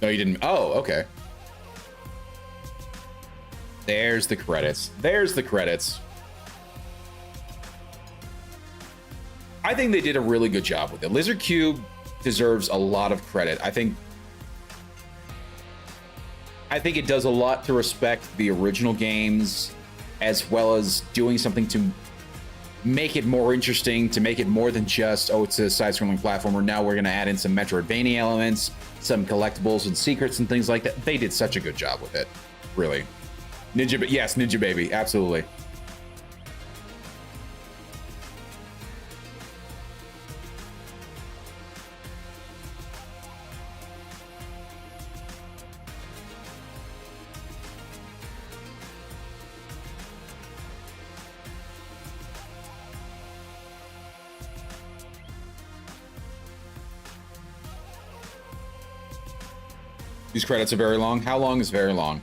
No, you didn't. Oh, okay. There's the credits. There's the credits. I think they did a really good job with it. Lizard Cube deserves a lot of credit. I think it does a lot to respect the original games, as well as doing something to make it more interesting, to make it more than just, oh, it's a side-scrolling platformer. Now we're going to add in some Metroidvania elements, some collectibles and secrets and things like that. They did such a good job with it, really. Yes, Ninja Baby, absolutely. These credits are very long. How long is very long?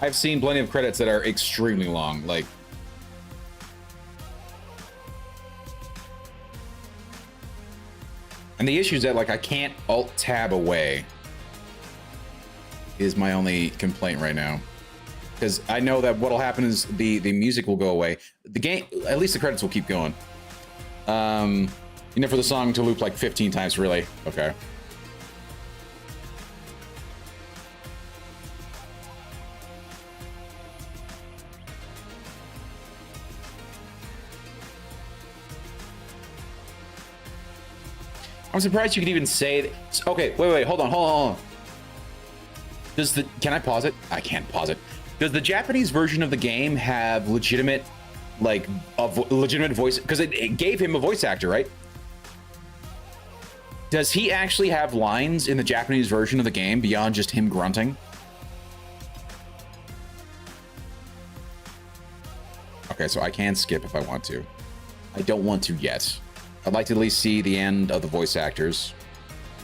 I've seen plenty of credits that are extremely long, like... And the issue is that, like, I can't alt-tab away. Is my only complaint right now. Because I know that what'll happen is the music will go away. The game, at least the credits will keep going. You know, for the song to loop like 15 times, really. Okay. I'm surprised you could even say that. Okay, wait, hold on. Can I pause it? I can't pause it. Does the Japanese version of the game have legitimate, like, legitimate voice? Because it gave him a voice actor, right? Does he actually have lines in the Japanese version of the game beyond just him grunting? Okay, so I can skip if I want to. I don't want to yet. I'd like to at least see the end of the voice actors.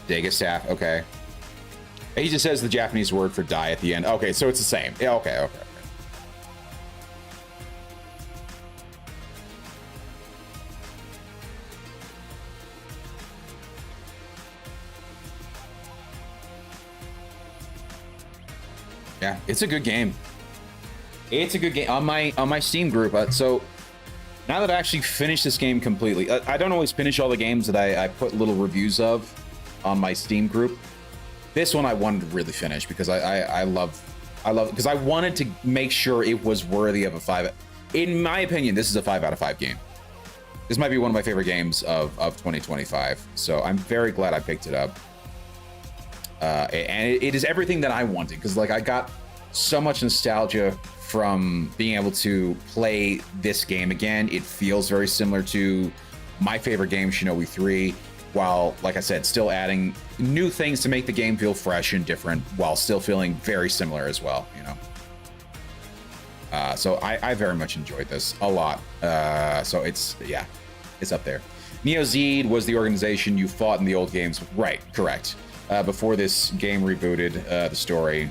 Dega staff, okay. He just says the Japanese word for die at the end. Okay, so it's the same. Yeah, okay. Yeah, it's a good game. It's a good game on my Steam group. So now that I actually finished this game completely, I don't always finish all the games that I put little reviews of on my Steam group. This one I wanted to really finish because I love because I wanted to make sure it was worthy of a 5. In my opinion, this is a 5 out of 5 game. This might be one of my favorite games of 2025. So I'm very glad I picked it up. And it is everything that I wanted, because like I got so much nostalgia from being able to play this game again. It feels very similar to my favorite game, Shinobi 3, while, like I said, still adding new things to make the game feel fresh and different while still feeling very similar as well, you know. So I very much enjoyed this a lot. So it's up there. Neo Zed was the organization you fought in the old games, right? Correct. Before this game rebooted the story.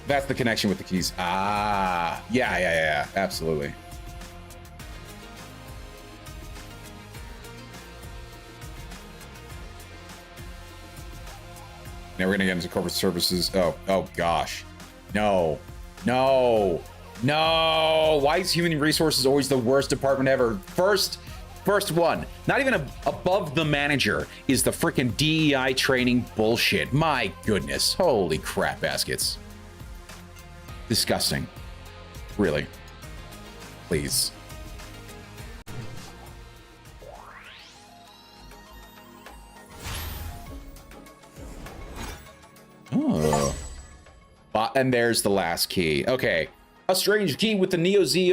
That's the connection with the keys. Ah, yeah, absolutely. Now we're gonna get into corporate services. Oh gosh. No. Why is human resources always the worst department ever? First one, not even above the manager, is the freaking DEI training bullshit. My goodness. Holy crap baskets. Disgusting. Really. Please. Oh. And there's the last key. Okay. A strange key with the Neo Z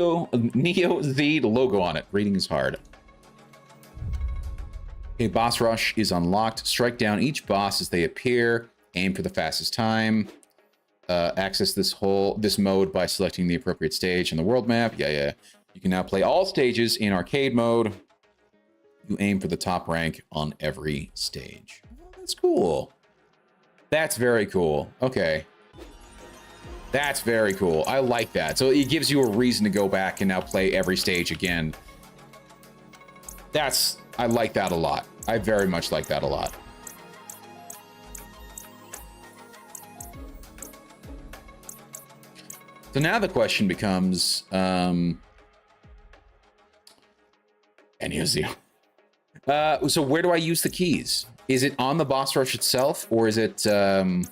logo on it. Reading is hard. Okay, boss rush is unlocked. Strike down each boss as they appear. Aim for the fastest time. Access this mode by selecting the appropriate stage on the world map. Yeah. You can now play all stages in arcade mode. You aim for the top rank on every stage. Oh, that's cool. That's very cool. Okay. That's very cool. I like that. So it gives you a reason to go back and now play every stage again. I like that a lot. I very much like that a lot. So now the question becomes, so where do I use the keys? Is it on the boss rush itself, or is it, no,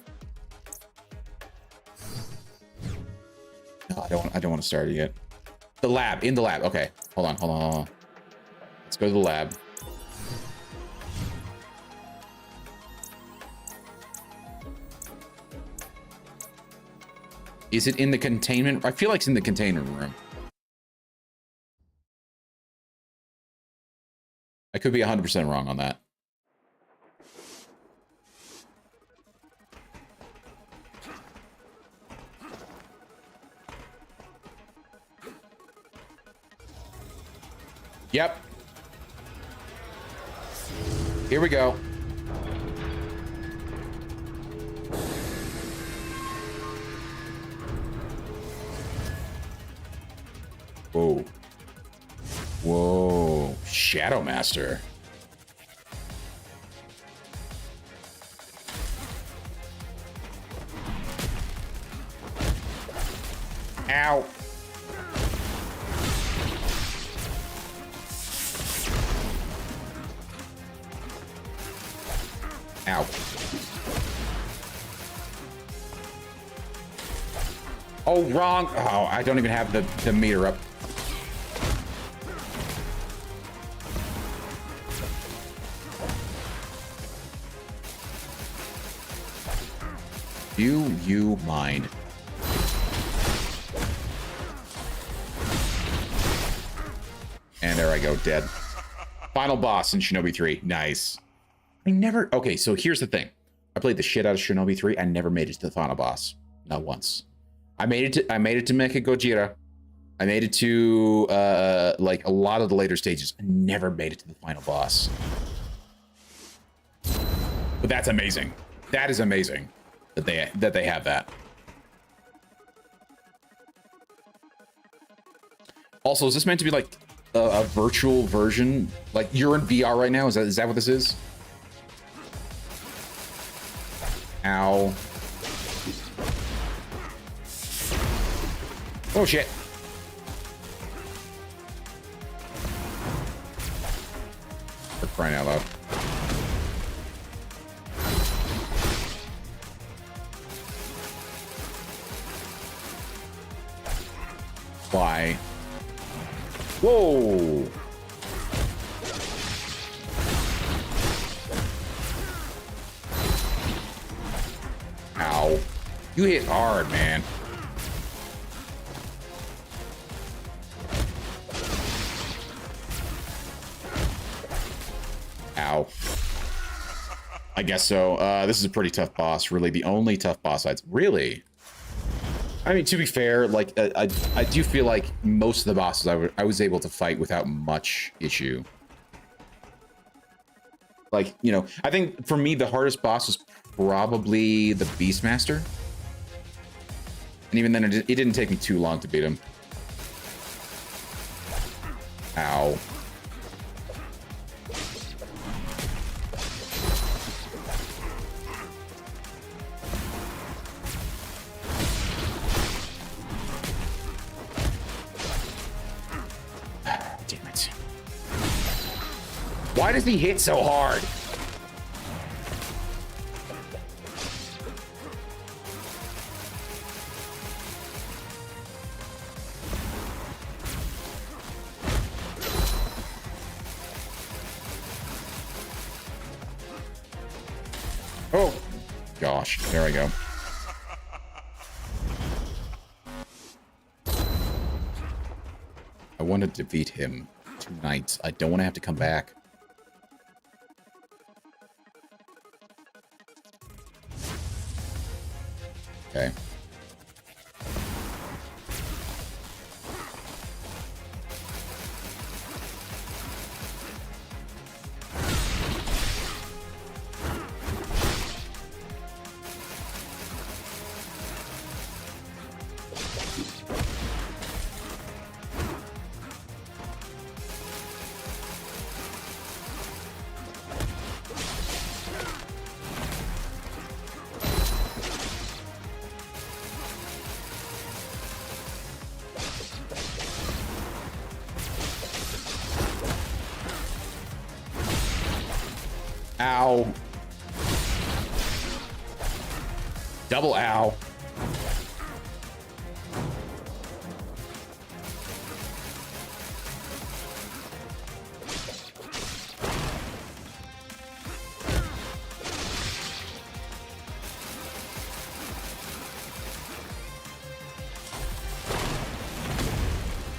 I don't want to start it yet. The lab, in the lab. Okay, hold on. Let's go to the lab. Is it in the containment? I feel like it's in the containment room. I could be 100% wrong on that. Yep. Here we go. Whoa. Whoa. Shadow Master. Ow. Ow. Oh, wrong. Oh, I don't even have the meter up. Do you mind? And there I go, dead. Final boss in Shinobi 3. Nice. I never... Okay, so here's the thing. I played the shit out of Shinobi 3. I never made it to the final boss. Not once. I made it to Mecha Gojira. I made it to like a lot of the later stages. I never made it to the final boss. But that's amazing. That is amazing that they have that. Also, is this meant to be like a virtual version? Like you're in VR right now? Is that what this is? Ow. Oh shit. For crying out loud. Why? Whoa! Ow. You hit hard, man. Ow. I guess so. This is a pretty tough boss. Really, the only tough boss I'd... Really? I mean, to be fair, like, I do feel like most of the bosses I was able to fight without much issue. Like, you know, I think for me, the hardest boss was probably the Beastmaster. And even then, it didn't take me too long to beat him. Ow. Damn it. Why does he hit so hard? Oh, gosh, there I go. I want to defeat him tonight. I don't want to have to come back. Okay. Ow. Double ow.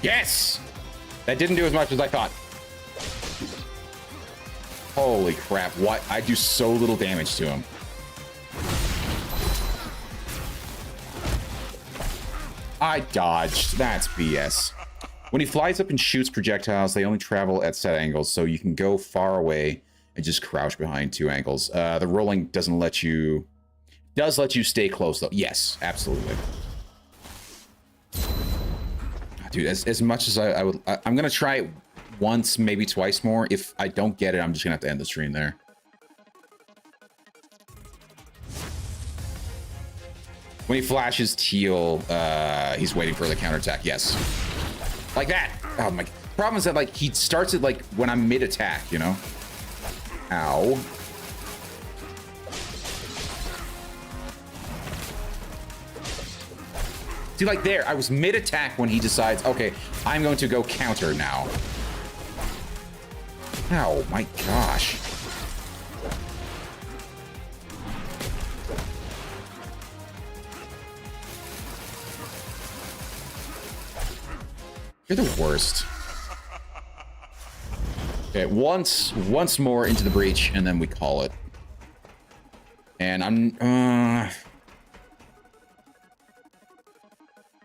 Yes! That didn't do as much as I thought. Holy crap, what? I do so little damage to him. I dodged. That's BS. When he flies up and shoots projectiles, they only travel at set angles, so you can go far away and just crouch behind two angles. The rolling doesn't let you... Does let you stay close, though. Yes, absolutely. Dude, as much as I would... I'm going to try it once, maybe twice more. If I don't get it, I'm just gonna have to end the stream there. When he flashes teal, he's waiting for the counterattack. Yes. Like that. Oh my... Problem is that, like, he starts it, like, when I'm mid-attack, you know? Ow. See, like, there, I was mid-attack when he decides, okay, I'm going to go counter now. Oh my gosh. You're the worst. Okay, once more into the breach, and then we call it. And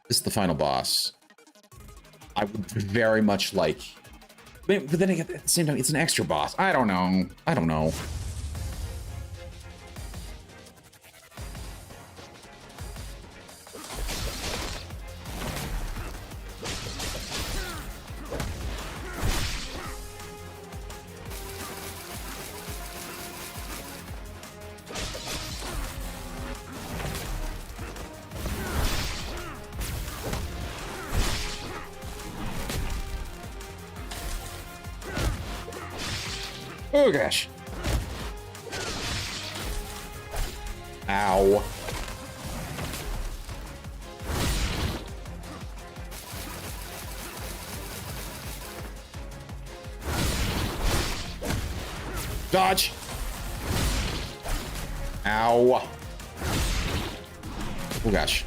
this is the final boss. I would very much like... But then again, at the same time, it's an extra boss. I don't know. I don't know. Oh gosh. Ow. Dodge. Ow. Oh gosh.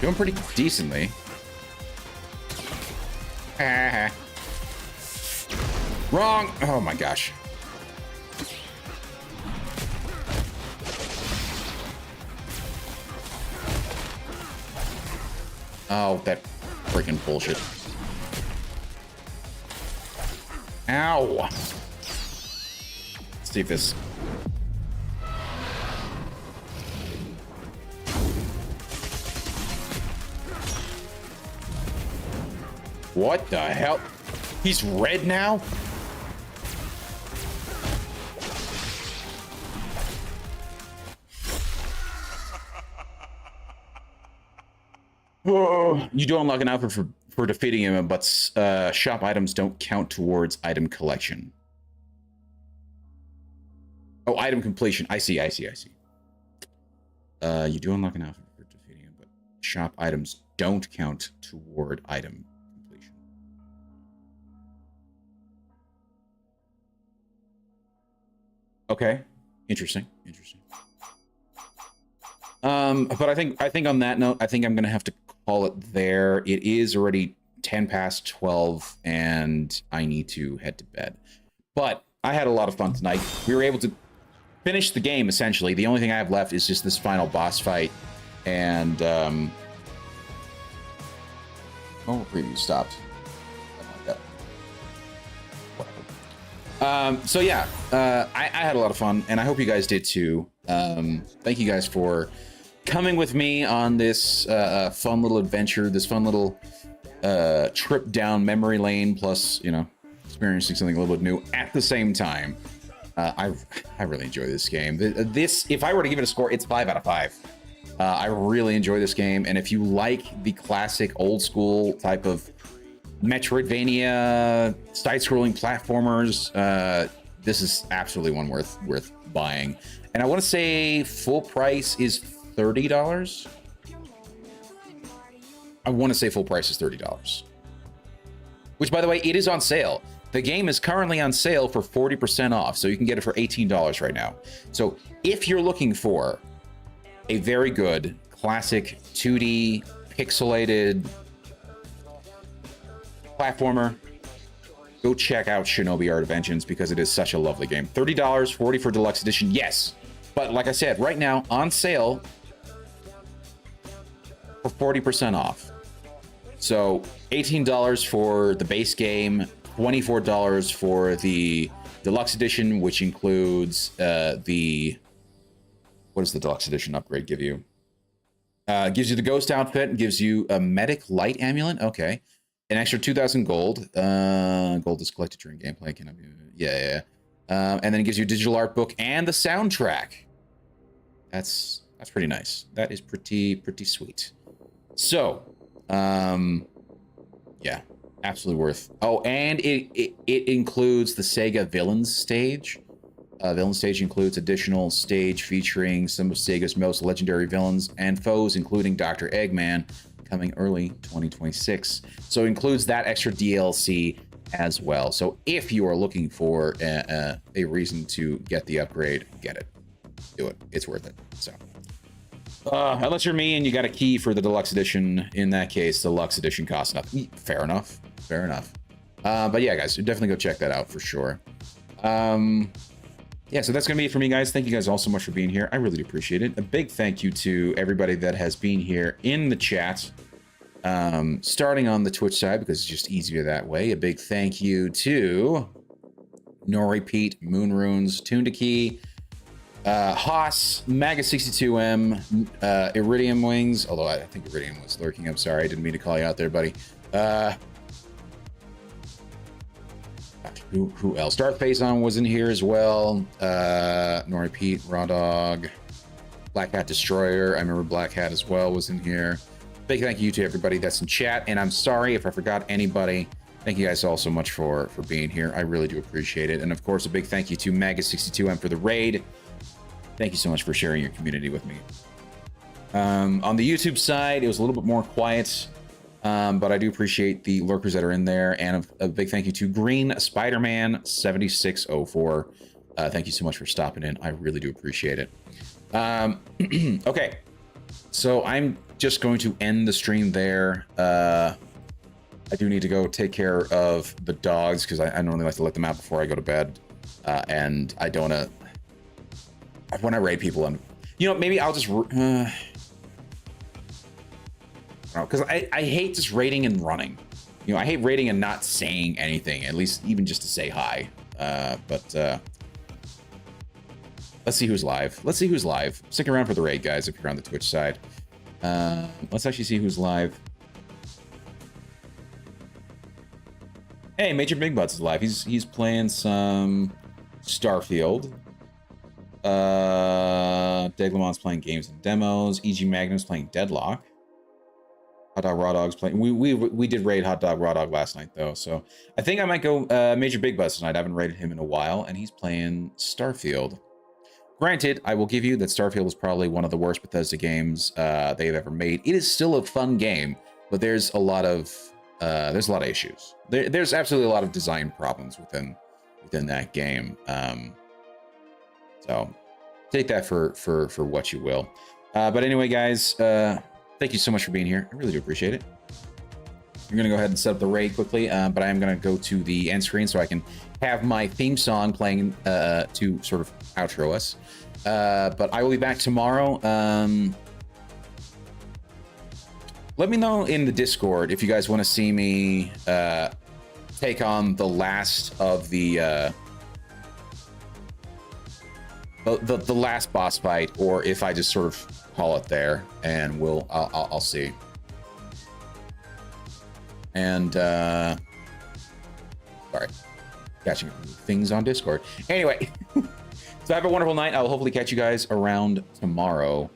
Doing pretty decently. Wrong! Oh my gosh. Oh, that freaking bullshit. Ow! Let's see if this... What the hell? He's red now? Oh, you do unlock an outfit for defeating him, but shop items don't count towards item collection. Oh, item completion. I see. You do unlock an outfit for defeating him, but shop items don't count toward item completion. Okay. Interesting. But I think on that note, I think I'm gonna have to call it there. It is already 10 past 12, and I need to head to bed. But I had a lot of fun tonight. We were able to finish the game, essentially. The only thing I have left is just this final boss fight. And, oh, preview stopped. So yeah, I had a lot of fun, and I hope you guys did too. Thank you guys for coming with me on this fun little adventure, this fun little trip down memory lane, plus, you know, experiencing something a little bit new at the same time. I really enjoy this game. This, if I were to give it a score, it's 5 out of 5. I really enjoy this game, and if you like the classic old school type of Metroidvania side-scrolling platformers, this is absolutely one worth buying. And I want to say full price is $30. I want to say full price is $30. Which, by the way, it is on sale. The game is currently on sale for 40% off, so you can get it for $18 right now. So if you're looking for a very good classic 2D pixelated platformer, go check out Shinobi Art of Vengeance, because it is such a lovely game. $30, $40 for deluxe edition, yes. But like I said, right now on sale for 40% off. So $18 for the base game, $24 for the deluxe edition, which includes what does the deluxe edition upgrade give you? Gives you the ghost outfit, gives you a medic light amulet. Okay. An extra 2,000 gold. Gold is collected during gameplay. Can I be? Yeah. And then it gives you a digital art book and the soundtrack. That's pretty nice. That is pretty sweet. So, yeah, absolutely worth. Oh, and it includes the Sega Villains stage. Villain stage includes additional stage featuring some of Sega's most legendary villains and foes, including Dr. Eggman, coming early 2026. So it includes that extra DLC as well. So if you are looking for a reason to get the upgrade, get it. Do it. It's worth it. So unless you're me and you got a key for the deluxe edition, in that case, the deluxe edition costs nothing. Fair enough. Fair enough. But yeah, guys, definitely go check that out for sure. Yeah, so that's going to be it for me, guys. Thank you guys all so much for being here. I really do appreciate it. A big thank you to everybody that has been here in the chat, starting on the Twitch side, because it's just easier that way. A big thank you to Nori, Pete, Moonrunes, Tundaki, Haas, Maga62M, Iridium Wings, although I think Iridium was lurking. I'm sorry, I didn't mean to call you out there, buddy. Who else? Darth Faison was in here as well. Nori, Pete, Raw Dog, Black Hat Destroyer. I remember Black Hat as well was in here. Big thank you to everybody that's in chat, and I'm sorry if I forgot anybody. Thank you guys all so much for being here. I really do appreciate it. And of course, a big thank you to Maga62M for the raid. Thank you so much for sharing your community with me. On the YouTube side, it was a little bit more quiet. But I do appreciate the lurkers that are in there, and a big thank you to Green Spider-Man 7604. Thank you so much for stopping in. I really do appreciate it. Okay, so I'm just going to end the stream there. I do need to go take care of the dogs because I normally like to let them out before I go to bed, and I don't want to. When I raid people, and you know, maybe I'll just. Because I hate just raiding and running. You know, I hate raiding and not saying anything, at least even just to say hi. But let's see who's live. Let's see who's live. Stick around for the raid, guys, if you're on the Twitch side. Let's actually see who's live. Hey, Major Big Butts is live. He's playing some Starfield. Deglamon's playing games and demos. EG Magnum's playing Deadlock. Hot Dog Raw Dog's playing. We did raid Hot Dog Raw Dog last night though, so I think I might go Major Big Buzz tonight. I haven't raided him in a while, and he's playing Starfield. Granted, I will give you that Starfield is probably one of the worst Bethesda games they've ever made. It is still a fun game, but there's a lot of issues. There's absolutely a lot of design problems within that game. So take that for what you will. But anyway, guys. Thank you so much for being here. I really do appreciate it. I'm going to go ahead and set up the raid quickly, but I am going to go to the end screen so I can have my theme song playing to sort of outro us. But I will be back tomorrow. Let me know in the Discord if you guys want to see me take on the last of the last boss fight, or if I just sort of call it there, and I'll see. And sorry, catching things on Discord. Anyway, so have a wonderful night. I'll hopefully catch you guys around tomorrow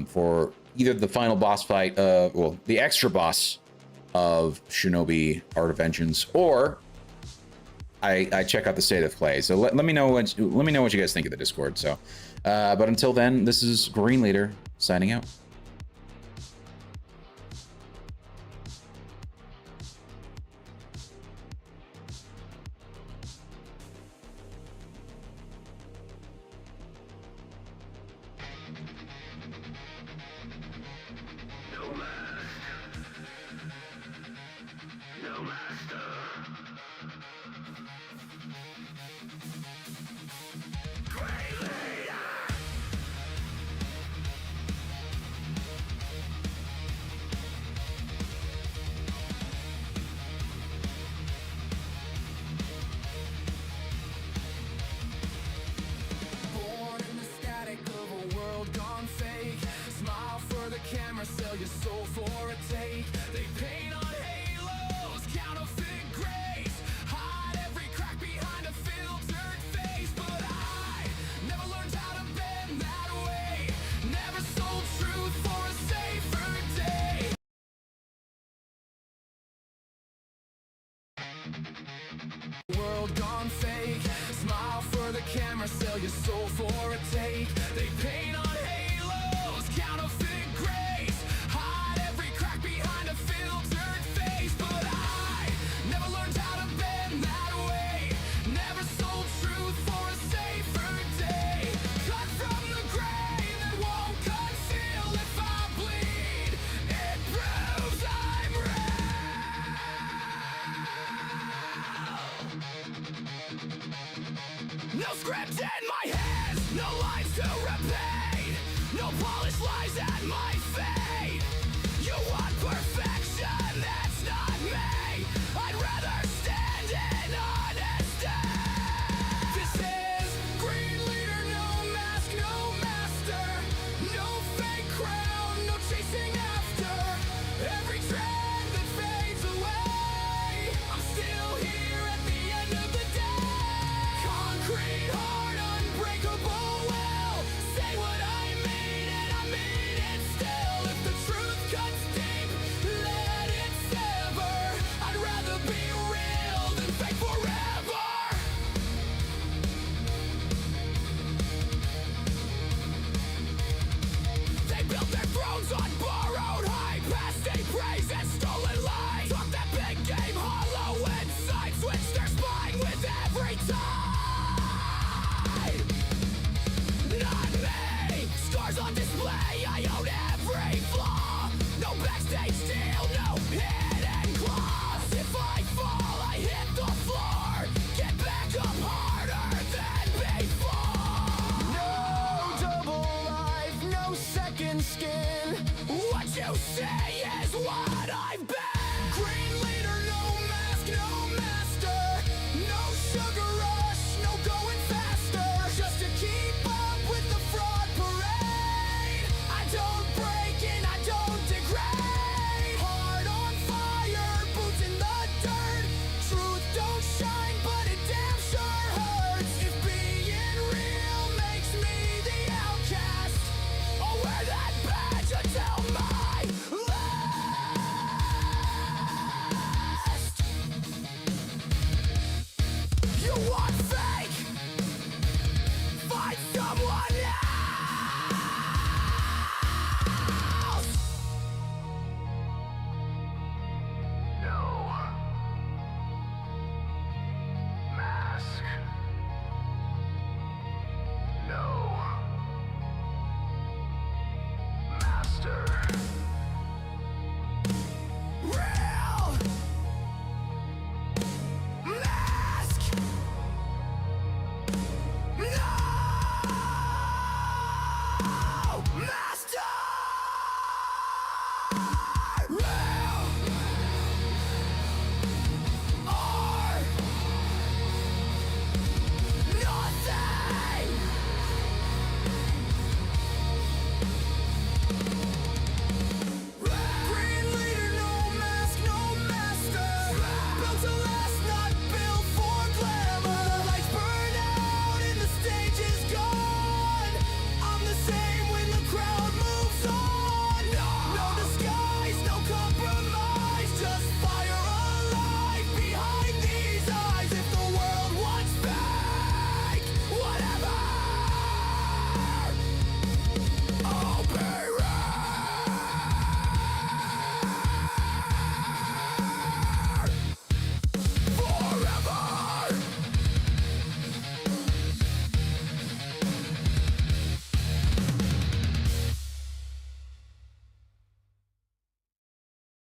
for either the final boss fight, well, the extra boss of Shinobi Art of Vengeance, or I check out the State of Play. So let me know what you guys think of the Discord. So, but until then, this is Green Leader signing out. World gone fake. Smile for the camera, sell your soul for a take. They paint on halos, counterfeit grace. Hide every crack behind. in my hands, no lines to repeat, no polished lies at my feet. You want perfection.